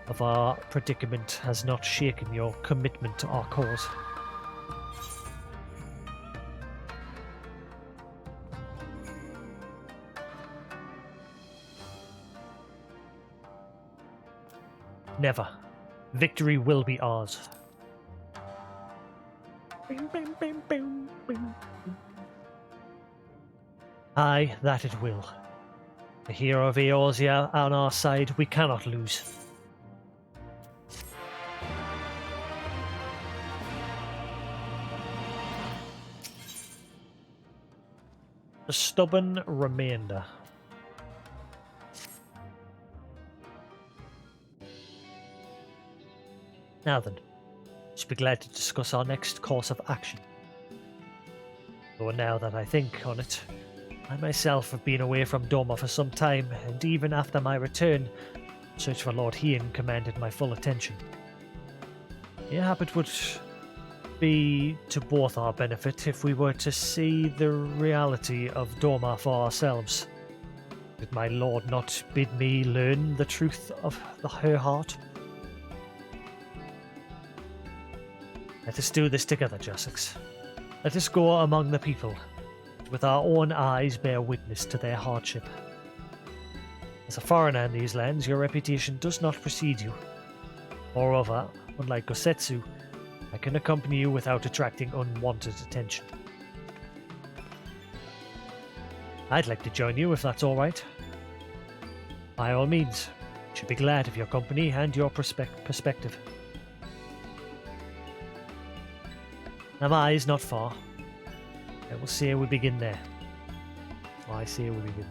of our predicament has not shaken your commitment to our cause. Never. Victory will be ours. Aye, that it will. The hero of Eorzea on our side, we cannot lose. The stubborn remainder. Now then, should be glad to discuss our next course of action. Though now that I think on it, I myself have been away from Doma for some time, and even after my return, search for Lord Hien commanded my full attention. Mayhap it would be to both our benefit if we were to see the reality of Doma for ourselves. Did my lord not bid me learn the truth of her heart? Let us do this together, Jasix. Let us go among the people, and with our own eyes bear witness to their hardship. As a foreigner in these lands, your reputation does not precede you. Moreover, unlike Gosetsu, I can accompany you without attracting unwanted attention. I'd like to join you if that's alright. By all means, should be glad of your company and your perspective. Namai is not far. I will say we begin there. I say we begin.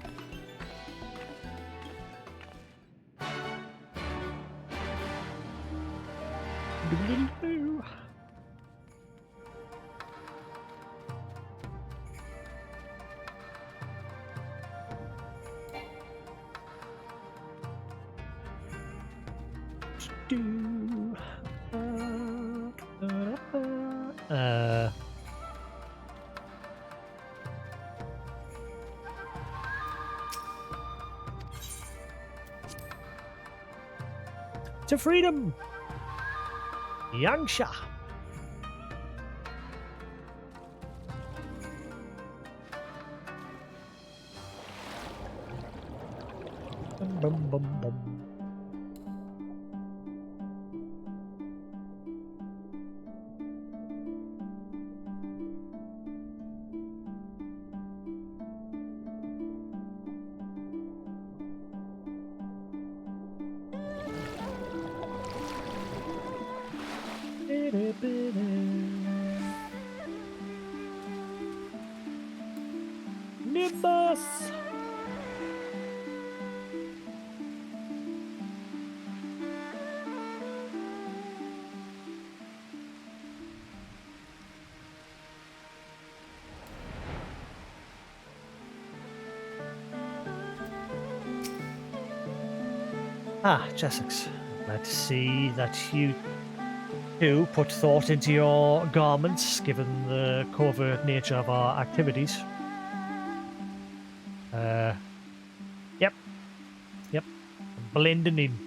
To freedom! Yangsha! Bum, bum, bum, bum. Nimbus! Ah, Jasix. Glad to see that you 2. Put thought into your garments, given the covert nature of our activities. Yep. Yep. Blending in.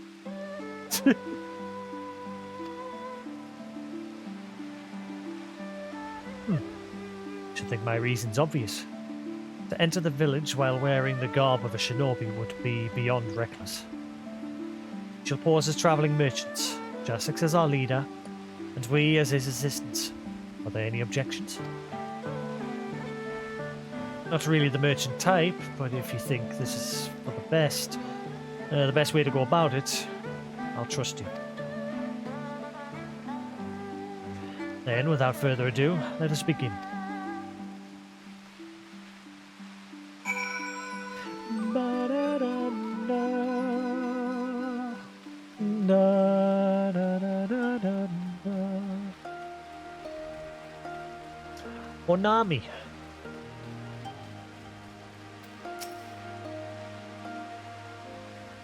Should think my reason's obvious. To enter the village while wearing the garb of a shinobi would be beyond reckless. We shall pose as travelling merchants, Jasix as our leader, and we as his assistants. Are there any objections? Not really the merchant type, but if you think this is for the best way to go about it, I'll trust you. Then, without further ado, let us begin. Onami.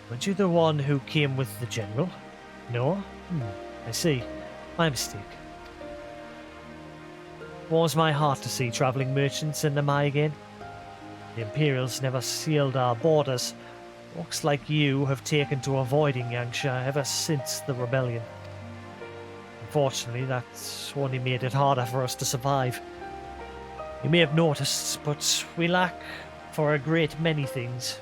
Weren't you the one who came with the general? No? I see. My mistake. Warms my heart to see travelling merchants in the Mai again. The Imperials never sealed our borders. Looks like you have taken to avoiding Yangsha ever since the rebellion. Unfortunately, that's only made it harder for us to survive. You may have noticed, but we lack for a great many things.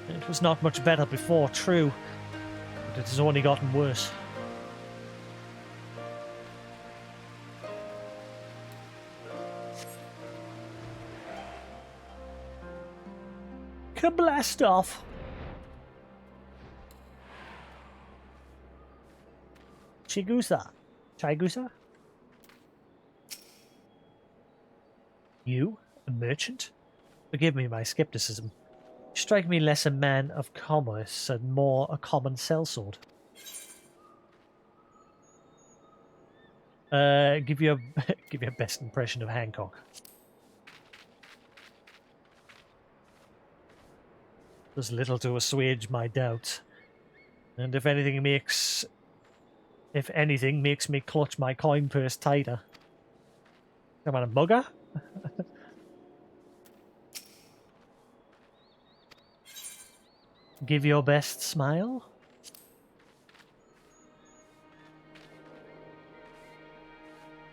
It was not much better before, true, but it has only gotten worse. Blast off. Chigusa. You, a merchant? Forgive me my skepticism. You strike me less a man of commerce and more a common sellsword. Give your best impression of Hancock. There's little to assuage my doubts, and if anything makes me clutch my coin purse tighter. Come on, a mugger? Give your best smile?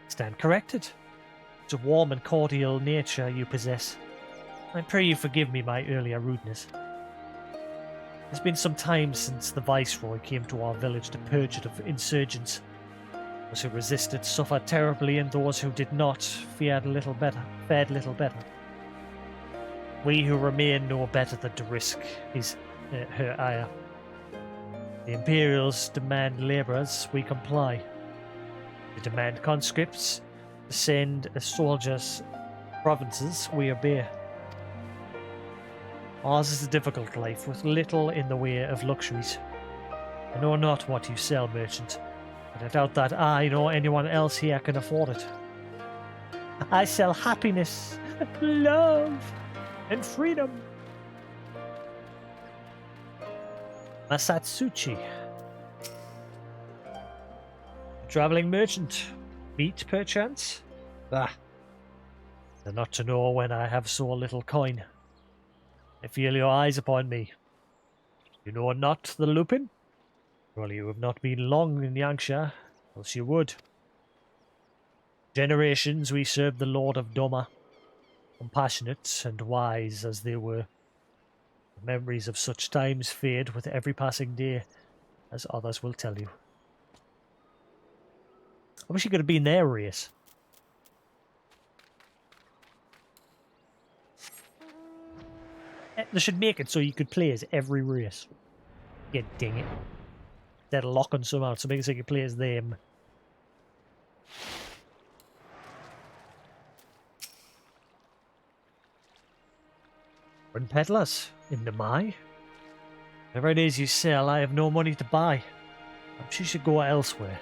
Stand corrected. It's a warm and cordial nature you possess. I pray you forgive me my earlier rudeness. It's been some time since the Viceroy came to our village to purge it of insurgents. Those who resisted suffered terribly, and those who did not fared little better. We who remain know better than to risk her ire. The Imperials demand labourers, we comply. They demand conscripts to send soldiers provinces, we obey. Ours is a difficult life, with little in the way of luxuries. I know not what you sell, merchant, but I doubt that I nor anyone else here can afford it. I sell happiness, love, and freedom. Masatsuchi. Travelling merchant. Meat, perchance? Bah. They're not to know when I have so little coin. I feel your eyes upon me. You know not the Lupin? Well, you have not been long in Yangsha, else you would. Generations we served the Lord of Doma, compassionate and wise as they were. The memories of such times fade with every passing day, as others will tell you. I wish you could have been there, Reyes. They should make it so you could play as every race. Yeah, dang it. They're locking some out, so make it so you can play as them. Run peddlers in the Mai. Whatever it is you sell, I have no money to buy. Perhaps you should go elsewhere.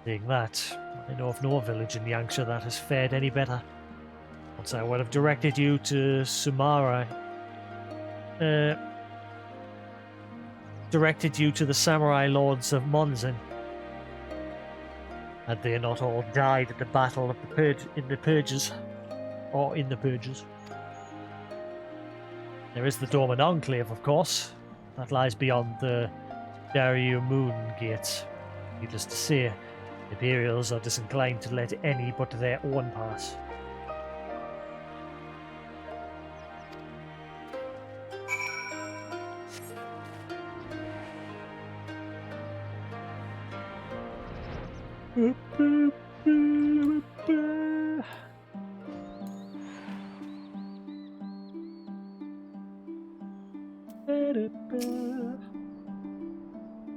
Saying that, I know of no village in Yangsha that has fared any better. Once I would have directed you to Sumara. Directed you to the samurai lords of Monzen. Had they not all died at the battle of in the Purges. There is the Dorman Enclave, of course. That lies beyond the Dario Moon Gates. Needless to say, the Imperials are disinclined to let any but their own pass.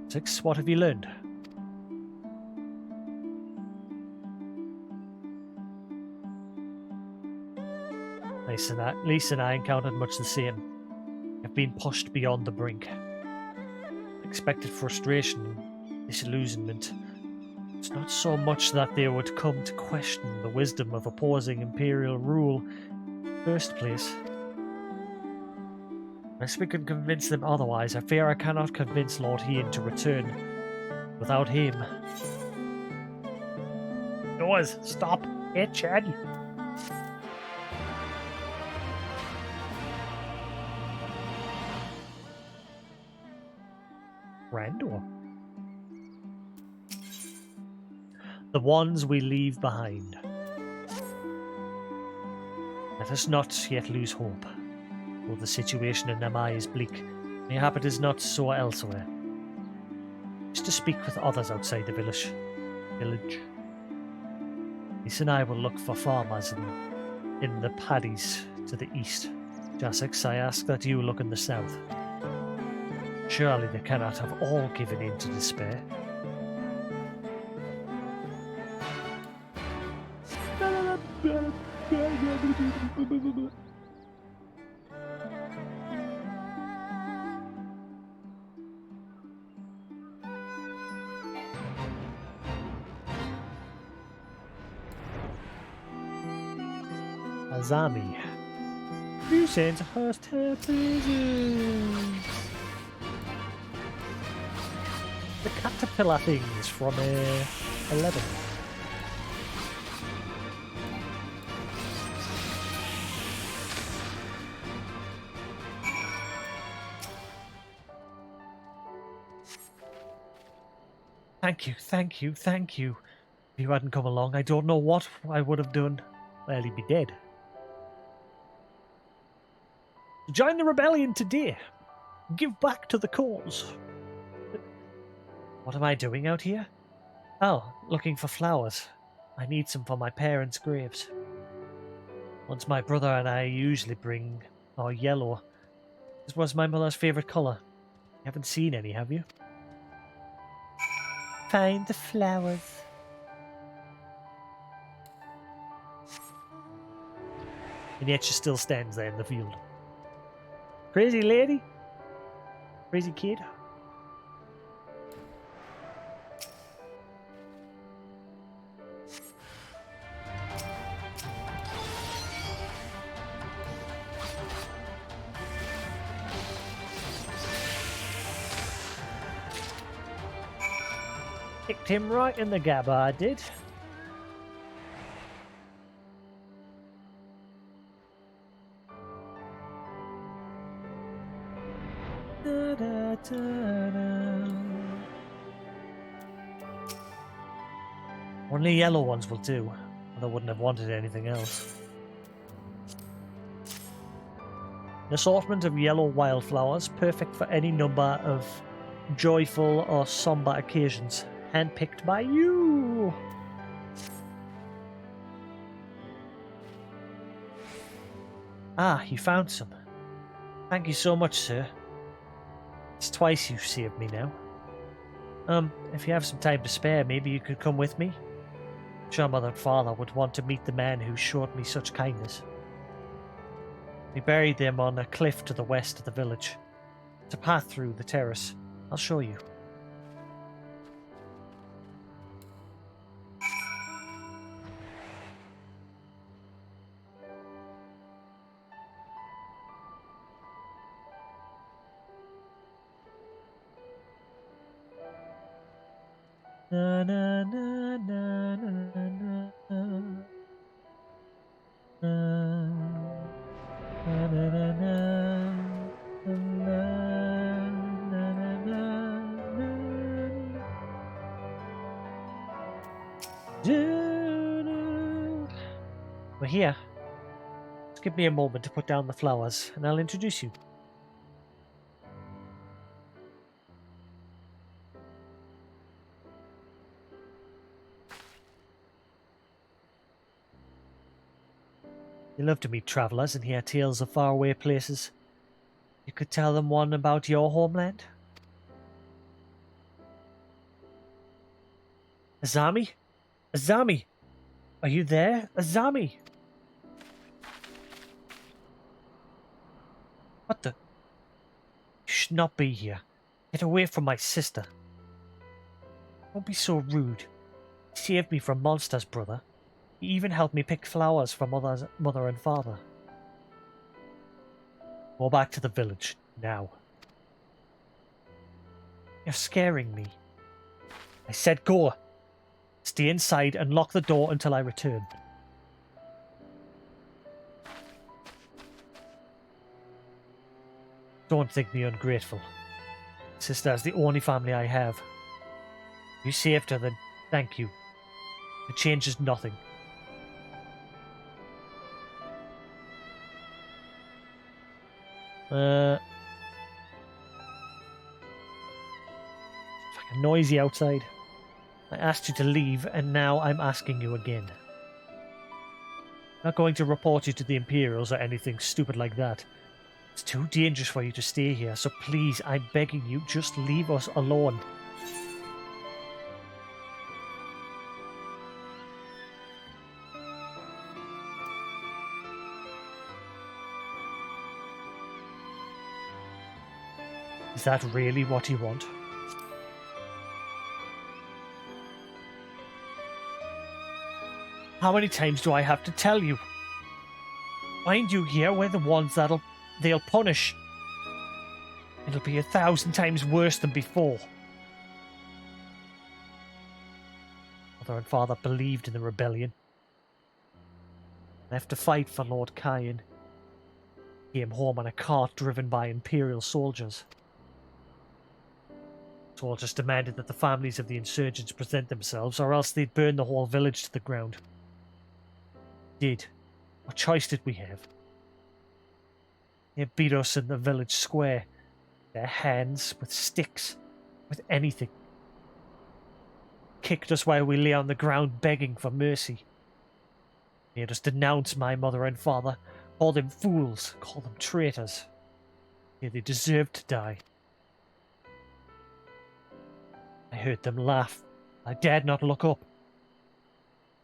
Six, what have you learned? Lisa and I encountered much the same. I've been pushed beyond the brink. Expected frustration and disillusionment. It's not so much that they would come to question the wisdom of opposing Imperial rule in the first place. Unless we can convince them otherwise, I fear I cannot convince Lord Ian to return. Without him... Noise! Stop! Hey, Chad! Randor. The ones we leave behind. Let us not yet lose hope. Though the situation in Namai is bleak, mayhap it is not so elsewhere. Just to speak with others outside the village. Lisa and I will look for farmers in the paddies to the east. Jasix, I ask that you look in the south. Surely they cannot have all given in to despair. Azami. You sent host her prisons. The caterpillar things from 11. Thank you, thank you, thank you. If you hadn't come along, I don't know what I would have done. Well, he'd be dead. Join the rebellion today. Give back to the cause. What am I doing out here? Oh, looking for flowers. I need some for my parents' graves. Once my brother and I usually bring our yellow. This was my mother's favourite colour. You haven't seen any, have you? Find the flowers. And yet she still stands there in the field. Crazy lady? Crazy kid? Kicked him right in the gabba, I did. Da, da, da, da. Only yellow ones will do. I wouldn't have wanted anything else. An assortment of yellow wildflowers, perfect for any number of joyful or somber occasions. Handpicked by you! Ah, you found some. Thank you so much, sir. It's twice you've saved me now. If you have some time to spare, maybe you could come with me? I'm sure Mother and Father would want to meet the man who showed me such kindness. We buried them on a cliff to the west of the village. It's a path through the terrace. I'll show you. Na na na na We're here. Just give me a moment to put down the flowers, and I'll introduce you. You love to meet travellers and hear tales of faraway places. You could tell them one about your homeland? Azami? Azami! Are you there? Azami! What the? You should not be here. Get away from my sister. Don't be so rude. You saved me from monsters, brother. You even helped me pick flowers for mother and father. Go back to the village, now. You're scaring me. I said go. Stay inside and lock the door until I return. Don't think me ungrateful. Sister's the only family I have. You saved her, then thank you. It changes nothing. It's fucking noisy outside. I asked you to leave, and now I'm asking you again. I'm not going to report you to the Imperials or anything stupid like that. It's too dangerous for you to stay here, so please, I'm begging you, just leave us alone. Is that really what you want? How many times do I have to tell you? Mind you here, we're the ones they'll punish. It'll be 1,000 times worse than before. Mother and father believed in the rebellion. Left to fight for Lord Kyan. Came home on a cart driven by Imperial soldiers. Soldiers demanded that the families of the insurgents present themselves, or else they'd burn the whole village to the ground. Did. What choice did we have? They beat us in the village square. Their hands, with sticks, with anything. Kicked us while we lay on the ground begging for mercy. Made us denounce my mother and father, call them fools, call them traitors. Yeah, they deserved to die. I heard them laugh. I dared not look up.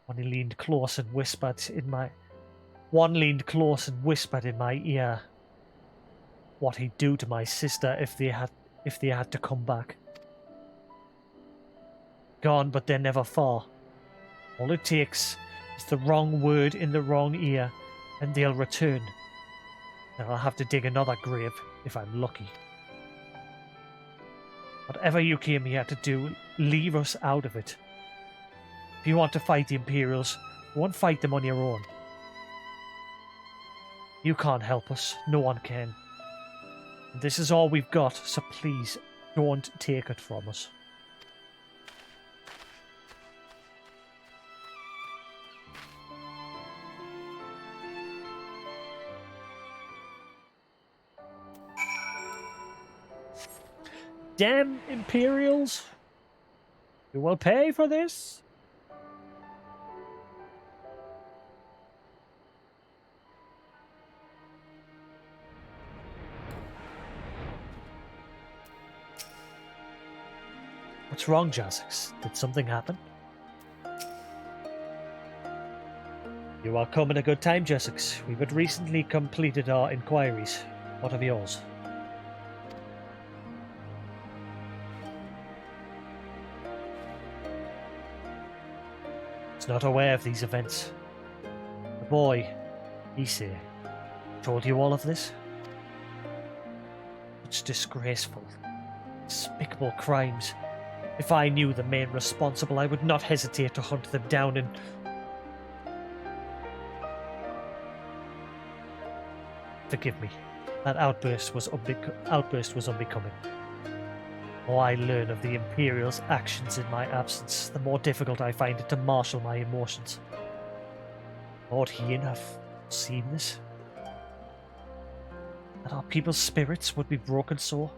One leaned close and whispered in my ear what he'd do to my sister if they had to come back. Gone, but they're never far. All it takes is the wrong word in the wrong ear, and they'll return. Then I'll have to dig another grave if I'm lucky. Whatever you came here to do, leave us out of it. If you want to fight the Imperials, go and fight them on your own. You can't help us. No one can. And this is all we've got, so please, don't take it from us. Damn Imperials! You will pay for this? What's wrong, Jasix? Did something happen? You are come at a good time, Jasix. We've but recently completed our inquiries. What of yours? Not aware of these events. The boy, Issei, told you all of this? It's disgraceful. Despicable crimes. If I knew the men responsible, I would not hesitate to hunt them down and... Forgive me. That outburst was unbecoming. The more I learn of the Imperial's actions in my absence, the more difficult I find it to marshal my emotions. Lord Hien have seen this? That our people's spirits would be broken so?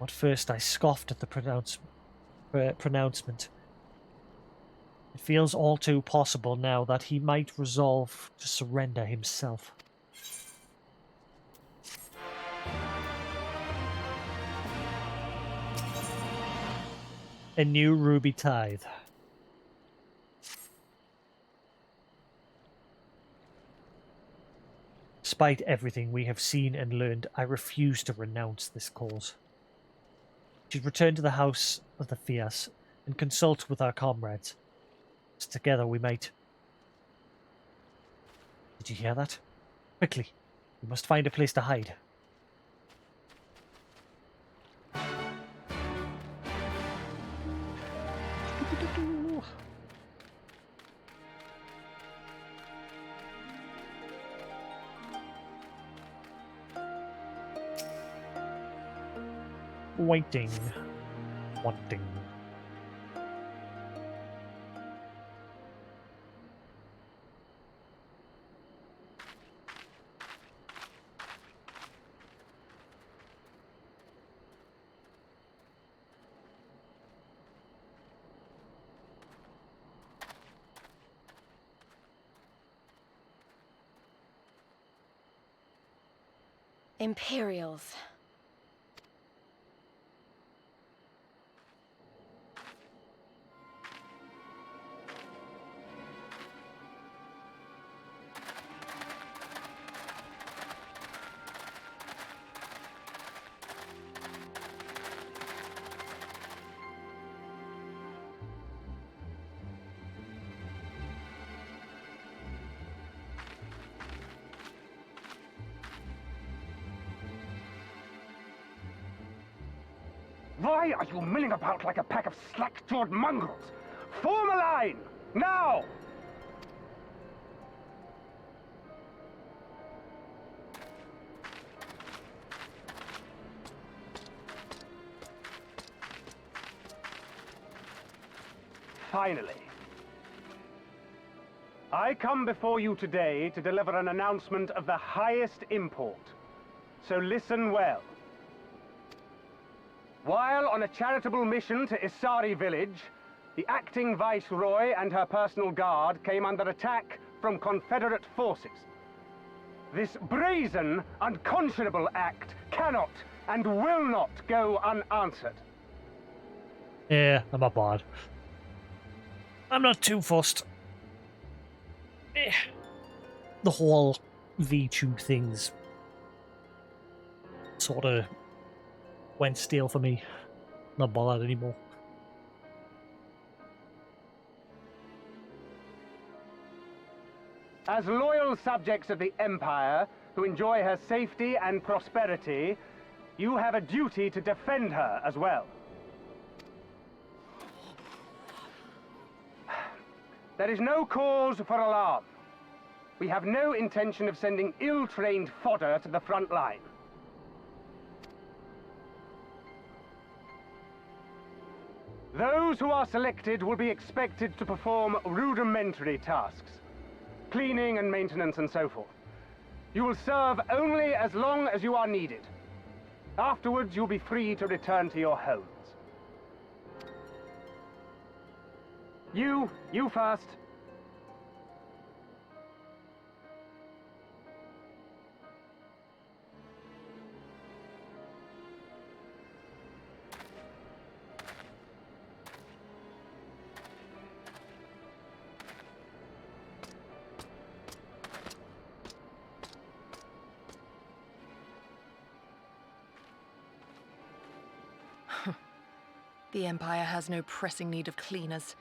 At first I scoffed at the pronouncement. It feels all too possible now that he might resolve to surrender himself. A new ruby tithe. Despite everything we have seen and learned, I refuse to renounce this cause. We should return to the house of the Fias and consult with our comrades. So together we might... Did you hear that? Quickly, we must find a place to hide. Waiting. Wanting. Imperials. Why are you milling about like a pack of slack-jawed mongrels? Form a line! Now! Finally. I come before you today to deliver an announcement of the highest import. So listen well. While on a charitable mission to Isari village, the acting viceroy and her personal guard came under attack from Confederate forces. This brazen, unconscionable act cannot and will not go unanswered. Yeah, I'm not bad. I'm not too fussed. The whole V2 things sort of went stale for me. Not bothered anymore. As loyal subjects of the Empire, who enjoy her safety and prosperity, you have a duty to defend her as well. There is no cause for alarm. We have no intention of sending ill-trained fodder to the front line. Those who are selected will be expected to perform rudimentary tasks. Cleaning and maintenance and so forth. You will serve only as long as you are needed. Afterwards, you'll be free to return to your homes. You first. The Empire has no pressing need of cleaners.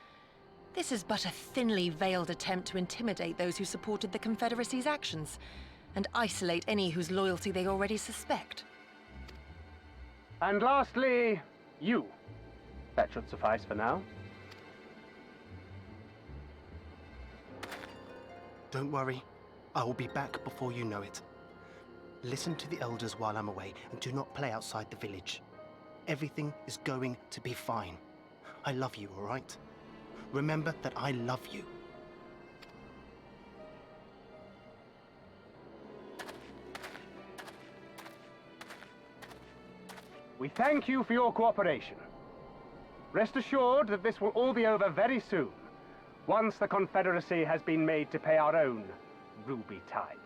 This is but a thinly veiled attempt to intimidate those who supported the Confederacy's actions, and isolate any whose loyalty they already suspect. And lastly, you. That should suffice for now. Don't worry. I will be back before you know it. Listen to the elders while I'm away, and do not play outside the village. Everything is going to be fine. I love you, all right? Remember that I love you. We thank you for your cooperation. Rest assured that this will all be over very soon, once the Confederacy has been made to pay our own ruby tithe.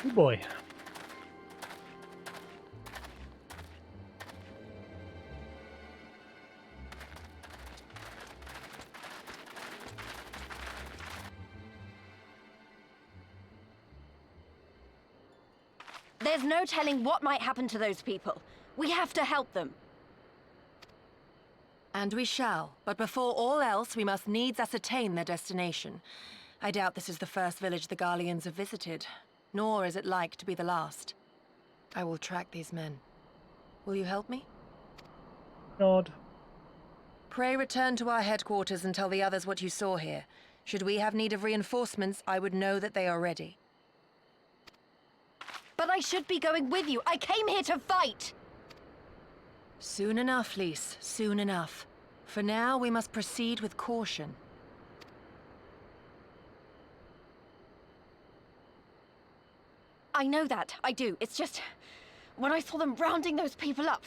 Oh boy. There's no telling what might happen to those people. We have to help them. And we shall, but before all else, we must needs ascertain their destination. I doubt this is the first village the Garleans have visited, nor is it like to be the last. I will track these men. Will you help me? Nod. Pray return to our headquarters and tell the others what you saw here. Should we have need of reinforcements, I would know that they are ready. But I should be going with you. I came here to fight! Soon enough, Lys. Soon enough. For now, we must proceed with caution. I know that. I do. It's just... when I saw them rounding those people up...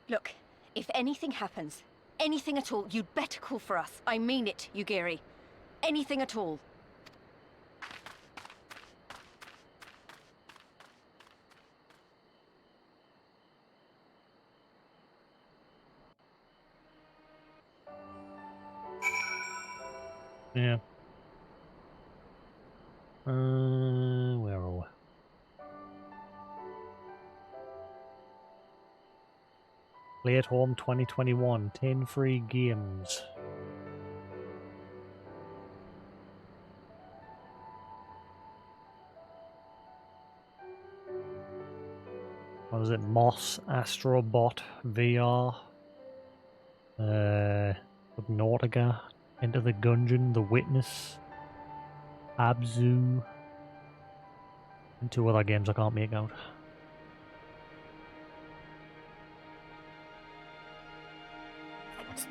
Look, if anything happens, anything at all, you'd better call for us. I mean it, Yugiri. Anything at all. Yeah. Where are we? Play at home 2021. 10 free games. What is it? Moss, Astrobot, VR, Subnautica, Enter the Gungeon, The Witness, Abzu, and 2 other games I can't make out.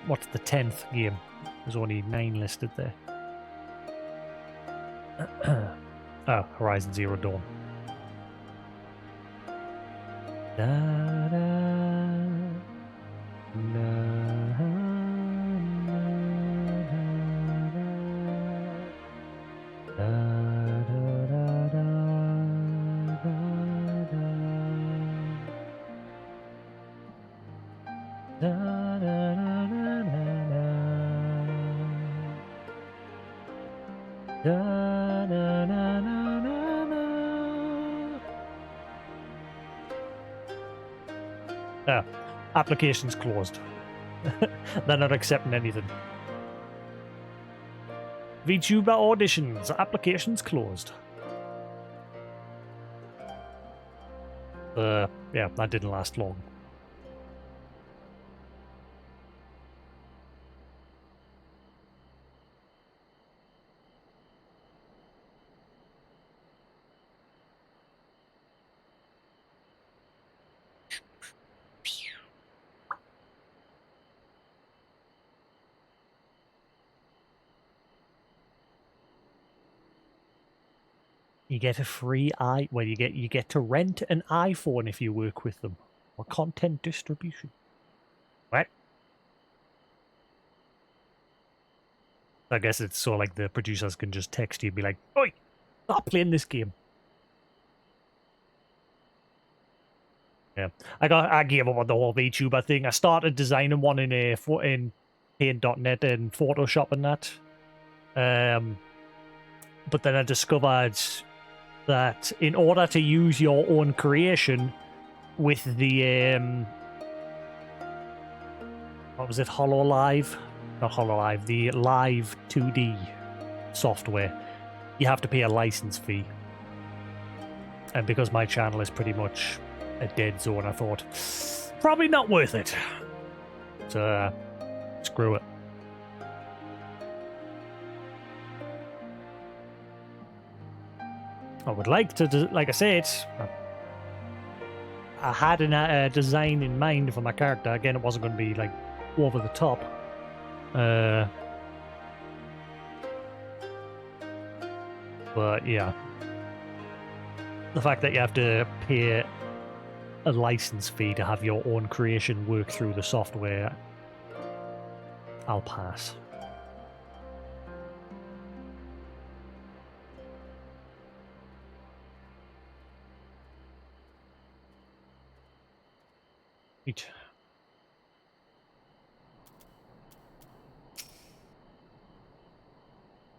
What's the 10th game? There's only 9 listed there. Oh, Horizon Zero Dawn. Da, da, da, application's closed. They're not accepting anything. VTuber auditions. Applications closed. Yeah, that didn't last long. You get a free well, you get to rent an iPhone if you work with them, or content distribution. What? I guess it's so like the producers can just text you and be like, "Oi, stop playing this game." Yeah, I gave up on the whole VTuber thing. I started designing one in Paint.net and Photoshop and that, but then I discovered that in order to use your own creation with the what was it, HoloLive? Not HoloLive, the Live 2D software, you have to pay a license fee. And because my channel is pretty much a dead zone, I thought probably not worth it. So screw it. I would like to, like I said, I had a design in mind for my character. Again, it wasn't going to be like over the top. But yeah, the fact that you have to pay a license fee to have your own creation work through the software, I'll pass. Right.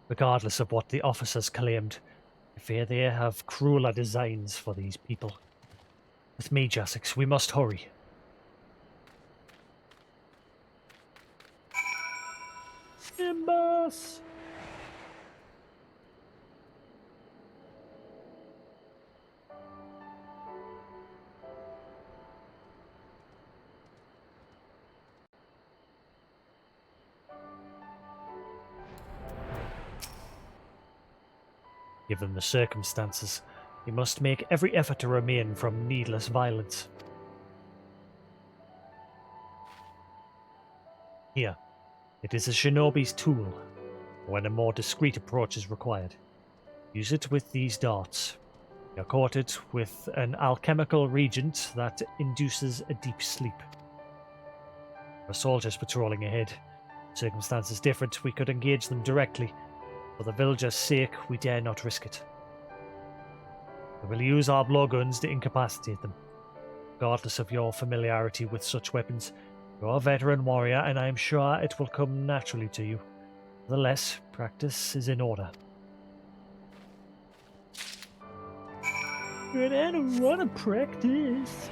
Regardless of what the officers claimed, I fear they have crueler designs for these people. With me, Jasix, we must hurry. Boss. Given the circumstances, we must make every effort to remain from needless violence. Here, it is a shinobi's tool, when a more discreet approach is required. Use it with these darts. You're coated with an alchemical reagent that induces a deep sleep. Our soldiers patrolling ahead. Circumstances different, we could engage them directly. For the villagers' sake, we dare not risk it. We will use our blowguns to incapacitate them. Regardless of your familiarity with such weapons, you're a veteran warrior, and I am sure it will come naturally to you. Nevertheless, practice is in order. But I don't want to practice.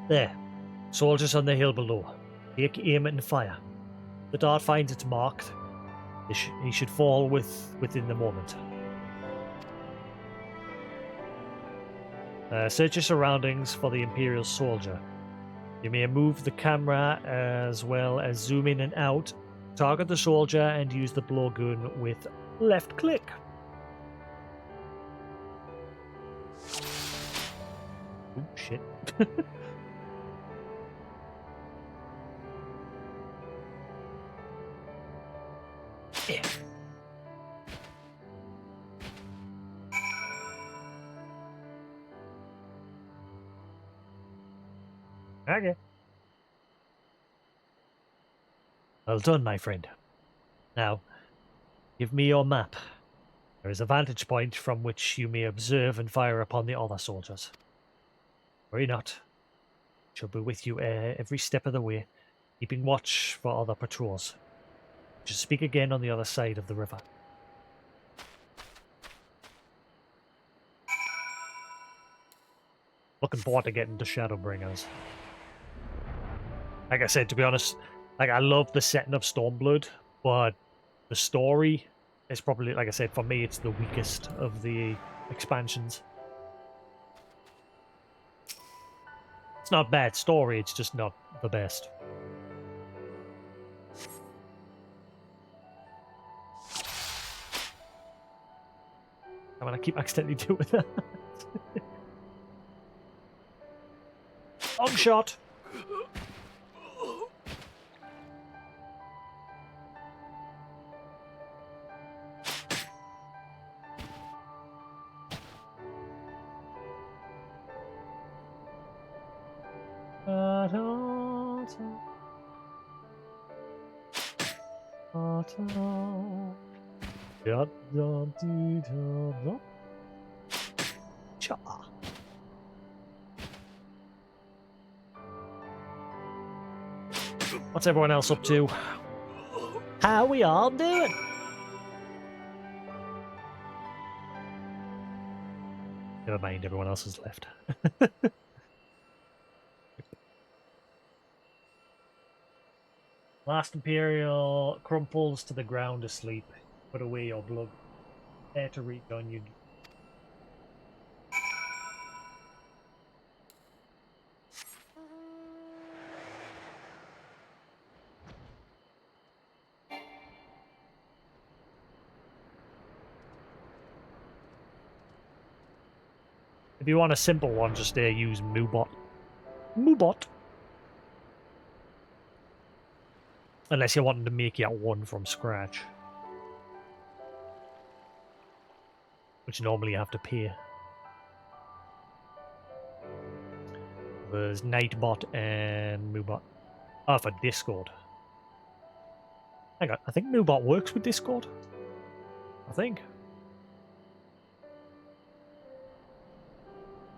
There. Soldiers on the hill below. Take aim and fire. The dart finds its mark. He should fall within the moment. Search your surroundings for the Imperial soldier. You may move the camera as well as zoom in and out. Target the soldier and use the blowgun with left click. Oh shit. Yeah. Okay. Well done, my friend. Now, give me your map. There is a vantage point from which you may observe and fire upon the other soldiers. Worry not. I shall be with you every step of the way, keeping watch for other patrols. Just speak again on the other side of the river. Looking forward to getting to Shadowbringers. Like I said, to be honest, like I love the setting of Stormblood, but the story is probably, like I said, for me, it's the weakest of the expansions. It's not a bad story, it's just not the best. I'm gonna keep accidentally doing that. Long shot! What's everyone else up to? How we all doing? Never mind, everyone else has left. Last Imperial crumples to the ground asleep. Put away your blood. There to rejoin you. you want a simple one, just use Moobot. Moobot. Unless you're wanting to make your one from scratch. Which normally you have to pay. There's Nightbot and Moobot. Oh, for Discord. Hang on, I think Moobot works with Discord. I think.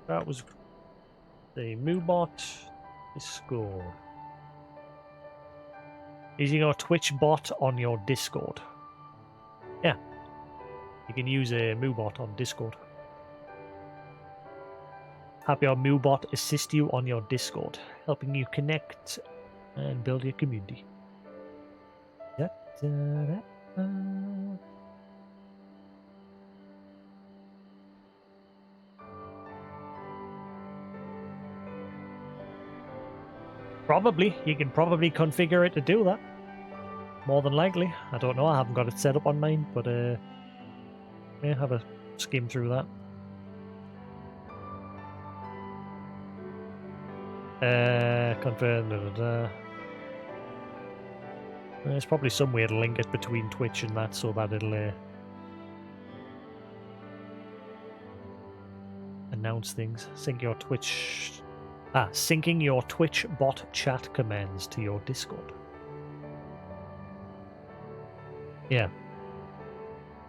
That was the Moobot Discord. Using your Twitch bot on your Discord. Yeah. You can use a Moobot on Discord. Have your Moobot assist you on your Discord, helping you connect and build your community. Probably. You can probably configure it to do that. More than likely. I don't know. I haven't got it set up on mine, but yeah, have a skim through that. Confirm. There's probably some way to link it between Twitch and that, so that it'll announce things. Sync your Twitch. Syncing your Twitch bot chat commands to your Discord. Yeah.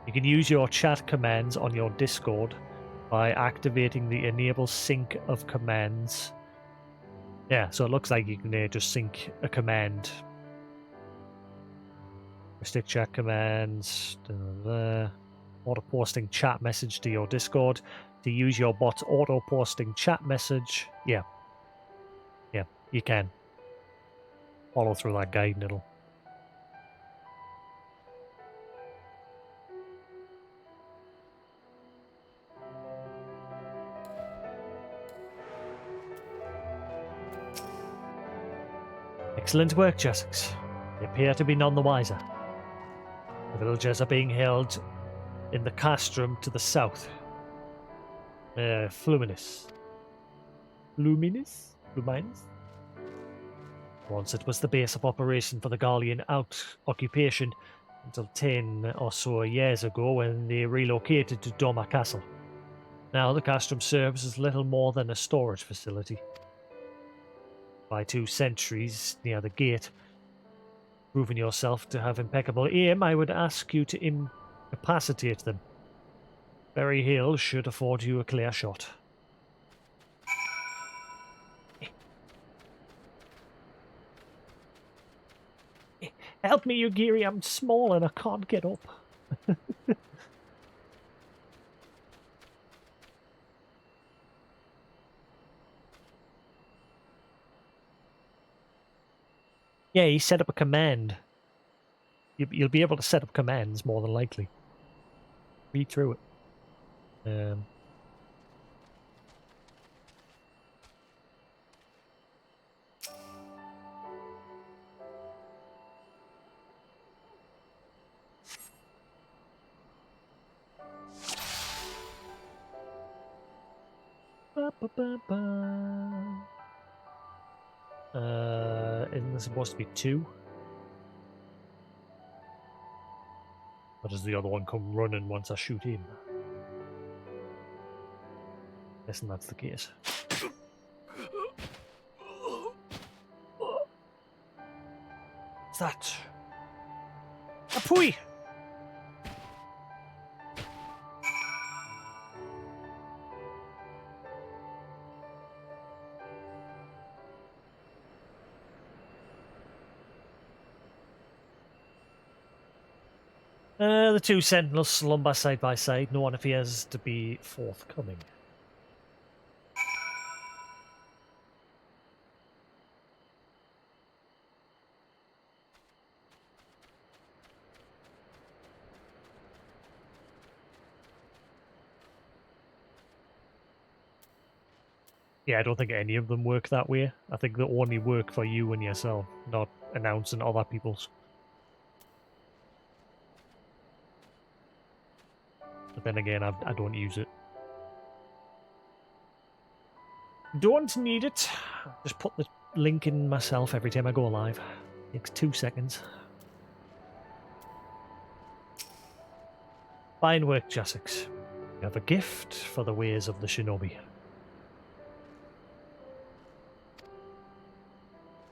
You can use your chat commands on your Discord by activating the enable sync of commands. Yeah, so it looks like you can just sync a command. Stick chat commands. Auto-posting chat message to your Discord. To use your bot's auto-posting chat message. Yeah. Yeah, you can. Follow through that guide and it'll... Excellent work, Jasix. They appear to be none the wiser. The villagers are being held in the castrum to the south. Fluminus. Luminous? Once it was the base of operation for the Gallian occupation until 10 or so years ago when they relocated to Doma Castle. Now the castrum serves as little more than a storage facility. By 2 sentries near the gate, proving yourself to have impeccable aim, I would ask you to incapacitate them. Berry Hill should afford you a clear shot. Help me, Yugiri, I'm small and I can't get up. Yeah, he set up a command. You'll be able to set up commands, more than likely. Read through it. Isn't there supposed to be 2? Or does the other one come running once I shoot him? Guessing that's the case. What's that? A pui! The 2 sentinels slumber side by side. No one appears to be forthcoming. Yeah, I don't think any of them work that way. I think they only work for you and yourself, not announcing other people's. But then again, I don't use it. Don't need it. Just put the link in myself every time I go live. Takes 2 seconds. Fine work, Jasix. You have a gift for the ways of the shinobi.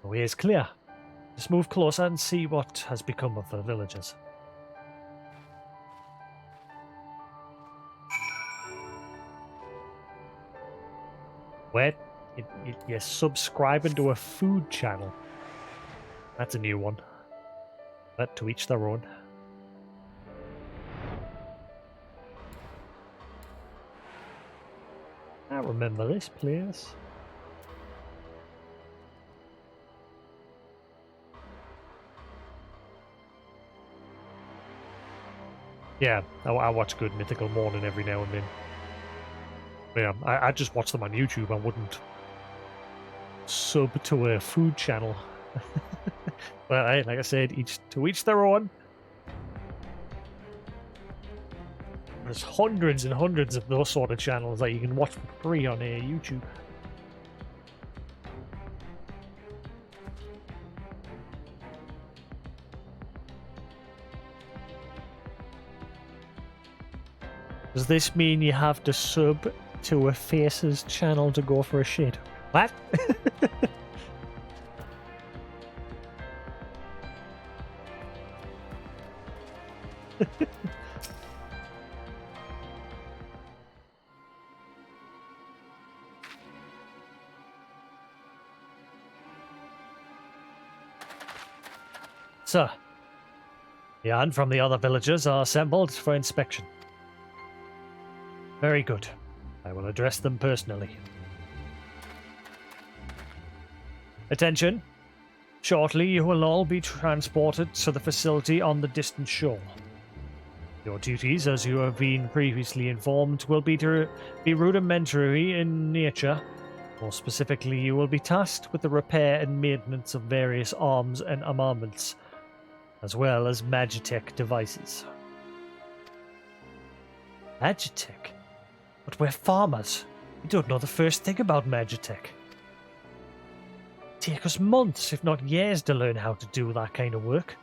The way is clear. Just move closer and see what has become of the villagers. Wait, you're subscribing to a food channel. That's a new one. But to each their own. I remember this place. Yeah, I watch Good Mythical Morning every now and then. Yeah, I just watch them on YouTube. I wouldn't sub to a food channel. But hey, like I said, to each their own. There's hundreds and hundreds of those sort of channels that you can watch for free on YouTube. Does this mean you have to sub to a Faces channel to go for a shit? What? Sir, Jan from the other villagers are assembled for inspection. Very good. I will address them personally. Attention! Shortly you will all be transported to the facility on the distant shore. Your duties, as you have been previously informed, will be to be rudimentary in nature. More specifically, you will be tasked with the repair and maintenance of various arms and armaments, as well as Magitech devices. Magitech? But we're farmers. We don't know the first thing about Magitech. Take us months, if not years, to learn how to do that kind of work.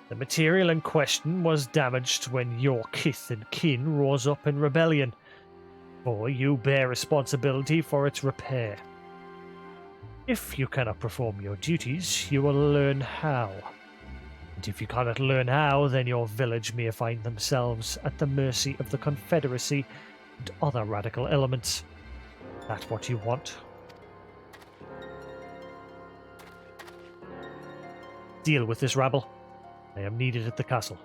The material in question was damaged when your kith and kin rose up in rebellion, or you bear responsibility for its repair. If you cannot perform your duties, you will learn how. And if you cannot learn how, then your village may find themselves at the mercy of the Confederacy and other radical elements. That's what you want. Deal with this rabble. I am needed at the castle.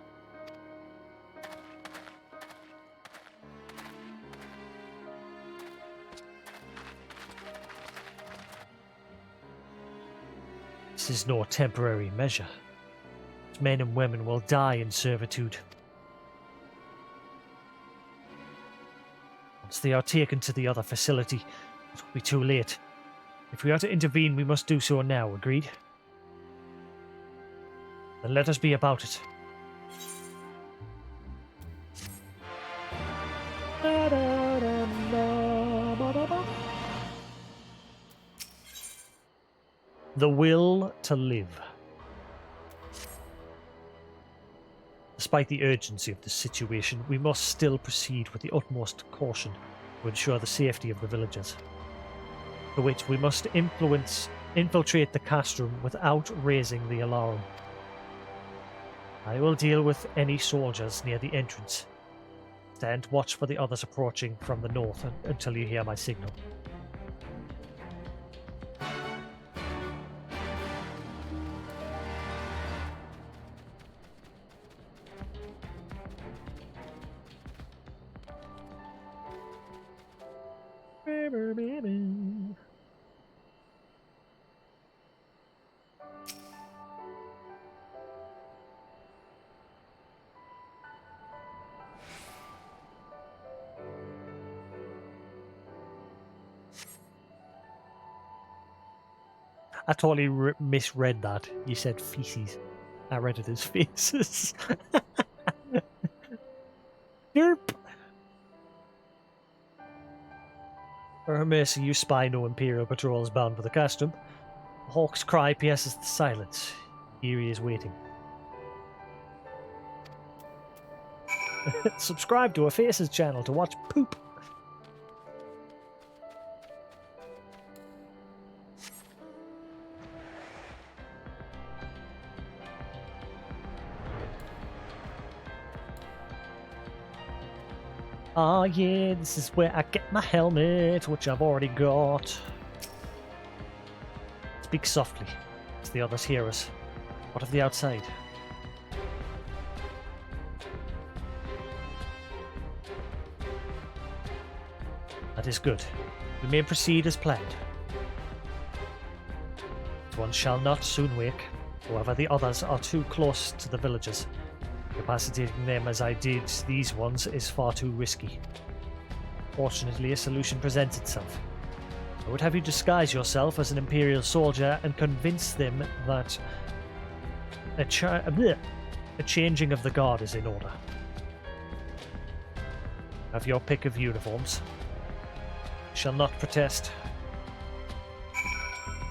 This is no temporary measure. Men and women will die in servitude. Once they are taken to the other facility, it will be too late. If we are to intervene, we must do so now, agreed? Then let us be about it. The will to live. Despite the urgency of the situation, we must still proceed with the utmost caution to ensure the safety of the villagers. For which we must infiltrate the castrum without raising the alarm. I will deal with any soldiers near the entrance. Stand watch for the others approaching from the north until you hear my signal. I totally misread that. You said feces. I read it as faces. Derp. For her mercy, you spy no Imperial patrols bound for the castrum. The hawk's cry pierces the silence. Here he is waiting. Subscribe to a Faces channel to watch poop. Ah, yeah, this is where I get my helmet, which I've already got. Speak softly, as the others hear us. What of the outside? That is good. We may proceed as planned. One shall not soon wake. However, the others are too close to the villagers. Capacitating them as I did these ones is far too risky. Fortunately, a solution presents itself. I would have you disguise yourself as an Imperial soldier and convince them that a changing of the guard is in order. Have your pick of uniforms. Shall not protest.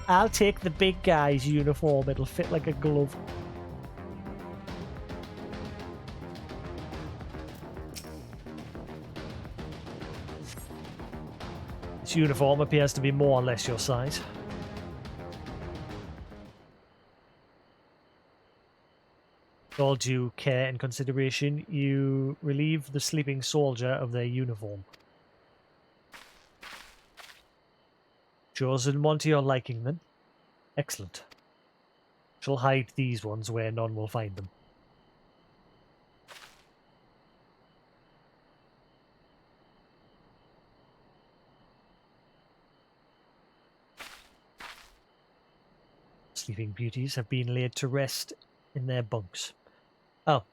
I'll take the big guy's uniform. It'll fit like a glove. This uniform appears to be more or less your size. With all due care and consideration, you relieve the sleeping soldier of their uniform. Chosen one to your liking, then? Excellent. Shall hide these ones where none will find them. Sleeping beauties have been laid to rest in their bunks. Oh,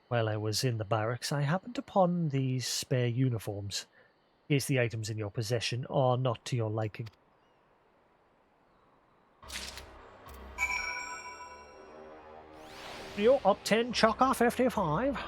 while I was in the barracks, I happened upon these spare uniforms, in case the items in your possession are not to your liking. You're up 10, Chaka 55.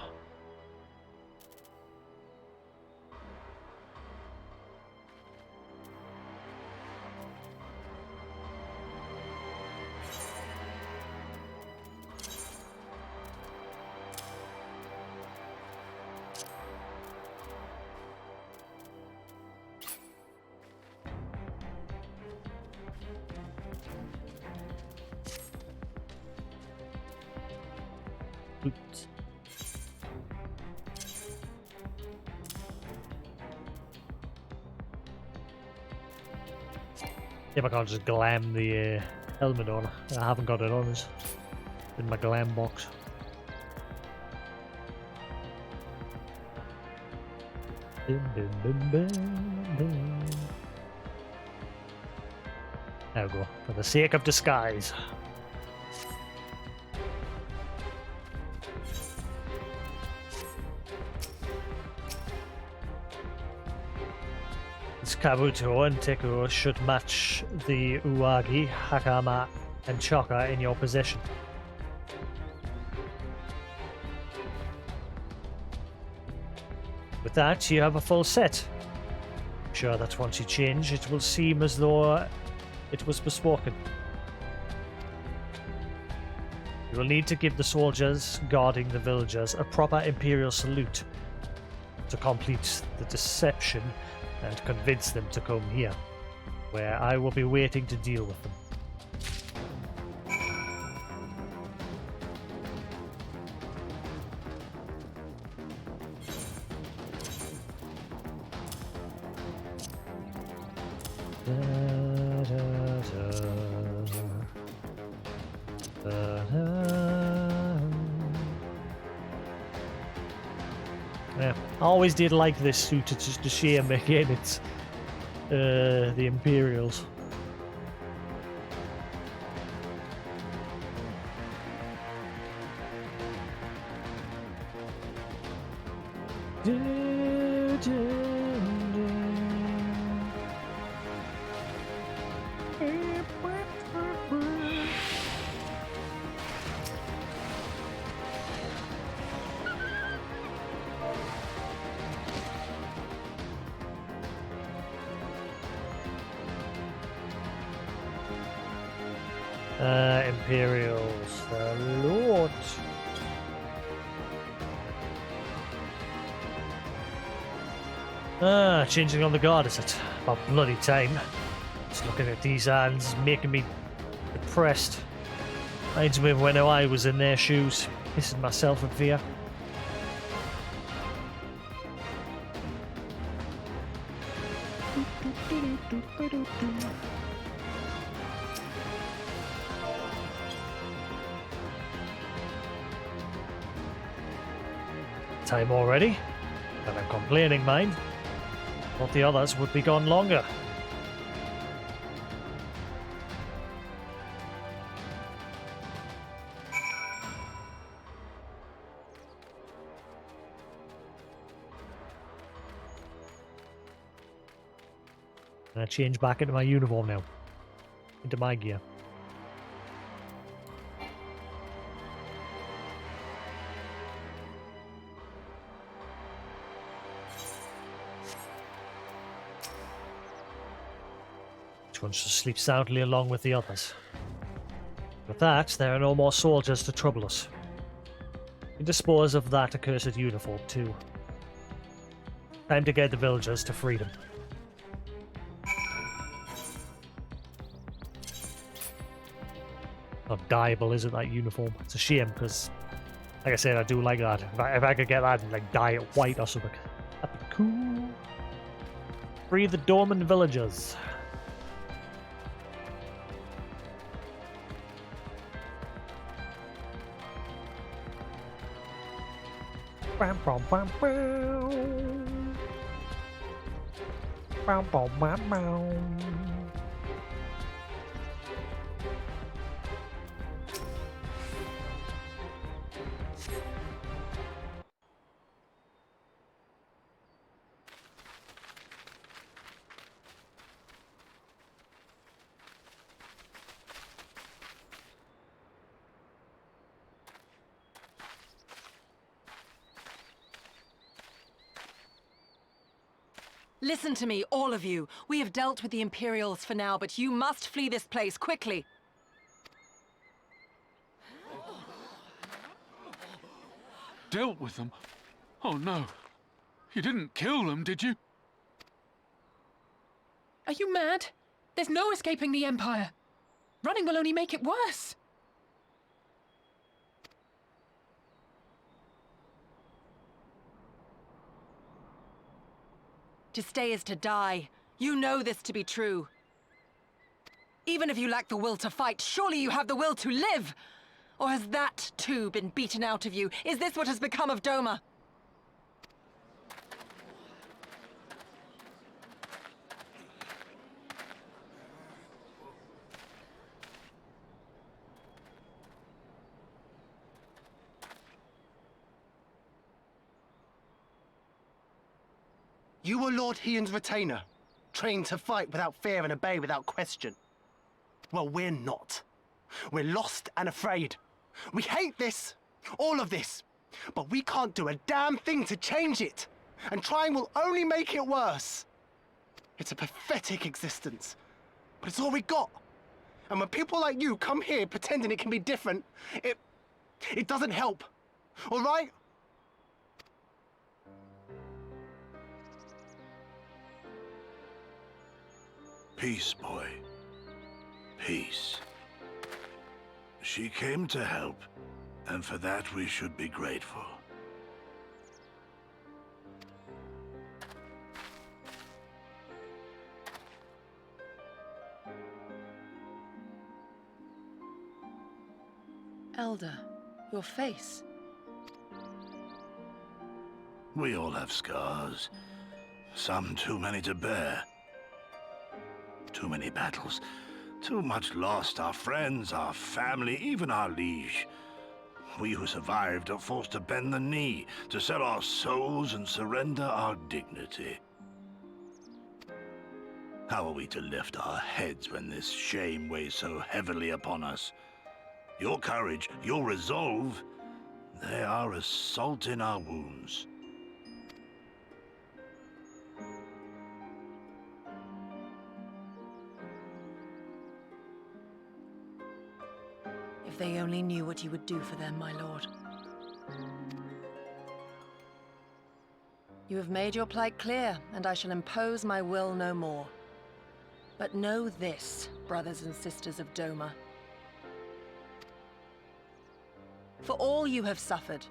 Oops. Yeah, I can't just glam the helmet on. I haven't got it on. It's in my glam box. Dun, dun, dun, dun, dun. There we go. For the sake of disguise. Kabuto and Teku should match the Uwagi, Hakama, and Chaka in your possession. With that, you have a full set. I'm sure that once you change, it will seem as though it was bespoken. You will need to give the soldiers guarding the villagers a proper Imperial salute to complete the deception and convince them to come here, where I will be waiting to deal with them. Yeah, I always did like this suit. It's just a shame again. It's the Imperials. Imperials. Lord. Changing on the guard, is it? About bloody time. Just looking at these hands, making me depressed. Reminds me of when I was in their shoes, pissing myself in fear. Time already? And I'm complaining, mind. Thought the others would be gone longer. And I change back into my uniform now. Into my gear. Each one should sleep soundly along with the others. With that, there are no more soldiers to trouble us. We dispose of that accursed uniform too. Time to get the villagers to freedom. Not dyeable, is it, that uniform? It's a shame, because, like I said, I do like that. If I could get that and like dye it white or something, that'd be cool. Free the dormant villagers. Bam, bam, bam, bam. Bam, bam, bam, bam. Listen to me, all of you. We have dealt with the Imperials for now, but you must flee this place quickly. Dealt with them? Oh no. You didn't kill them, did you? Are you mad? There's no escaping the Empire. Running will only make it worse. To stay is to die. You know this to be true. Even if you lack the will to fight, surely you have the will to live! Or has that, too, been beaten out of you? Is this what has become of Doma? You were Lord Hien's retainer, trained to fight without fear and obey without question. Well, we're not. We're lost and afraid. We hate this, all of this, but we can't do a damn thing to change it. And trying will only make it worse. It's a pathetic existence, but it's all we got. And when people like you come here pretending it can be different, it doesn't help, all right? Peace, boy. Peace. She came to help, and for that we should be grateful. Elder, your face. We all have scars. Some too many to bear. Too many battles. Too much lost. Our friends, our family, even our liege. We who survived are forced to bend the knee, to sell our souls and surrender our dignity. How are we to lift our heads when this shame weighs so heavily upon us? Your courage, your resolve, they are as salt in our wounds. they only knew what you would do for them, my lord. You have made your plight clear, and I shall impose my will no more. But know this, brothers and sisters of Doma. For all you have suffered,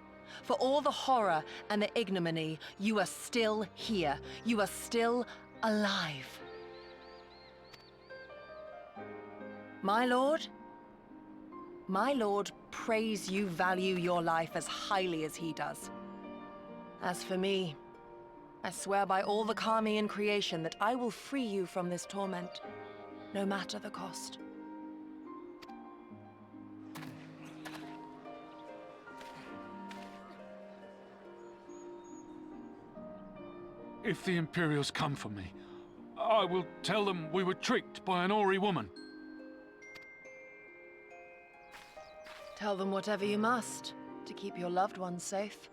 for all the horror and the ignominy, you are still here. You are still alive. My lord prays you value your life as highly as he does. As for me, I swear by all the kami in creation that I will free you from this torment, no matter the cost. If the Imperials come for me, I will tell them we were tricked by an Ori woman. Tell them whatever you must to keep your loved ones safe.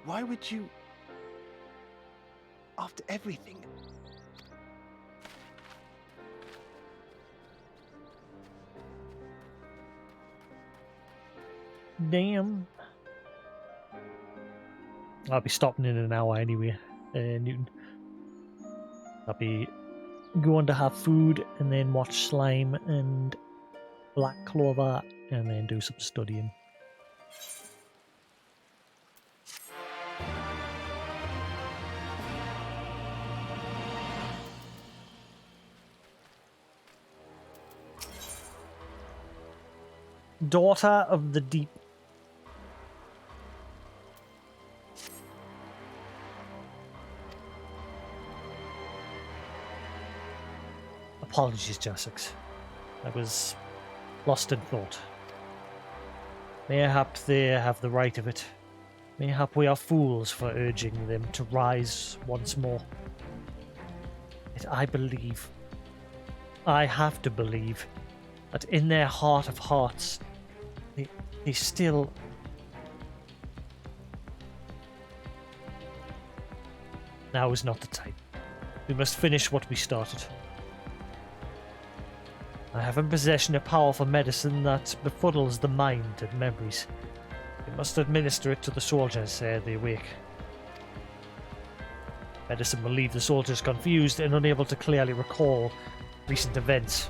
Why would you... After everything... Damn. I'll be stopping in an hour anyway, Newton. I'll be going to have food and then watch Slime and Black Clover and then do some studying. Daughter of the Deep. Apologies, Jasix. I was lost in thought. Mayhap they have the right of it. Mayhap we are fools for urging them to rise once more. Yet I believe, I have to believe, that in their heart of hearts, they still... Now is not the time. We must finish what we started. I have in possession a powerful medicine that befuddles the mind and memories. We must administer it to the soldiers ere they wake. Medicine will leave the soldiers confused and unable to clearly recall recent events.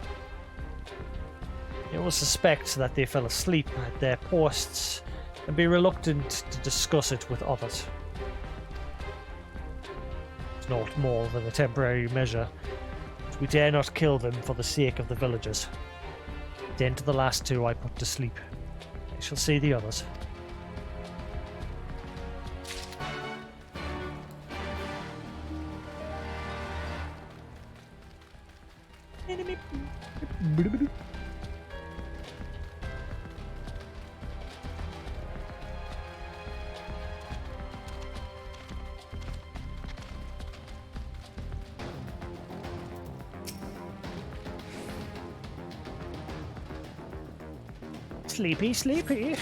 You will suspect that they fell asleep at their posts and be reluctant to discuss it with others. It's not more than a temporary measure. We dare not kill them for the sake of the villagers. Then to the last two I put to sleep. I shall see the others. Sleepy, sleepy.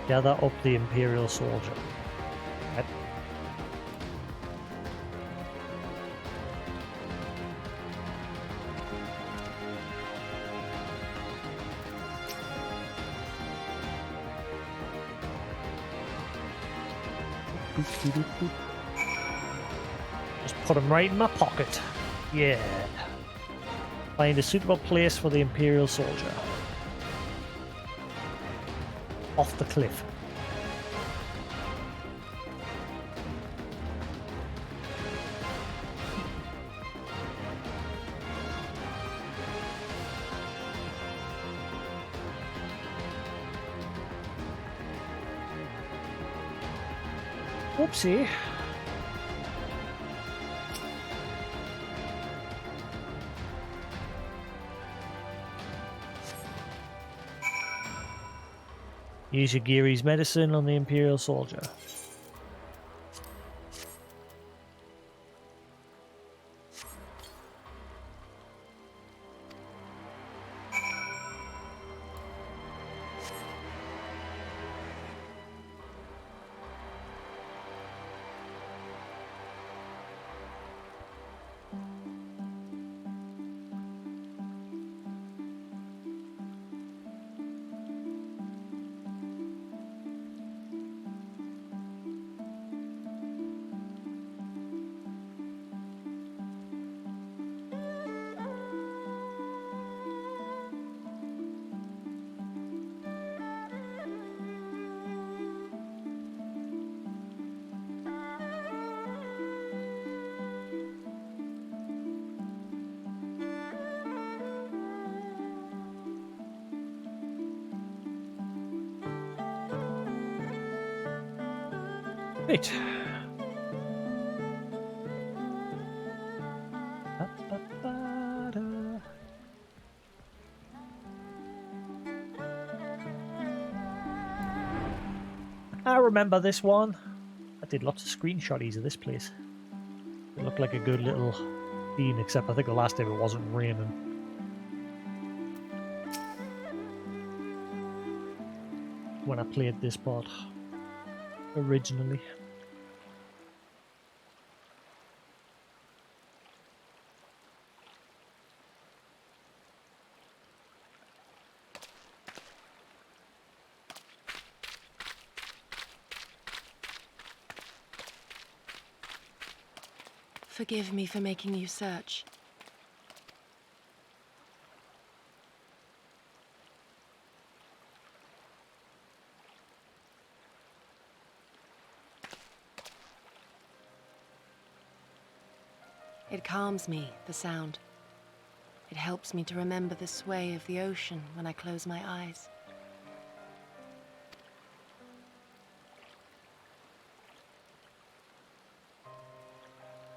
Gather up the Imperial soldier. Yep. Just put him right in my pocket. Yeah. Find a suitable place for the Imperial soldier. Off the cliff. Oopsie. Use your Geary's medicine on the Imperial soldier. Right. I remember this one. I did lots of screenshotties of this place. It looked like a good little scene, except I think the last time it wasn't raining. When I played this part originally. Forgive me for making you search. It calms me, the sound. It helps me to remember the sway of the ocean when I close my eyes.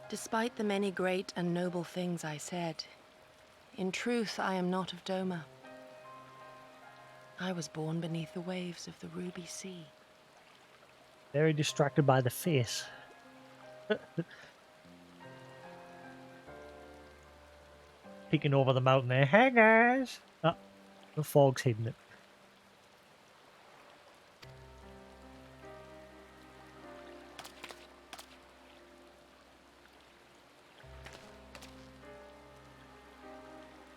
Despite the many great and noble things I said, in truth I am not of Doma. I was born beneath the waves of the Ruby Sea. Very distracted by the face. Peeking over the mountain there. Hey guys! Ah, the fog's hidden it.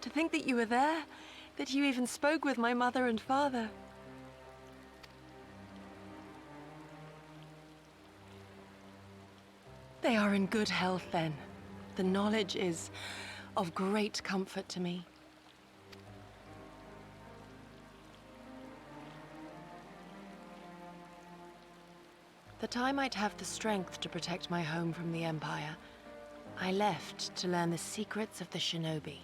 To think that you were there, that you even spoke with my mother and father. They are in good health then. The knowledge is of great comfort to me. That I might have the strength to protect my home from the Empire, I left to learn the secrets of the shinobi.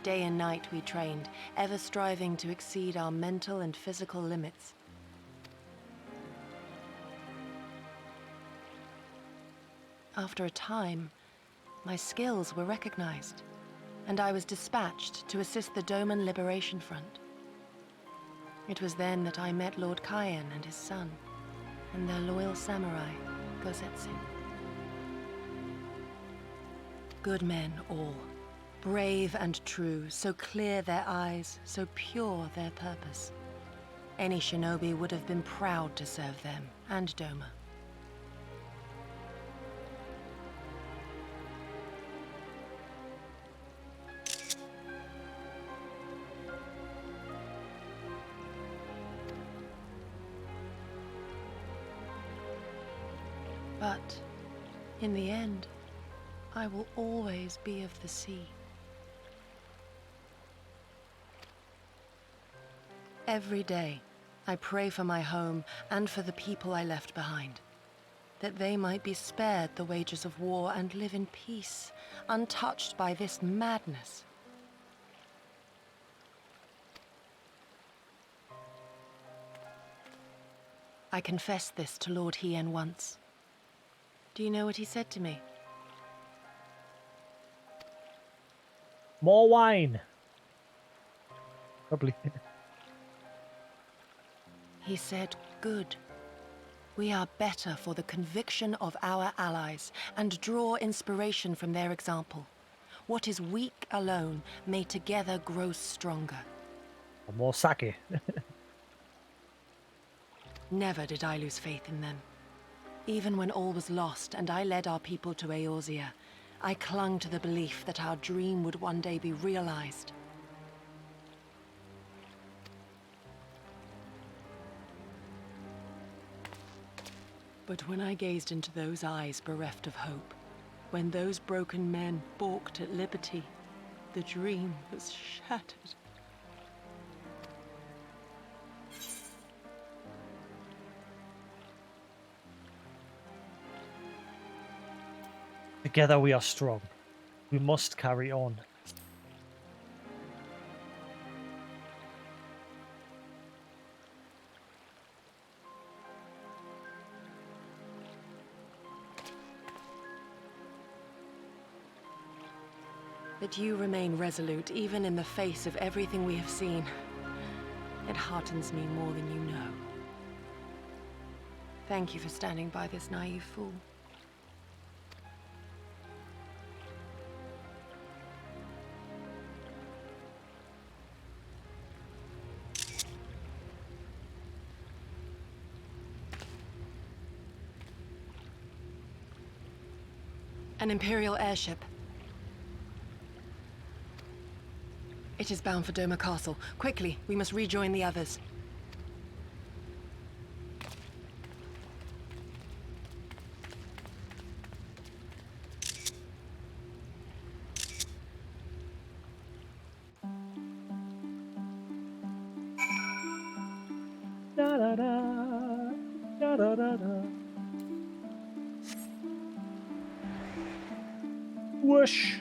Day and night we trained, ever striving to exceed our mental and physical limits. After a time, my skills were recognized, and I was dispatched to assist the Doman Liberation Front. It was then that I met Lord Cayenne and his son, and their loyal samurai, Gosetsu. Good men all. Brave and true, so clear their eyes, so pure their purpose. Any shinobi would have been proud to serve them, and Doma. But, in the end, I will always be of the sea. Every day, I pray for my home and for the people I left behind, that they might be spared the wages of war and live in peace, untouched by this madness. I confessed this to Lord Hien once. Do you know what he said to me? More wine. Probably. He said, "Good. We are better for the conviction of our allies and draw inspiration from their example. What is weak alone may together grow stronger." More sake. Never did I lose faith in them. Even when all was lost and I led our people to Eorzea, I clung to the belief that our dream would one day be realized. But when I gazed into those eyes bereft of hope, when those broken men balked at liberty, the dream was shattered. Together we are strong. We must carry on. That you remain resolute even in the face of everything we have seen. It heartens me more than you know. Thank you for standing by this naive fool. An Imperial airship. It is bound for Doma Castle. Quickly, we must rejoin the others. Da da da, da da da da. Whoosh.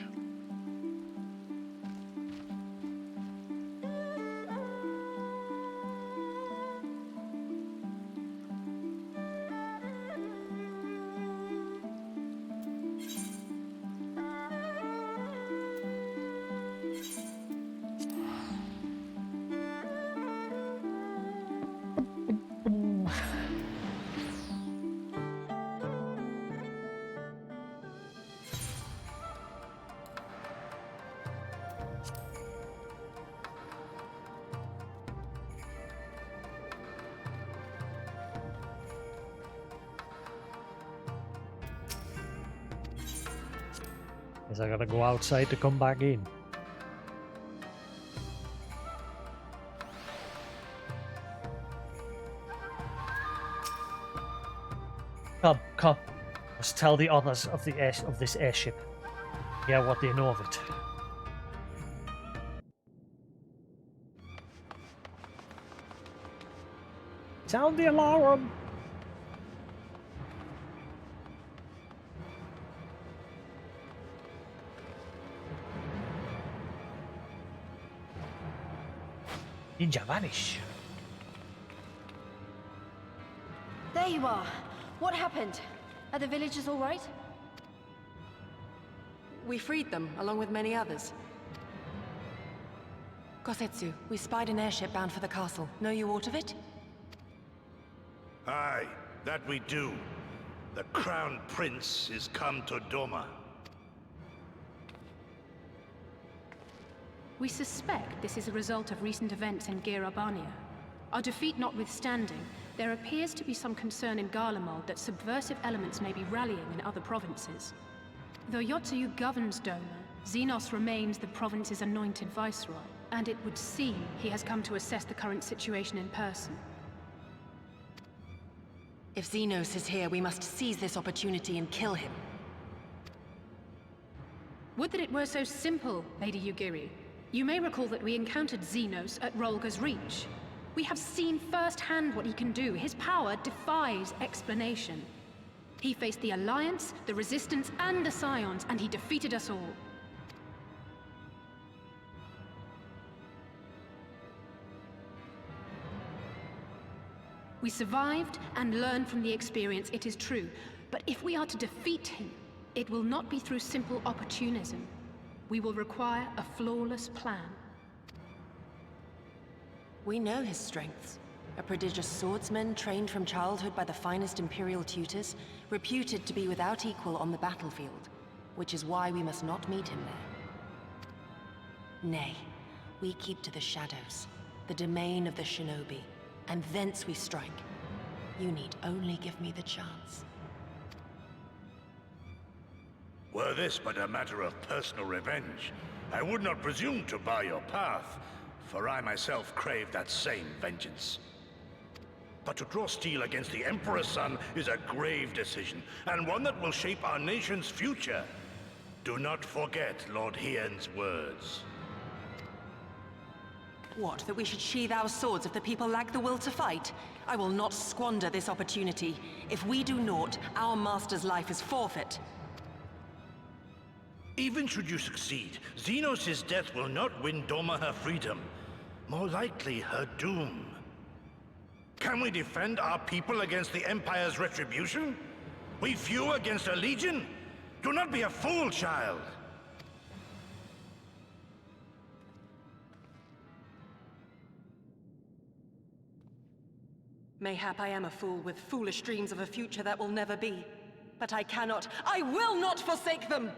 Guess I gotta go outside to come back in. Come, come. Must tell the others of this airship. Hear what they know of it. Sound the alarm! Ninja vanish. There you are. What happened? Are the villagers all right? We freed them, along with many others. Gosetsu, we spied an airship bound for the castle. Know you aught of it? Aye, that we do. The Crown Prince is come to Doma. We suspect this is a result of recent events in Girabania. Our defeat notwithstanding, there appears to be some concern in Garlemald that subversive elements may be rallying in other provinces. Though Yotsuyu governs Doma, Xenos remains the province's anointed viceroy, and it would seem he has come to assess the current situation in person. If Xenos is here, we must seize this opportunity and kill him. Would that it were so simple, Lady Yugiri. You may recall that we encountered Xenos at Rolga's Reach. We have seen firsthand what he can do. His power defies explanation. He faced the Alliance, the Resistance, and the Scions, and he defeated us all. We survived and learned from the experience, it is true. But if we are to defeat him, it will not be through simple opportunism. We will require a flawless plan. We know his strengths. A prodigious swordsman trained from childhood by the finest Imperial tutors, reputed to be without equal on the battlefield, which is why we must not meet him there. Nay, we keep to the shadows, the domain of the shinobi, and thence we strike. You need only give me the chance. Were this but a matter of personal revenge, I would not presume to bar your path, for I myself crave that same vengeance. But to draw steel against the Emperor's son is a grave decision, and one that will shape our nation's future. Do not forget Lord Hien's words. What, that we should sheathe our swords if the people lack the will to fight? I will not squander this opportunity. If we do naught, our master's life is forfeit. Even should you succeed, Xenos' death will not win Doma her freedom. More likely, her doom. Can we defend our people against the Empire's retribution? We few against a legion? Do not be a fool, child! Mayhap I am a fool with foolish dreams of a future that will never be. But I will not forsake them!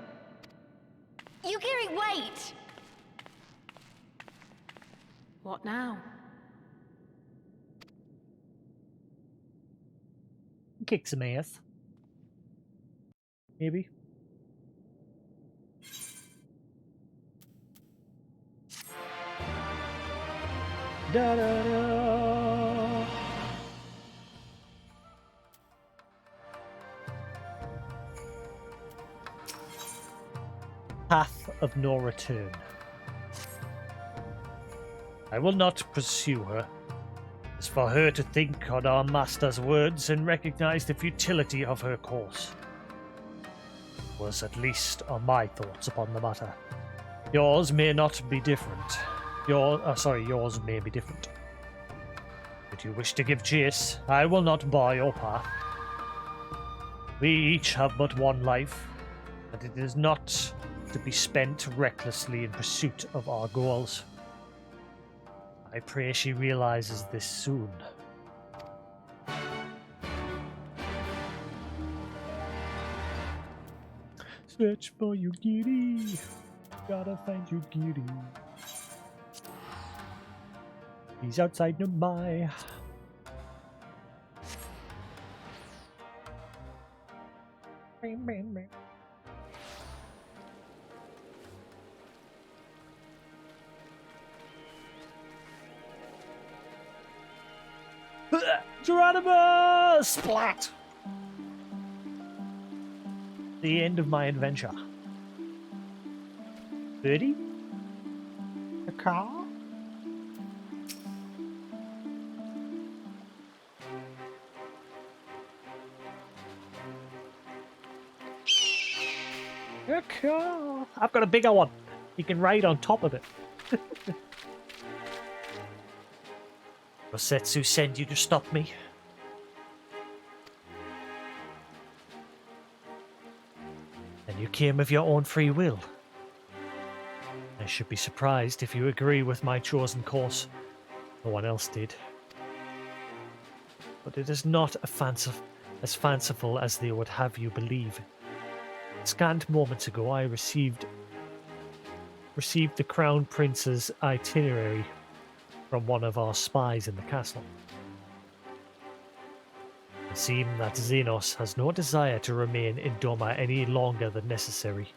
Yugiri, wait! What now? Kick some ass. Maybe. Da da da. Path of no return. I will not pursue her. It's for her to think on our master's words and recognize the futility of her course. Was at least on my thoughts upon the matter. Yours may not be different. Yours may be different. If you wish to give chase, I will not bar your path. We each have but one life, and it is not to be spent recklessly in pursuit of our goals. I pray she realizes this soon. Search for Yugiri. Gotta find Yugiri. He's outside Nomai. Geronimo! Splat! The end of my adventure. Birdie? A car? A car! I've got a bigger one. You can ride on top of it. Rosetsu send you to stop me? And you came of your own free will. I should be surprised if you agree with my chosen course. No one else did. But it is not as fanciful as they would have you believe. Scant moments ago I received the Crown Prince's Itinerary from one of our spies in the castle. It seems that Xenos has no desire to remain in Doma any longer than necessary.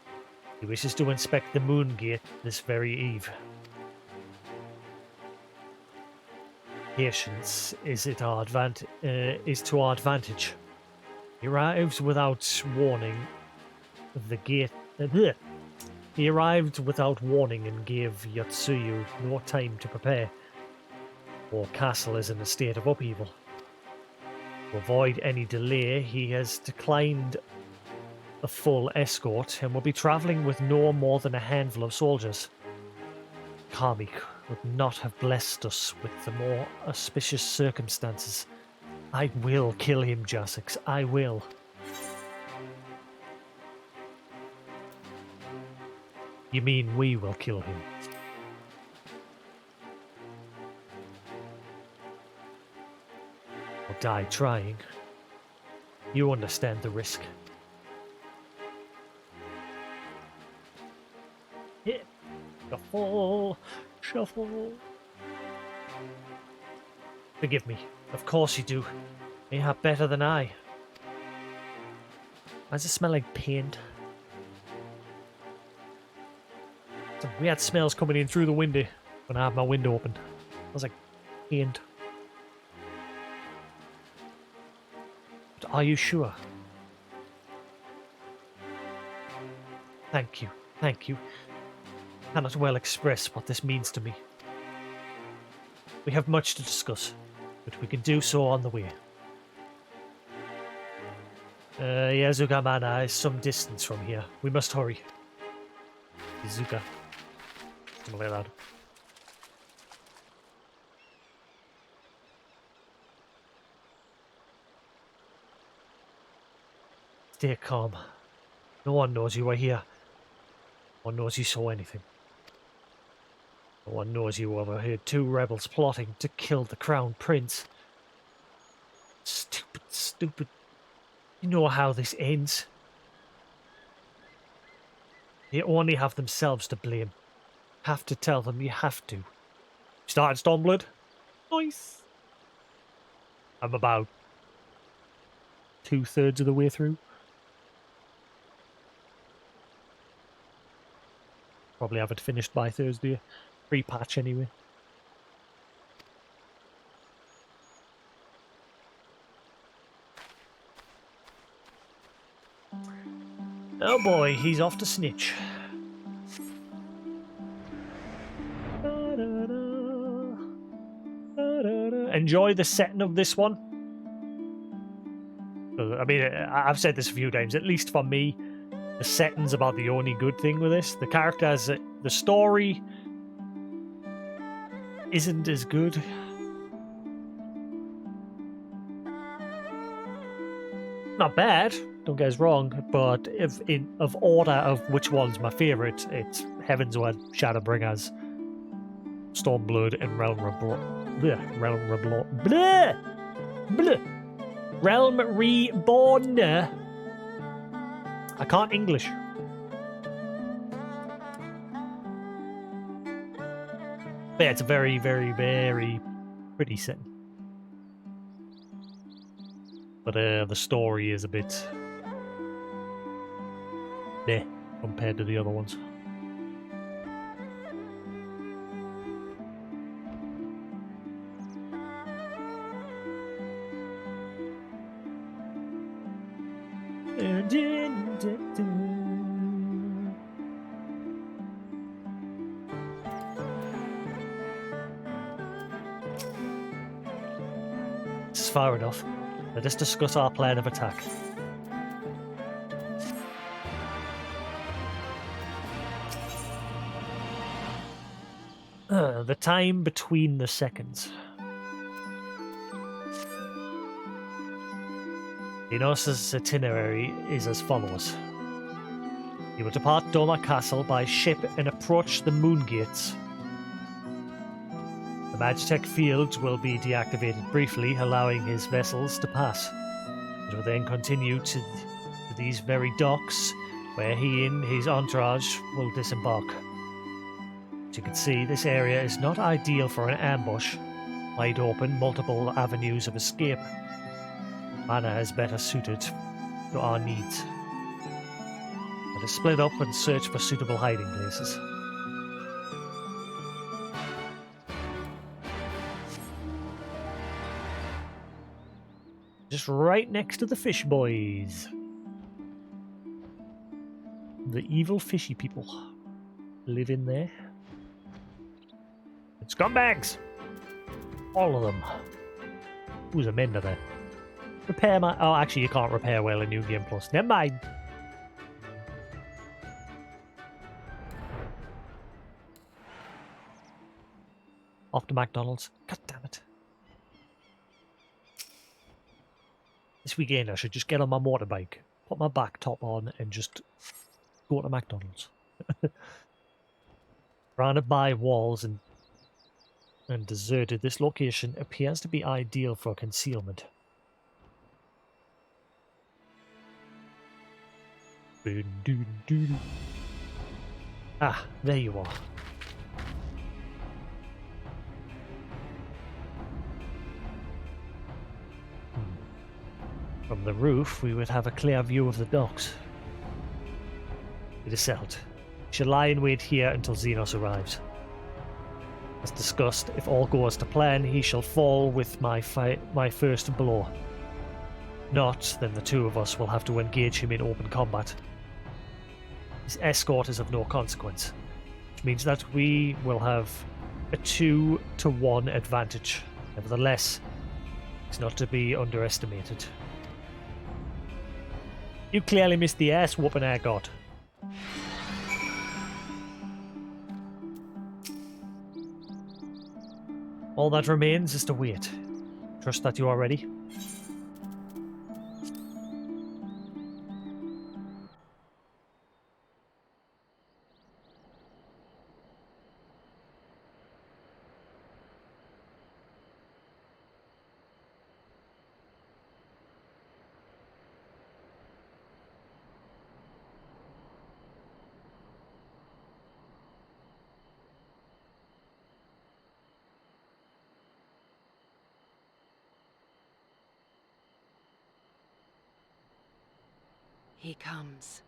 He wishes to inspect the Moon Gate this very eve. Patience is to our advantage. He arrives without warning. The He arrived without warning and gave Yotsuyu no time to prepare. Our castle is in a state of upheaval. To avoid any delay, he has declined a full escort and will be travelling with no more than a handful of soldiers. Kami would not have blessed us with the more auspicious circumstances. I will kill him, Jasix. I will. You mean we will kill him? Or die trying? You understand the risk. Hit. Shuffle. Shuffle. Forgive me. Of course you do. You have better than I. Why does it smell like paint? Some weird smells coming in through the window when I have my window open. I was like, paint. But are you sure? Thank you. Thank you. I cannot well express what this means to me. We have much to discuss, but we can do so on the way. Yazuka Mana is some distance from here. We must hurry. Izuka. Something like that. Stay calm. No one knows you are here. No one knows you saw anything. No one knows you overheard two rebels plotting to kill the Crown Prince. Stupid, stupid. You know how this ends. They only have themselves to blame. Have to tell them you have to. Started Stormblood? Nice. I'm about 2/3 of the way through. Probably have it finished by Thursday. Pre-patch anyway. Oh boy, he's off to snitch. Enjoy the setting of this one. I mean, I've said this a few times, at least for me, the setting's about the only good thing with this. The characters, the story isn't as good. Not bad, don't get us wrong, but if of order of which one's my favourite, it's Heavensward, Shadowbringers, Stormblood, and Realm Reborn. Realm Reborn. I can't English. But yeah, it's a very, very, very pretty setting. But the story is a bit meh compared to the other ones. This is far enough. Let us discuss our plan of attack. The time between the seconds. Enos's itinerary is as follows. He will depart Doma Castle by ship and approach the Moon Gates. The Magitech fields will be deactivated briefly, allowing his vessels to pass. It will then continue to these very docks, where he and his entourage will disembark. As you can see, this area is not ideal for an ambush. Wide open, multiple avenues of escape. Mana is better suited to our needs. Let us split up and search for suitable hiding places. Just right next to the fish boys. The evil fishy people. live in there. Scumbags! All of them. Who's a mender there? Repair my... Oh, actually, you can't repair well in New Game Plus. Never mind. Off to McDonald's. God damn it. This weekend I should just get on my motorbike, put my back top on, and just go to McDonald's. Surrounded by walls and deserted, this location appears to be ideal for concealment. Ah, there you are. From the roof, we would have a clear view of the docks. It is settled. We shall lie in wait here until Xenos arrives. As discussed, if all goes to plan, he shall fall with my first blow. Not, then the two of us will have to engage him in open combat. His escort is of no consequence, which means that we will have a 2-to-1 advantage. Nevertheless, it's not to be underestimated. You clearly missed the ass whooping I got. All that remains is to wait. Trust that you are ready. He comes.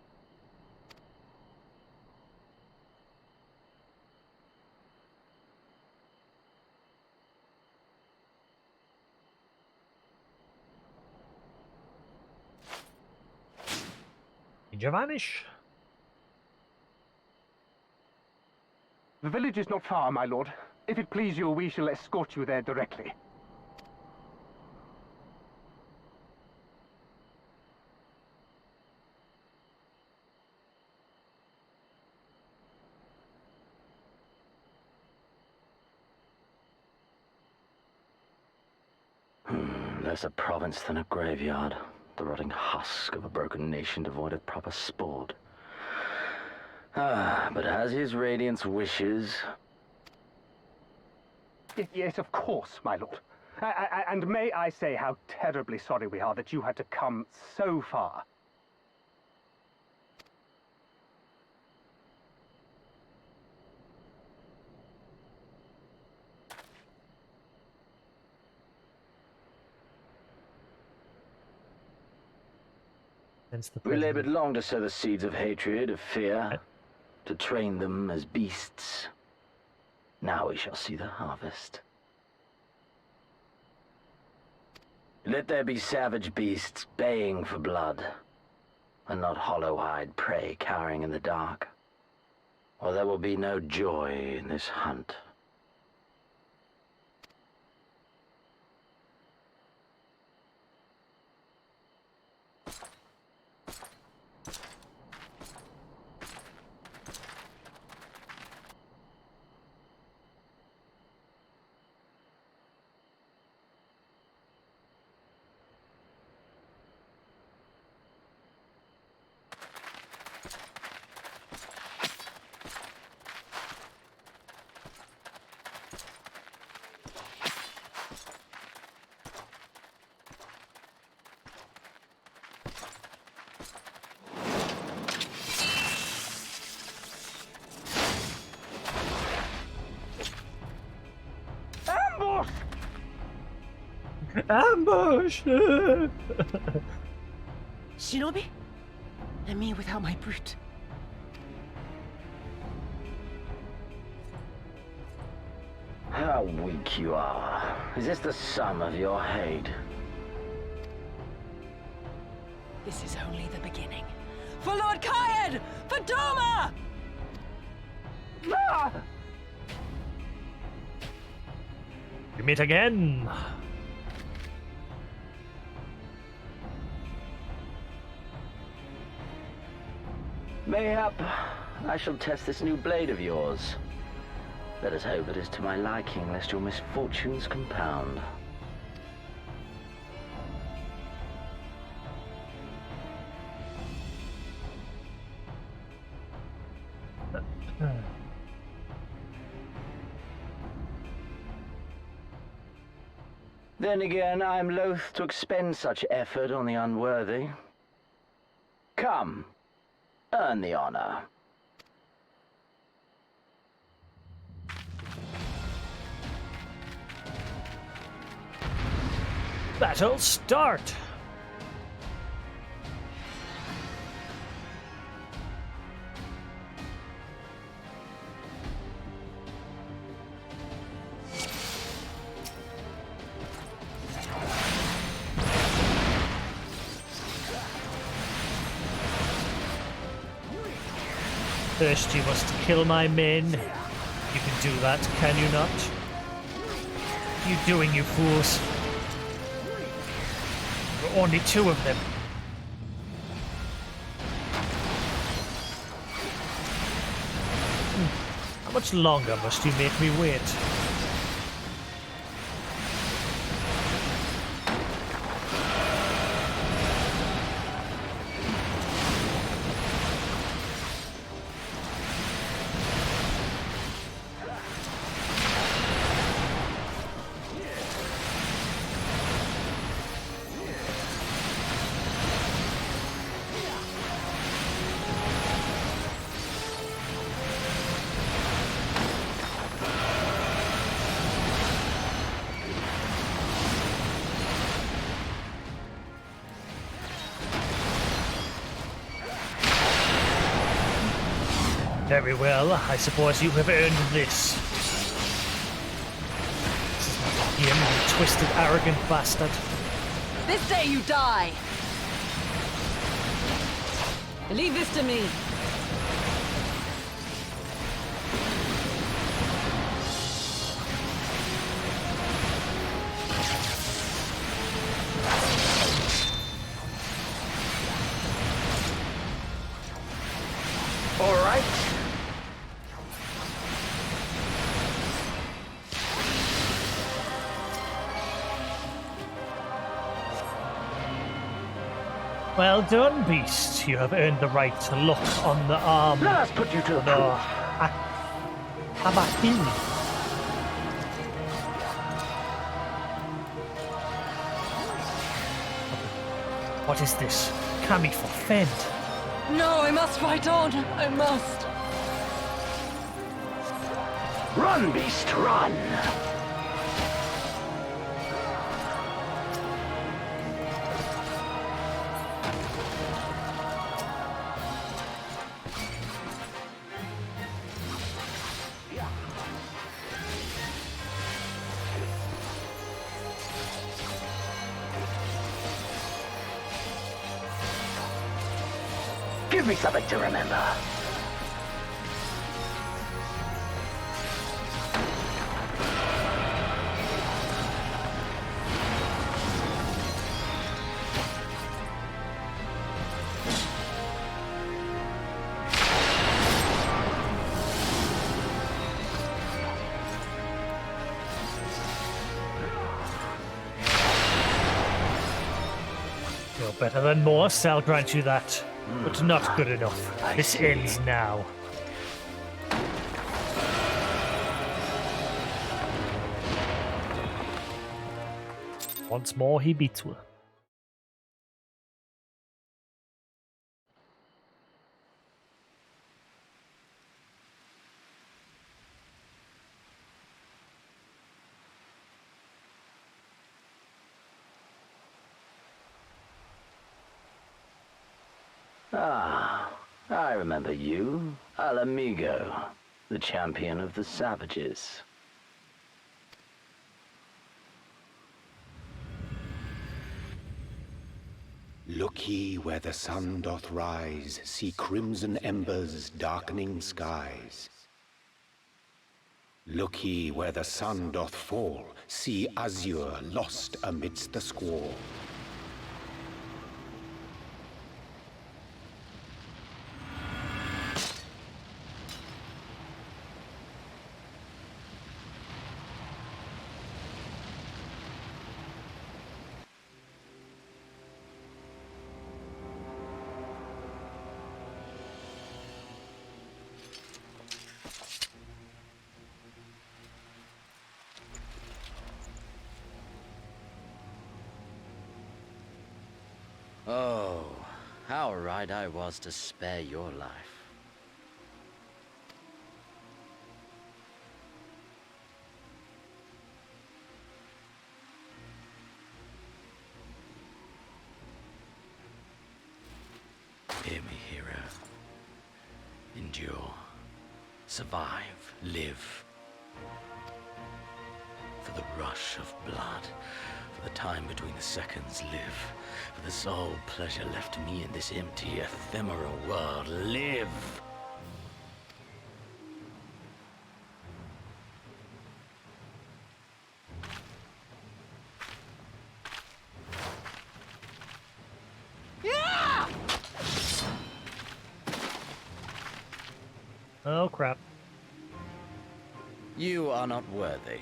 Did you vanish? The village is not far, my lord. If it please you, we shall escort you there directly. Less a province than a graveyard. The rotting husk of a broken nation devoid of proper sport. But as his radiance wishes... Yes, of course, my lord. And may I say how terribly sorry we are that you had to come so far. We labored long to sow the seeds of hatred, of fear, to train them as beasts. Now we shall see the harvest. Let there be savage beasts baying for blood, and not hollow-eyed prey cowering in the dark, or there will be no joy in this hunt. Ambush! Shinobi? And me without my brute. How weak you are. Is this the sum of your hate? This is only the beginning. For Lord Kayed! For Doma! We meet again. Mayhap I shall test this new blade of yours. Let us hope it is to my liking, lest your misfortunes compound. Then again, I am loath to expend such effort on the unworthy. Come, earn the honor. Battle start! First you must kill my men. You can do that, can you not? What are you doing, you fools? There are only 2 of them. How much longer must you make me wait? Very well, I suppose you have earned this. This is not him, you twisted, arrogant bastard. This day you die! Leave this to me. All right. Well done, beast. You have earned the right to look on the arm. Let us put you to the proof. Habati. What is this? Kami for Fend. No, I must fight on. I must. Run, beast, run! Give me something to remember. You're better than most, I'll grant you that. But not good enough. This ends now. Once more he beats her. Ah, I remember you, Al Amigo, the champion of the savages. Look ye where the sun doth rise, see crimson embers darkening skies. Look ye where the sun doth fall, see azure lost amidst the squall. Oh, how right I was to spare your life. Hear me, hero. Endure. Survive. Live. For the rush of blood. For the time between the seconds, live. For the sole pleasure left to me in this empty, ephemeral world, live! Yeah! Oh, crap. You are not worthy.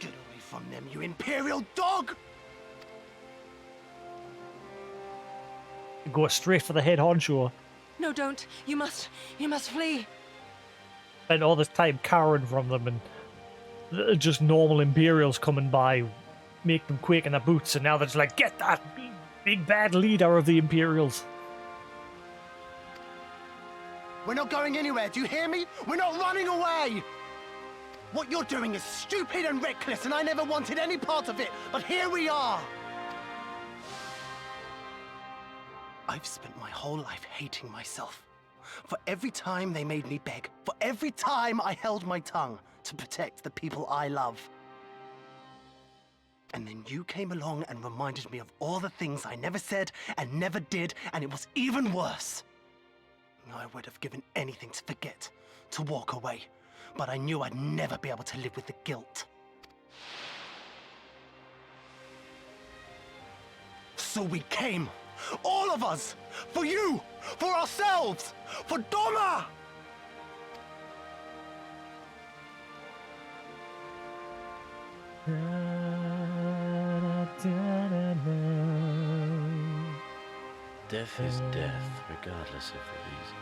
Get away from them, you Imperial dog! Go straight for the head honcho. No, don't. You must flee. And all this time cowering from them, and just normal Imperials coming by make them quake in their boots, and now they're just like, get that big bad leader of the Imperials. We're not going anywhere, do you hear me? We're not running away! What you're doing is stupid and reckless, and I never wanted any part of it, but here we are! I've spent my whole life hating myself. For every time they made me beg, for every time I held my tongue to protect the people I love. And then you came along and reminded me of all the things I never said and never did, and it was even worse. I would have given anything to forget, to walk away, but I knew I'd never be able to live with the guilt. So we came, all of us, for you, for ourselves, for Doma! Death is death, regardless of the reason.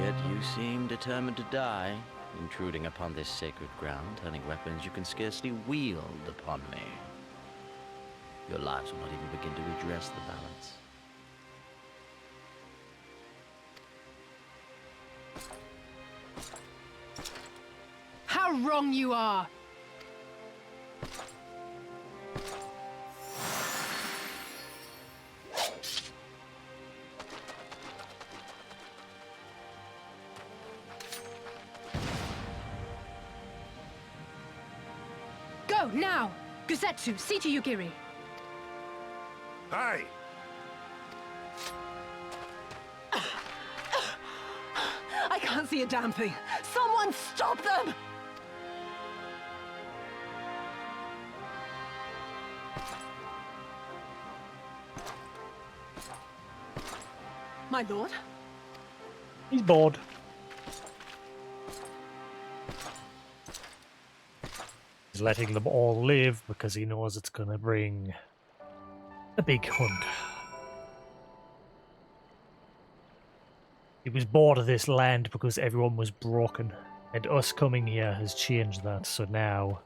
Yet you seem determined to die, intruding upon this sacred ground, turning weapons you can scarcely wield upon me. Your lives will not even begin to redress the balance. How wrong you are! Go, now! Gusetsu, see to Yugiri. Hey! I can't see a damn thing. Someone stop them! My lord? He's bored. He's letting them all live because he knows it's gonna bring a big hunt. He was bored of this land because everyone was broken, and us coming here has changed that, so now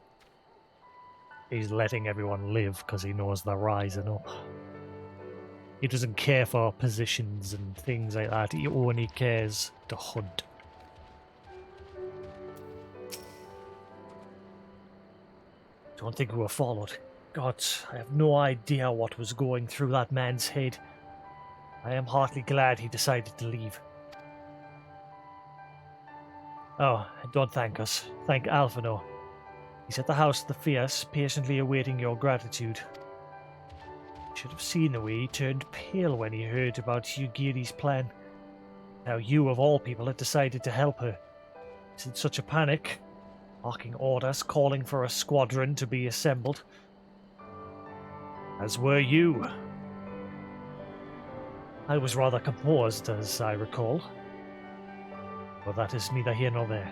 he's letting everyone live because he knows they're rising up. He doesn't care for positions and things like that, he only cares to hunt. Don't think we were followed. God, I have no idea what was going through that man's head. I am heartily glad he decided to leave. Oh, don't thank us. Thank Alphino. He's at the House of the Fierce, patiently awaiting your gratitude. Should have seen the way he turned pale when he heard about Yugiri's plan. How you, of all people, had decided to help her. He's in such a panic, barking orders, calling for a squadron to be assembled. As were you. I was rather composed, as I recall. But that is neither here nor there.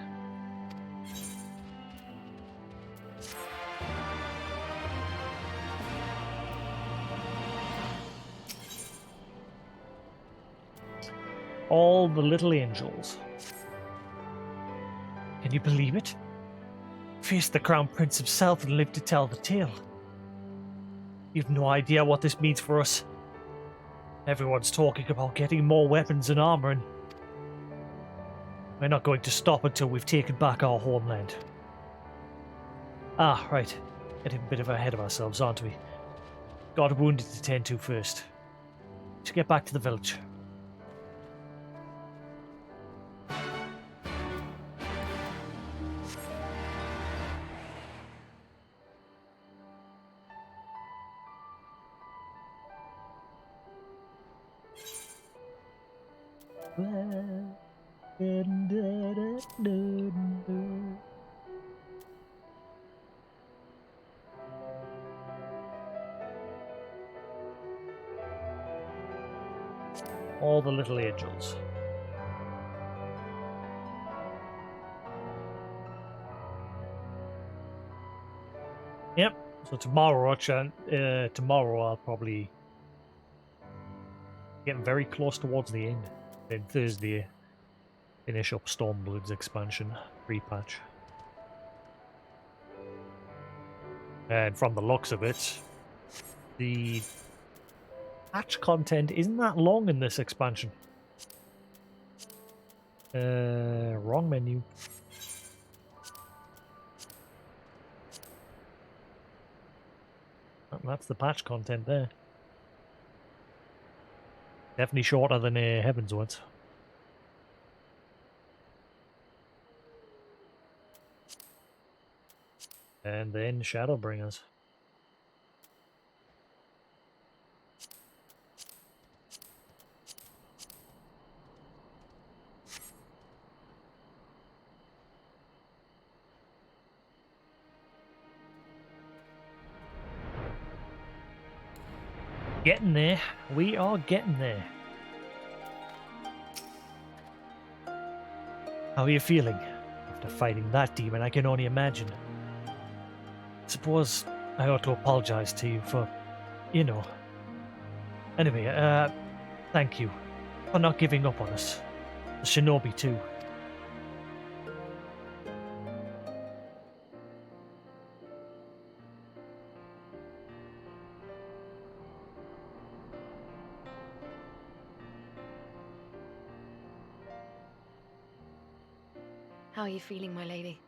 All the little angels. Can you believe it? Faced the Crown Prince himself and lived to tell the tale. You've no idea what this means for us. Everyone's talking about getting more weapons and armor, and we're not going to stop until we've taken back our homeland. Ah, right. Getting a bit ahead of ourselves, aren't we? Got a wounded to tend to first. Let's get back to the village. All the little angels. Yep. So tomorrow, I'll probably get very close towards the end. Then Thursday, finish up Stormblood's expansion, repatch. And from the looks of it, the patch content isn't that long in this expansion. Wrong menu. That's the patch content there. Definitely shorter than Heaven's Words. And then Shadowbringers. Getting there. We are getting there. How are you feeling? After fighting that demon, I can only imagine. Suppose I ought to apologize to you for, you know. Anyway, thank you for not giving up on us. The shinobi too. How are you feeling, my lady?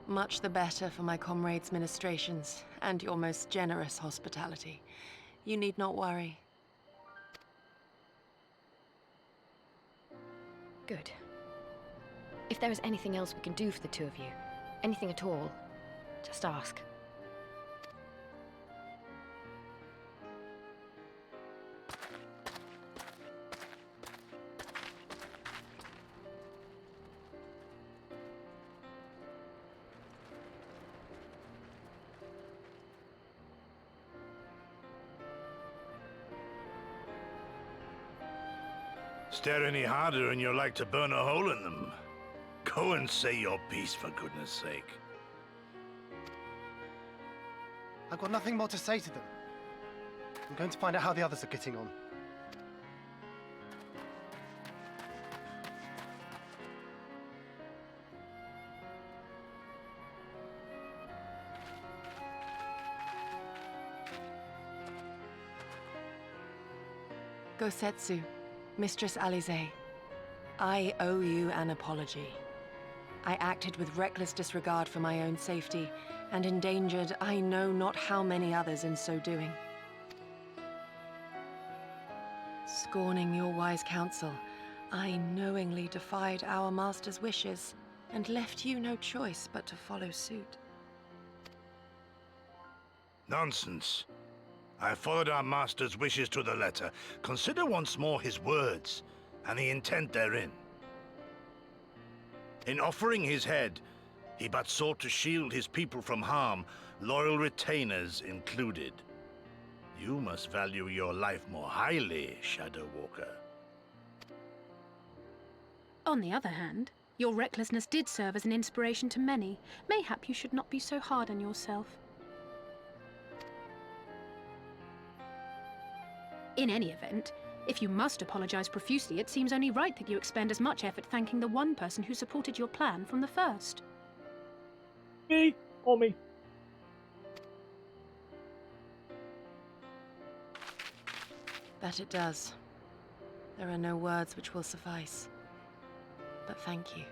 Much the better for my comrades' ministrations and your most generous hospitality. You need not worry. Good. If there is anything else we can do for the two of you, anything at all, just ask. Stare any harder and you're like to burn a hole in them. Go and say your piece, for goodness sake. I've got nothing more to say to them. I'm going to find out how the others are getting on. Gosetsu, Mistress Alize, I owe you an apology. I acted with reckless disregard for my own safety, and endangered I know not how many others in so doing. Scorning your wise counsel, I knowingly defied our master's wishes and left you no choice but to follow suit. Nonsense. I followed our master's wishes to the letter. Consider once more his words and the intent therein. In offering his head, he but sought to shield his people from harm, loyal retainers included. You must value your life more highly, Shadow Walker. On the other hand, your recklessness did serve as an inspiration to many. Mayhap you should not be so hard on yourself. In any event, if you must apologize profusely, it seems only right that you expend as much effort thanking the one person who supported your plan from the first. Me or me? That it does. There are no words which will suffice. But thank you.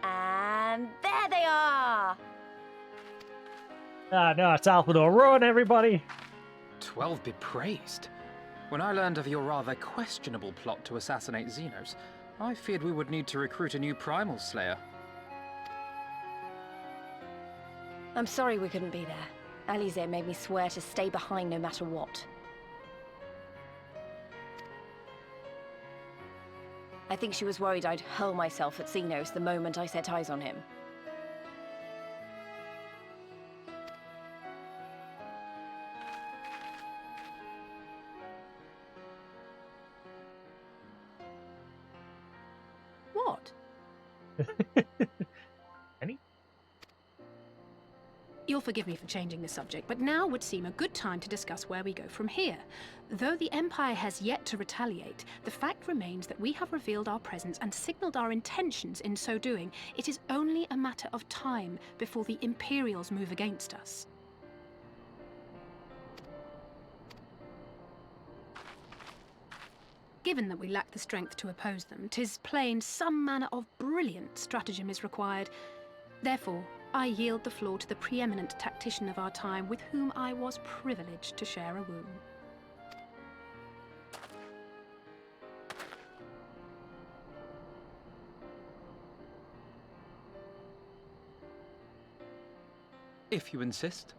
And there they are! Ah, no, it's Alpidor. Run, everybody! 12 be praised. When I learned of your rather questionable plot to assassinate Xenos, I feared we would need to recruit a new Primal Slayer. I'm sorry we couldn't be there. Alize made me swear to stay behind no matter what. I think she was worried I'd hurl myself at Xenos the moment I set eyes on him. What? Any? You'll forgive me for changing the subject, but now would seem a good time to discuss where we go from here. Though the Empire has yet to retaliate, the fact remains that we have revealed our presence and signaled our intentions in so doing. It is only a matter of time before the Imperials move against us. Given that we lack the strength to oppose them, 'tis plain some manner of brilliant stratagem is required. Therefore, I yield the floor to the preeminent tactician of our time, with whom I was privileged to share a room. If you insist.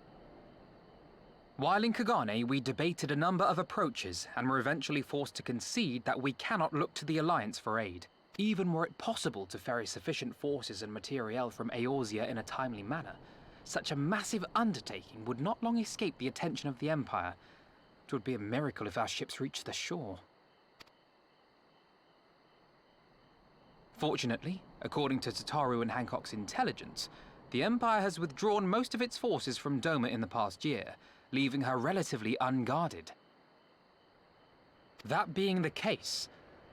While in Kagane, we debated a number of approaches and were eventually forced to concede that we cannot look to the Alliance for aid. Even were it possible to ferry sufficient forces and materiel from Eorzea in a timely manner, such a massive undertaking would not long escape the attention of the Empire. It would be a miracle if our ships reached the shore. Fortunately, according to Tataru and Hancock's intelligence, the Empire has withdrawn most of its forces from Doma in the past year, leaving her relatively unguarded. That being the case,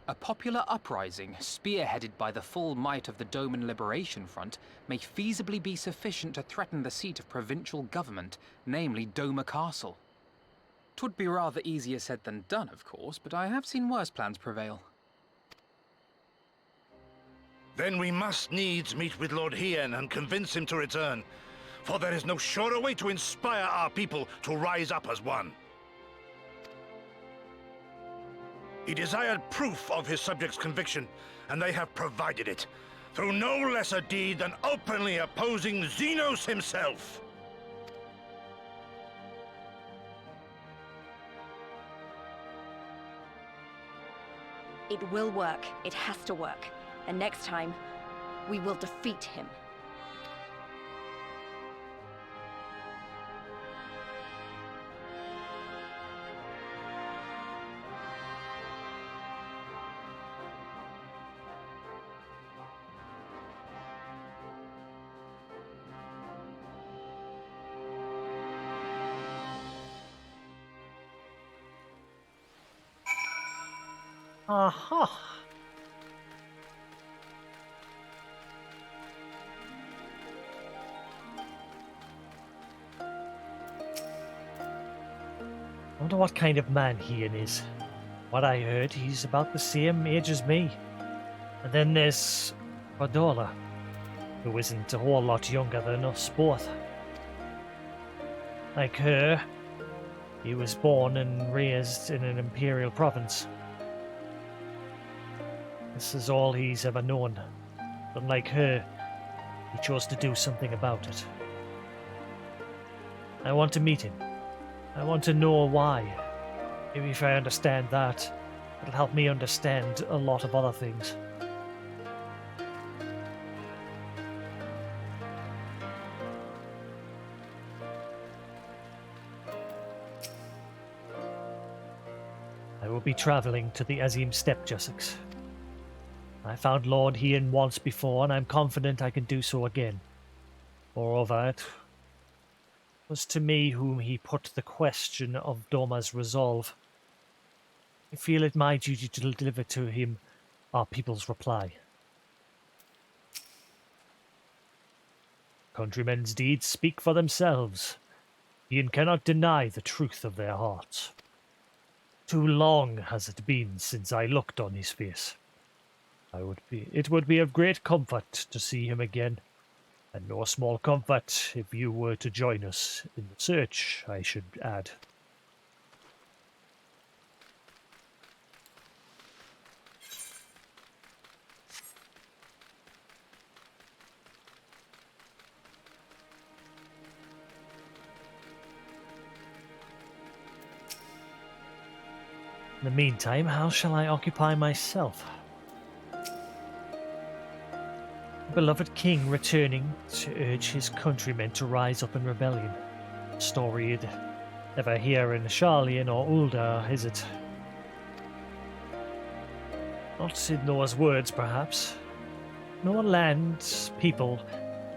a popular uprising, spearheaded by the full might of the Doman Liberation Front, may feasibly be sufficient to threaten the seat of provincial government, namely Doma Castle. 'Twould be rather easier said than done, of course, but I have seen worse plans prevail. Then we must needs meet with Lord Hien and convince him to return, for there is no surer way to inspire our people to rise up as one. He desired proof of his subjects' conviction, and they have provided it, through no less a deed than openly opposing Xenos himself. It will work. It has to work. And next time, we will defeat him. Aha! I wonder what kind of man Hien is. What I heard, he's about the same age as me. And then there's Cordola. who isn't a whole lot younger than us both. Like her, he was born and raised in an imperial province. This is all he's ever known. But like her, he chose to do something about it. I want to meet him. I want to know why. Maybe if I understand that, it'll help me understand a lot of other things. I will be traveling to the Azim Steppe, Jasix. I found Lord Hien once before, and I'm confident I can do so again. Moreover, it was to me whom he put the question of Doma's resolve. I feel it my duty to deliver to him our people's reply. Countrymen's deeds speak for themselves. Hien cannot deny the truth of their hearts. Too long has it been since I looked on his face. It would be of great comfort to see him again, and no small comfort if you were to join us in the search, I should add. In the meantime, how shall I occupy myself? The beloved king returning to urge his countrymen to rise up in rebellion. A story you'd never hear in Sharlayan or Ulda, is it? Not in those words, perhaps. No land, people,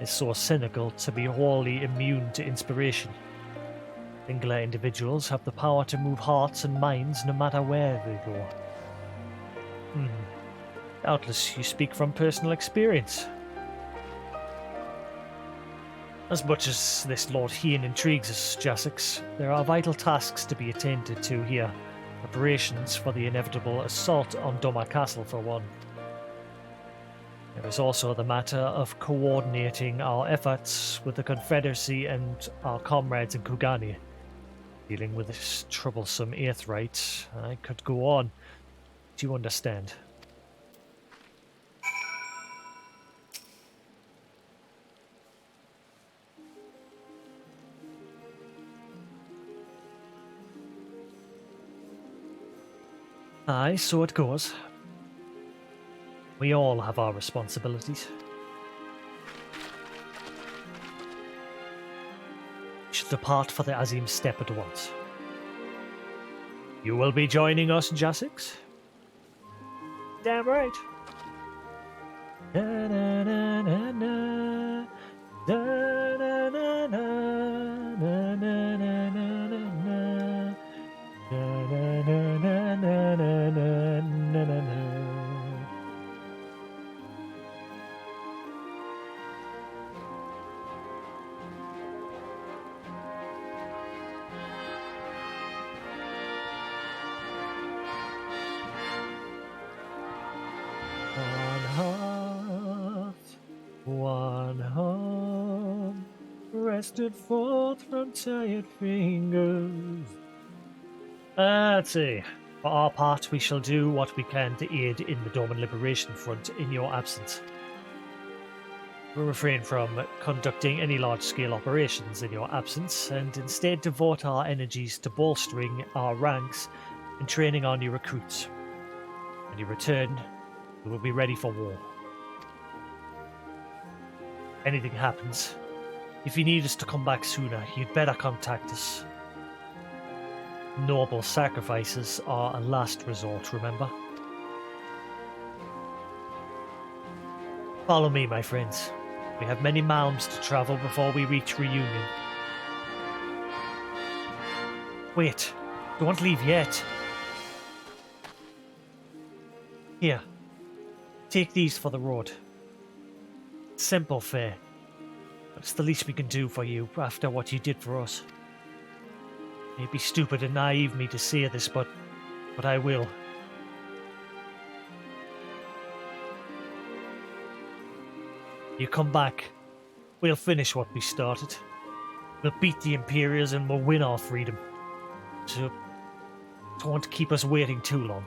is so cynical to be wholly immune to inspiration. Singular individuals have the power to move hearts and minds no matter where they go. Doubtless you speak from personal experience. As much as this Lord Hien intrigues us, Jasix, there are vital tasks to be attended to here. Preparations for the inevitable assault on Doma Castle, for one. There is also the matter of coordinating our efforts with the Confederacy and our comrades in Kugani. Dealing with this troublesome Aetheryte, I could go on. Do you understand? Aye, so it goes. We all have our responsibilities. We should depart for the Azim Steppe at once. You will be joining us, Jasix? Damn right. Da, da, da, da, da. Da, da, da, da. Da, da, da, da, da, da. Da, da, da, da, da, da, da, da, da. One heart rested forth from tired fingers. Let's see. For our part, we shall do what we can to aid in the Doman Liberation Front in your absence. We'll refrain from conducting any large-scale operations in your absence, and instead devote our energies to bolstering our ranks and training our new recruits. When you return, we will be ready for war. If anything happens, if you need us to come back sooner, you'd better contact us. Noble sacrifices are a last resort, remember? Follow me, my friends. We have many miles to travel before we reach reunion. Wait, don't leave yet. Here, take these for the road. Simple fare, but it's the least we can do for you after what you did for us. It may be stupid and naive me to say this, but I will. You come back, we'll finish what we started. We'll beat the Imperials and we'll win our freedom. So, don't want to keep us waiting too long.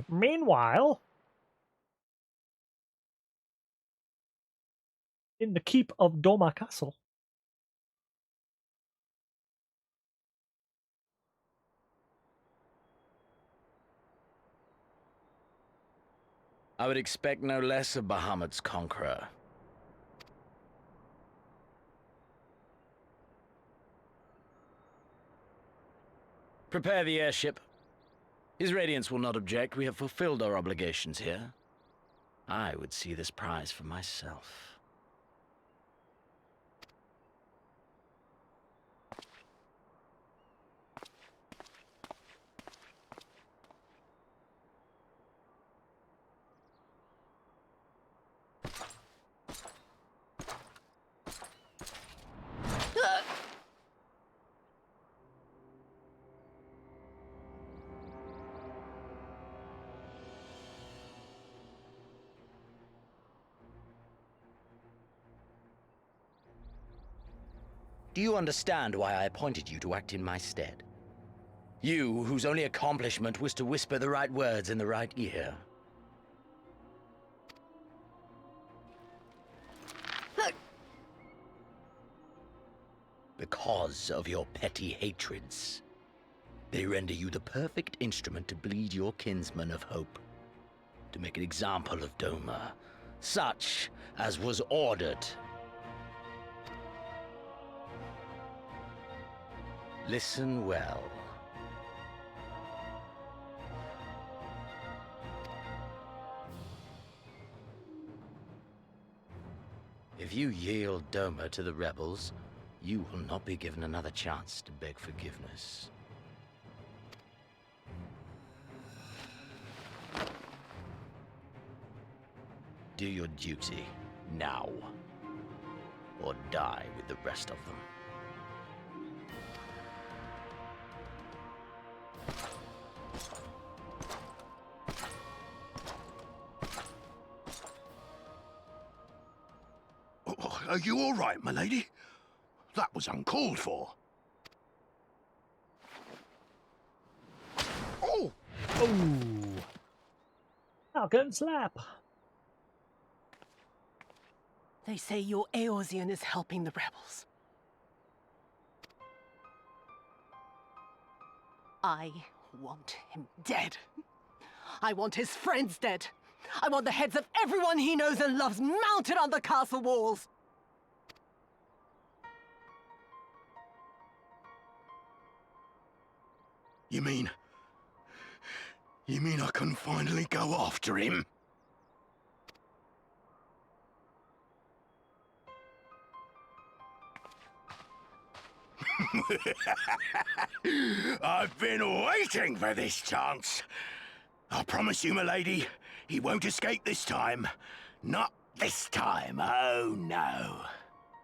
Meanwhile, in the keep of Doma Castle. I would expect no less of Bahamut's conqueror. Prepare the airship. His Radiance will not object. We have fulfilled our obligations here. I would see this prize for myself. Do you understand why I appointed you to act in my stead? You, whose only accomplishment was to whisper the right words in the right ear. Because of your petty hatreds. They render you the perfect instrument to bleed your kinsman of hope. To make an example of Doma, such as was ordered. Listen well. If you yield Doma to the rebels, you will not be given another chance to beg forgiveness. Do your duty now, or die with the rest of them. Are you all right, my lady? That was uncalled for. Oh! Oh! Falcon slap! They say your Eorzean is helping the rebels. I want him dead. I want his friends dead. I want the heads of everyone he knows and loves mounted on the castle walls. You mean I can finally go after him? I've been waiting for this chance. I promise you, my lady, he won't escape this time. Not this time, oh no.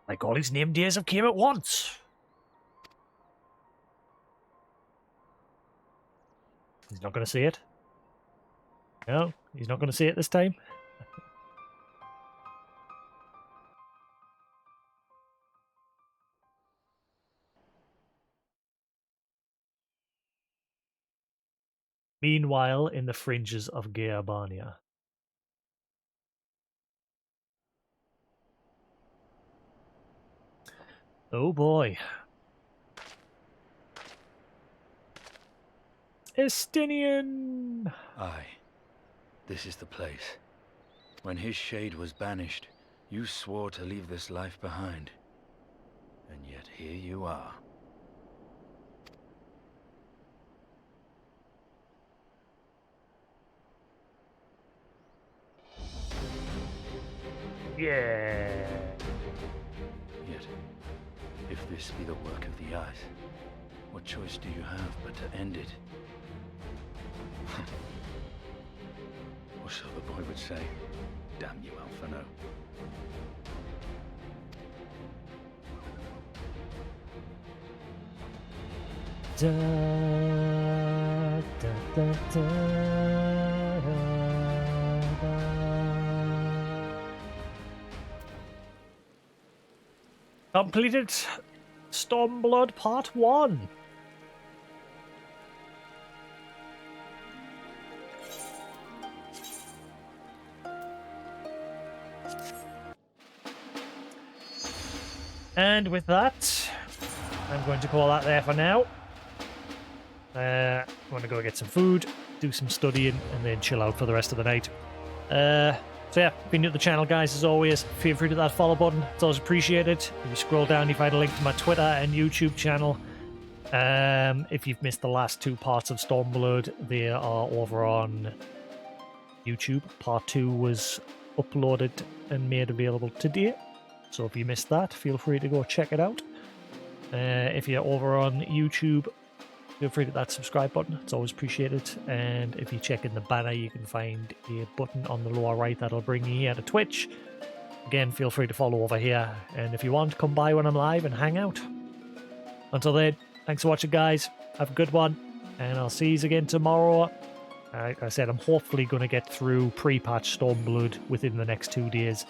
Like all his name days have came at once. He's not going to see it. No, he's not going to see it this time. Meanwhile, in the fringes of Gearbania. Oh boy. Estinian! Aye. This is the place. When his shade was banished, you swore to leave this life behind. And yet here you are. Yeah. Yet, if this be the work of the eyes, what choice do you have but to end it? Or so the boy would say. Damn you, Alphano. da, da, da. Completed Stormblood Part 1. And with that, I'm going to call that there for now. I'm going to go get some food, do some studying, and then chill out for the rest of the night. So yeah, if you're new to the channel, guys, as always, feel free to hit that follow button. It's always appreciated. If you scroll down, you find a link to my Twitter and YouTube channel. If you've missed the last 2 parts of Stormblood, they are over on YouTube. Part 2 was uploaded and made available today. So if you missed that, feel free to go check it out. If you're over on YouTube, feel free to hit that subscribe button. It's always appreciated. And if you check in the banner, you can find a button on the lower right that'll bring you here to Twitch. Again, feel free to follow over here. And if you want, come by when I'm live and hang out. Until then, thanks for watching, guys. Have a good one. And I'll see you again tomorrow. Like I said, I'm hopefully going to get through pre-patch Stormblood within the next 2 days.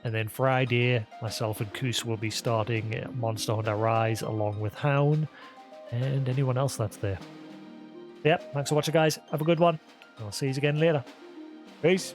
And then Friday, myself and Koos will be starting Monster Hunter Rise along with Hound and anyone else that's there. Yep, thanks for watching, guys. Have a good one. I'll see you again later. Peace.